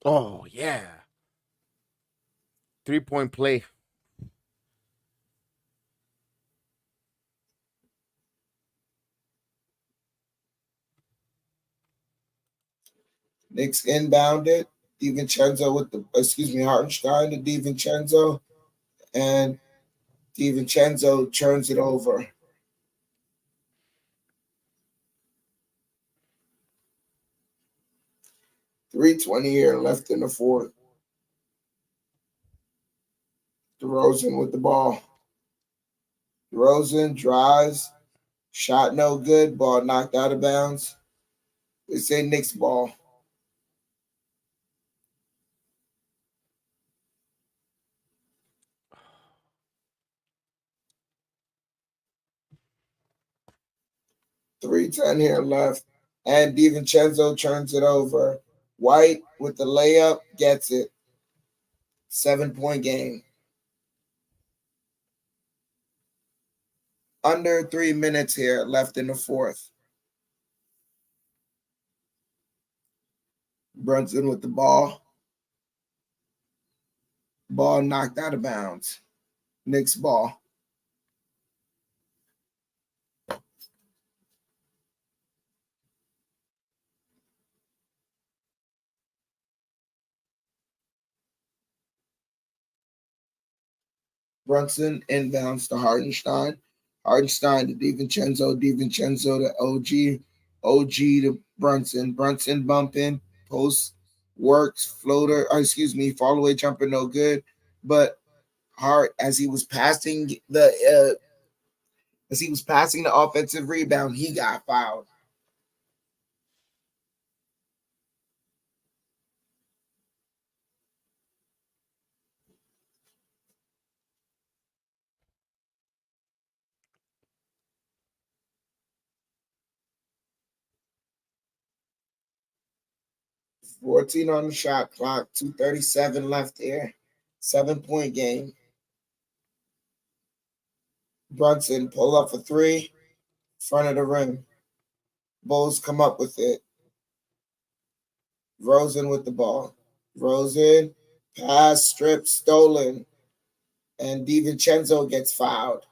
Oh, yeah. 3-point play. Knicks inbounded. DiVincenzo with the, Hartenstein to DiVincenzo, and DiVincenzo turns it over. 3:20 here left in the fourth. DeRozan with the ball. DeRozan drives. Shot no good. Ball knocked out of bounds. They say Knicks ball. .310 here left. And DiVincenzo turns it over. White with the layup gets it. 7-point game. Under 3 minutes here left in the fourth. Brunson with the ball. Ball knocked out of bounds. Knicks ball. Brunson inbounds to Hartenstein. Hartenstein to DiVincenzo. DiVincenzo to OG. OG to Brunson. Brunson bumping. Post works. Floater. Fall away jumper no good. But Hart, as he was passing the offensive rebound, he got fouled. $14 on the shot clock, 2:37 left here. 7-point game. Brunson pull up for three, front of the rim. Bulls come up with it. Rosen with the ball. Rosen, pass, strip, stolen. And DiVincenzo gets fouled.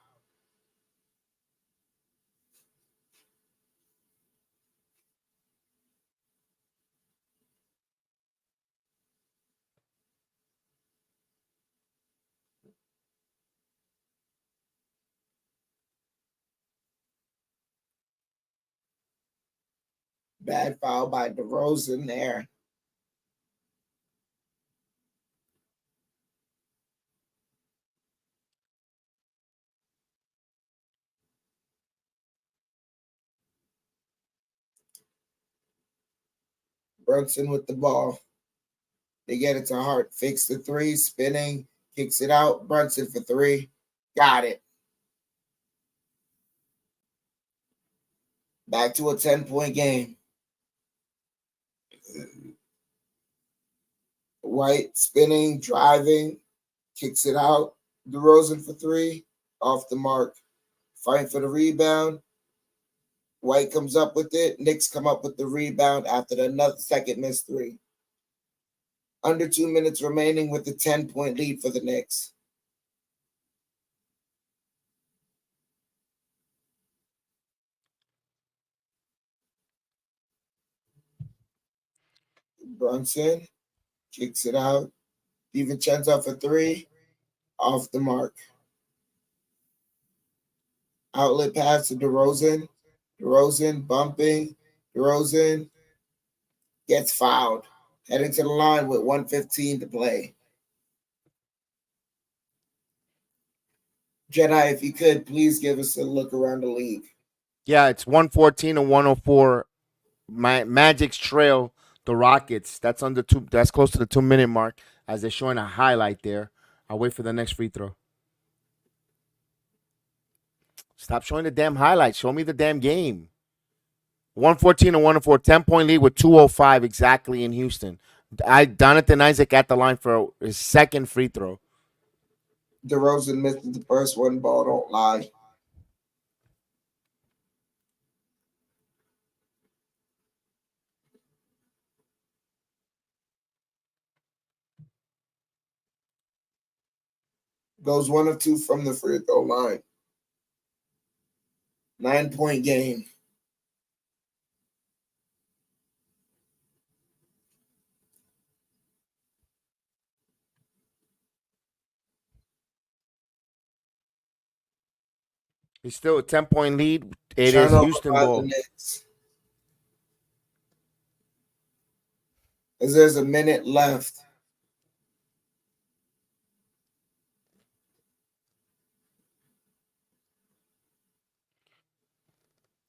Bad foul by DeRozan there. Brunson with the ball. They get it to Hart. Fakes the three, spinning, kicks it out. Brunson for three. Got it. Back to a 10-point game. White spinning, driving, kicks it out. DeRozan for three, off the mark. Fighting for the rebound. White comes up with it. Knicks come up with the rebound after another second missed three. Under 2 minutes remaining with the 10-point lead for the Knicks. Brunson kicks it out. DiVincenzo for three, off the mark. Outlet pass to DeRozan. DeRozan bumping. DeRozan gets fouled. Heading to the line with 1:15 to play. Jedi, if you could, please give us a look around the league. Yeah, it's 114 and 104. Magic's trail the Rockets. That's under two. That's close to the 2 minute mark as they're showing a highlight there. I'll wait for the next free throw. Stop showing the damn highlight. Show me the damn game. 114 and 104, 10-point lead with 2:05 exactly in Houston. Jonathan Isaac at the line for his second free throw. DeRozan missed the first one. Ball don't lie. Goes 1 of 2 from the free throw line. 9-point game. He's still a 10-point lead. It is Turnover Houston by the ball. Knicks. As there's a minute left.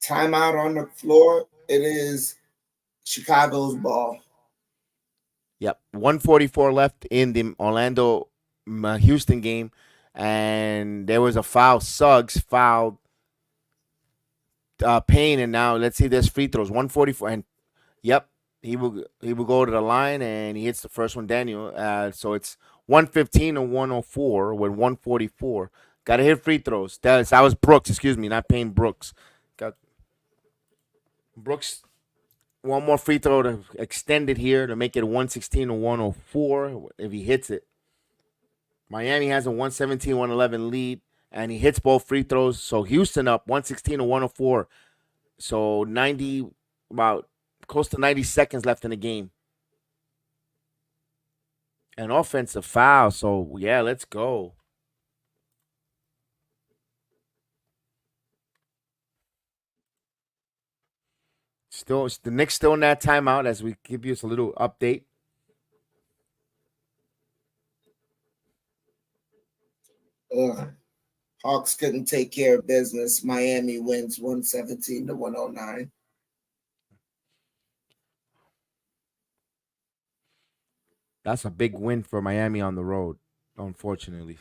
Timeout on the floor. It is Chicago's ball. Yep, 144 left in the Orlando Houston game, and there was a foul. Suggs fouled Payne, and now let's see. There's free throws. 144, and yep, he will go to the line and he hits the first one. Daniel. So it's 115 and 104 with 144. Got to hit free throws. That was Brooks. Excuse me, not Payne. Brooks. Got Brooks. One more free throw to extend it here to make it 116 to 104 if he hits it. Miami has a 117 111 lead, and he hits both free throws. So Houston up 116 to 104. So 90, about close to 90 seconds left in the game. An offensive foul. So, yeah, let's go. Still, the Knicks still in that timeout as we give you a little update. Hawks couldn't take care of business. Miami wins 117 to 109. That's a big win for Miami on the road, unfortunately.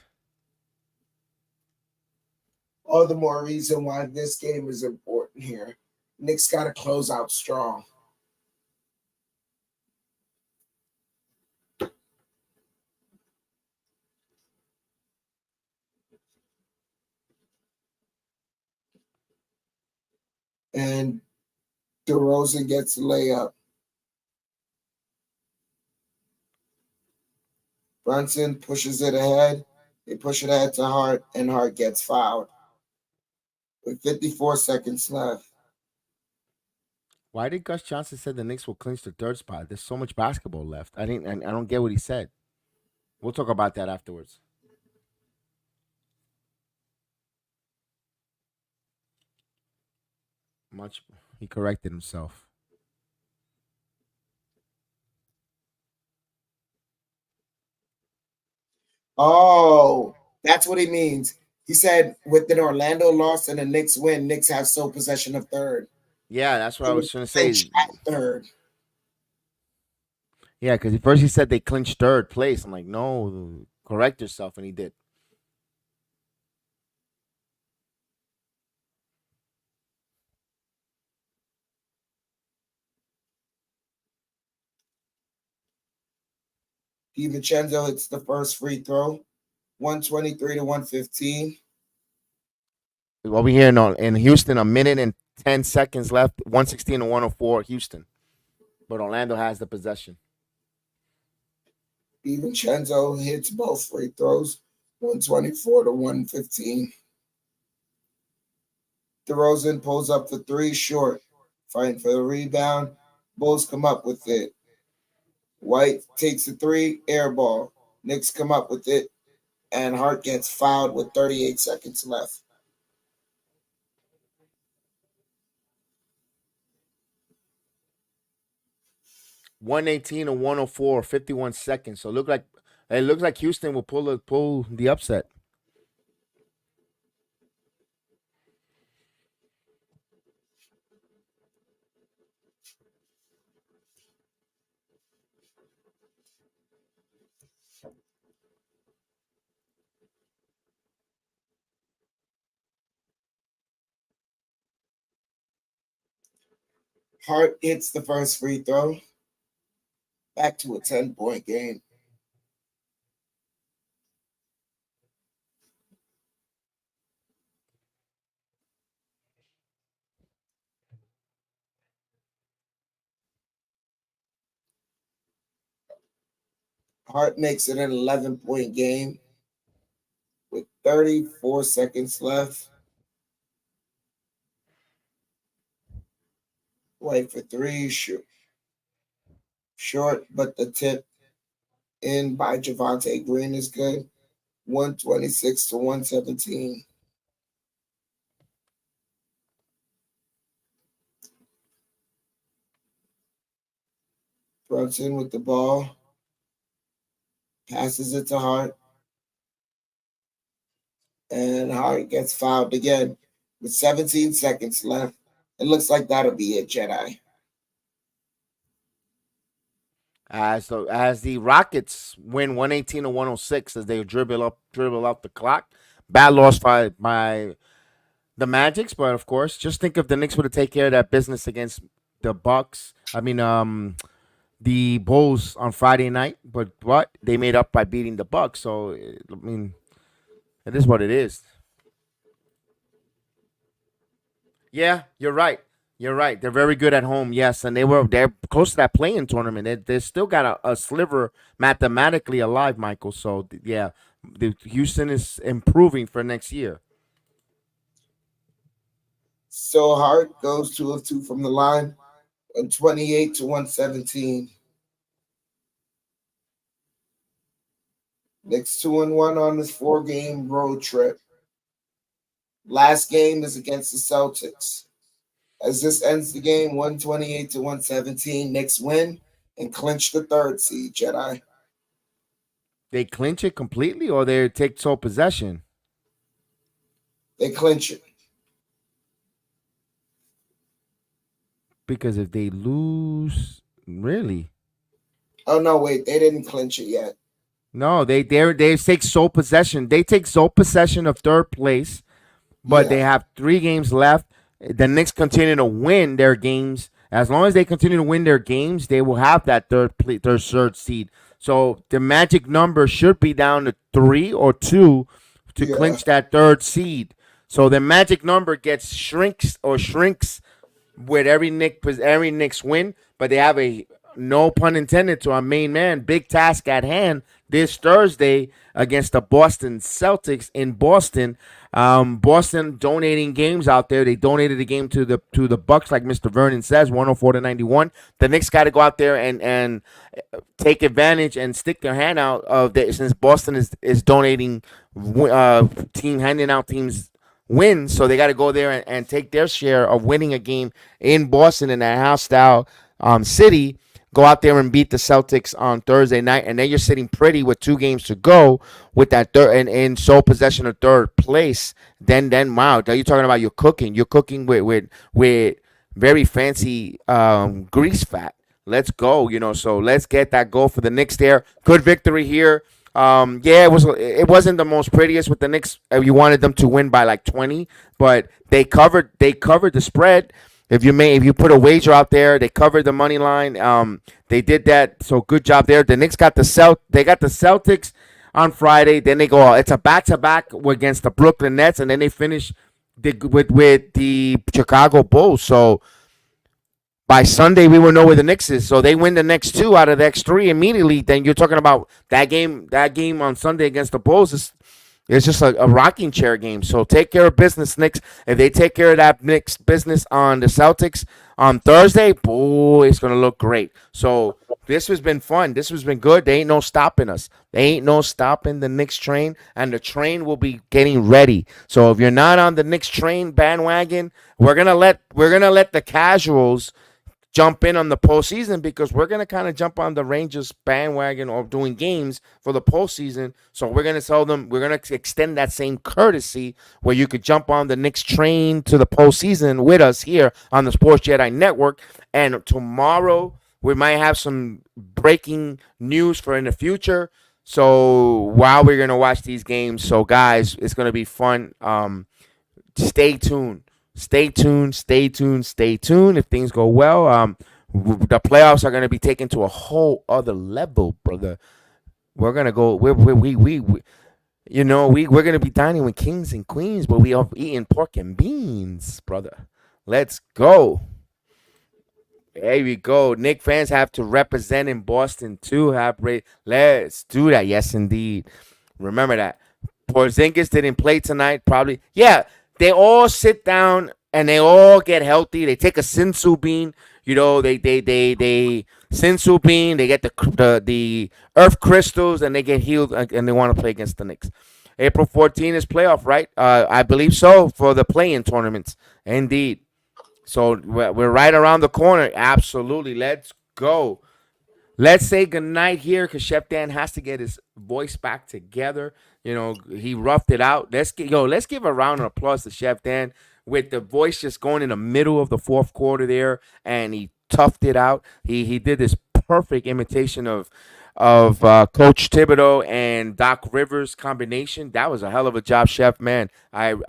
All the more reason why this game is important here. Knicks got to close out strong. And DeRozan gets the layup. Brunson pushes it ahead. They push it ahead to Hart, and Hart gets fouled. With 54 seconds left. Why did Gus Johnson say the Knicks will clinch the third spot? There's so much basketball left. I don't get what he said. We'll talk about that afterwards. He corrected himself. Oh, that's what he means. He said with an Orlando loss and a Knicks win, Knicks have sole possession of third. Yeah, that's what I was going to say. At third. Yeah, because first he said they clinched third place. I'm like, no, correct yourself, and he did. DiVincenzo hits the first free throw, 123 to 115. What we hear in Houston, a minute and 10 seconds left, 116 to 104, Houston. But Orlando has the possession. DiVincenzo hits both free throws, 124 to 115. DeRozan pulls up for three, short, fighting for the rebound. Bulls come up with it. White takes the three, air ball. Knicks come up with it, and Hart gets fouled with 38 seconds left. $118 to 104, 51 seconds. So it looks like Houston will pull the upset. Hart hits the first free throw. Back to a 10-point game. Hart makes it an 11-point game with 34 seconds left. White for three, short, but the tip in by Javonte Green is good. 126 to 117. Brunson with the ball. Passes it to Hart. And Hart gets fouled again with 17 seconds left. It looks like that'll be it, Jedi. As the Rockets win 118 to 106 as they dribble out the clock. Bad loss by the Magics, but of course, just think if the Knicks would have taken care of that business against the Bucks. The Bulls on Friday night, but what they made up by beating the Bucks. So I mean, it is what it is. Yeah, you're right. You're right. They're very good at home, yes, and they're close to that playing tournament. They still got a sliver mathematically alive, Michael. So yeah, the Houston is improving for next year. So Hart goes 2 of 2 from the line, 128 to 117. Knicks 2-1 on this 4-game road trip. Last game is against the Celtics. As this ends the game, 128 to 117, Knicks win and clinch the 3rd seed, Jedi. They clinch it completely, or they take sole possession. They clinch it. Because if they lose, really? Oh no, wait, they didn't clinch it yet. No, they take sole possession. They take sole possession of 3rd place, but they have 3 games left. The Knicks continue to win their games. As long as they continue to win their games, they will have that third seed. So the magic number should be down to 3 or 2 to clinch that 3rd seed. So the magic number shrinks with every Knicks win, but they have a, no pun intended to our main man, big task at hand this Thursday against the Boston Celtics in Boston. Boston donating games out there. They donated the game to the Bucks, like Mr. Vernon says, 104 to 91. The Knicks got to go out there and take advantage and stick their hand out of since Boston is donating handing out teams wins, so they got to go there and take their share of winning a game in Boston in a hostile city. Go out there and beat the Celtics on Thursday night, and then you're sitting pretty with 2 games to go with that third and in sole possession of 3rd place. Then wow, you're talking about you're cooking. You're cooking with very fancy grease fat. Let's go, So let's get that goal for the Knicks there. Good victory here. It wasn't the most prettiest with the Knicks. You wanted them to win by like 20, but they covered the spread. If you put a wager out there, they covered the money line. They did that, so good job there. The Knicks got the Celtics on Friday. Then they go. It's a back-to-back against the Brooklyn Nets, and then they finish with the Chicago Bulls. So by Sunday, we will know where the Knicks is. So they win the next 2 out of the next 3 immediately. Then you're talking about that game on Sunday against the Bulls It's just a rocking chair game. So take care of business, Knicks. If they take care of that Knicks business on the Celtics on Thursday, boy, it's gonna look great. So this has been fun. This has been good. They ain't no stopping us. They ain't no stopping the Knicks train, and the train will be getting ready. So if you're not on the Knicks train bandwagon, we're gonna let the casuals jump in on the postseason because we're gonna kind of jump on the Rangers bandwagon or doing games for the postseason. So we're gonna tell them we're gonna extend that same courtesy where you could jump on the Knicks train to the postseason with us here on the Sports Jedi Network. And tomorrow we might have some breaking news for in the future. So while we're gonna watch these games, so guys, it's gonna be fun. Stay tuned. Stay tuned. Stay tuned. Stay tuned. If things go well, the playoffs are going to be taken to a whole other level, brother. We're gonna go. We're gonna be dining with kings and queens, but we are eating pork and beans, brother. Let's go. There we go. Knick fans have to represent in Boston too. Let's do that. Yes, indeed. Remember that. Porzingis didn't play tonight. Probably. Yeah. They all sit down and they all get healthy. They take a Sinsu bean. They Sinsu bean. They get the earth crystals and they get healed and they want to play against the Knicks. April 14th is playoff, right? I believe so for the play-in tournaments. Indeed. So we're right around the corner. Absolutely. Let's go. Let's say goodnight here because Chef Dan has to get his voice back together. He roughed it out. Let's give a round of applause to Chef Dan with the voice just going in the middle of the fourth quarter there, and he toughed it out. He did this perfect imitation of Coach Thibodeau and Doc Rivers combination. That was a hell of a job, Chef. Man,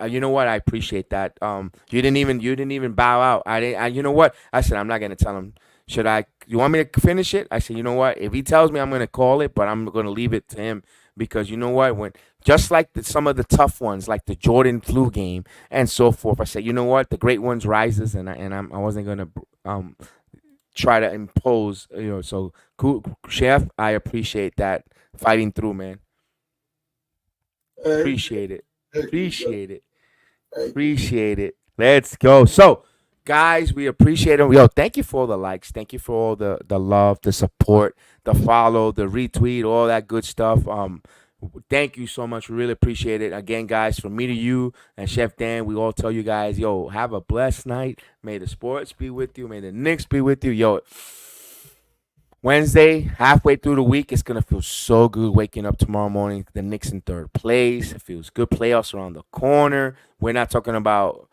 you know what? I appreciate that. You didn't even bow out. You know what? I said I'm not gonna tell him. You want me to finish it? I said, you know what? If he tells me, I'm going to call it, but I'm going to leave it to him because you know what? Just like some of the tough ones, like the Jordan flu game and so forth, I said, you know what? The great ones rises, and I wasn't going to try to impose. So cool, Chef. I appreciate that fighting through, man. Appreciate it. Appreciate it. Appreciate it. Let's go. So. Guys, we appreciate them. Yo, thank you for all the likes. Thank you for all the love, the support, the follow, the retweet, all that good stuff. Thank you so much. We really appreciate it. Again, guys, from me to you and Chef Dan, we all tell you guys, yo, have a blessed night. May the sports be with you. May the Knicks be with you. Yo, Wednesday, halfway through the week, it's going to feel so good waking up tomorrow morning. The Knicks in third place. It feels good. Playoffs around the corner. We're not talking about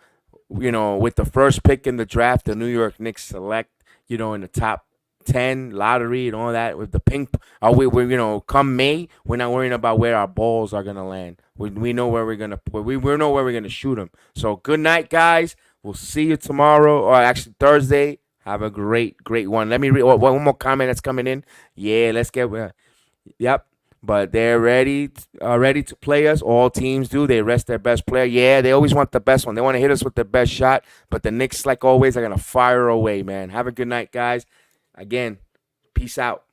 with the first pick in the draft, the New York Knicks select, in the top 10 lottery and all that with the pink. Come May, we're not worrying about where our balls are gonna land. We know where we're gonna put. We know where we're gonna shoot them. So good night, guys. We'll see you tomorrow, or actually Thursday. Have a great one. Let me read one more comment that's coming in. Yeah, let's get. Yep. But they're ready to play us. All teams do. They rest their best player. Yeah, they always want the best one. They want to hit us with the best shot. But the Knicks, like always, are going to fire away, man. Have a good night, guys. Again, peace out.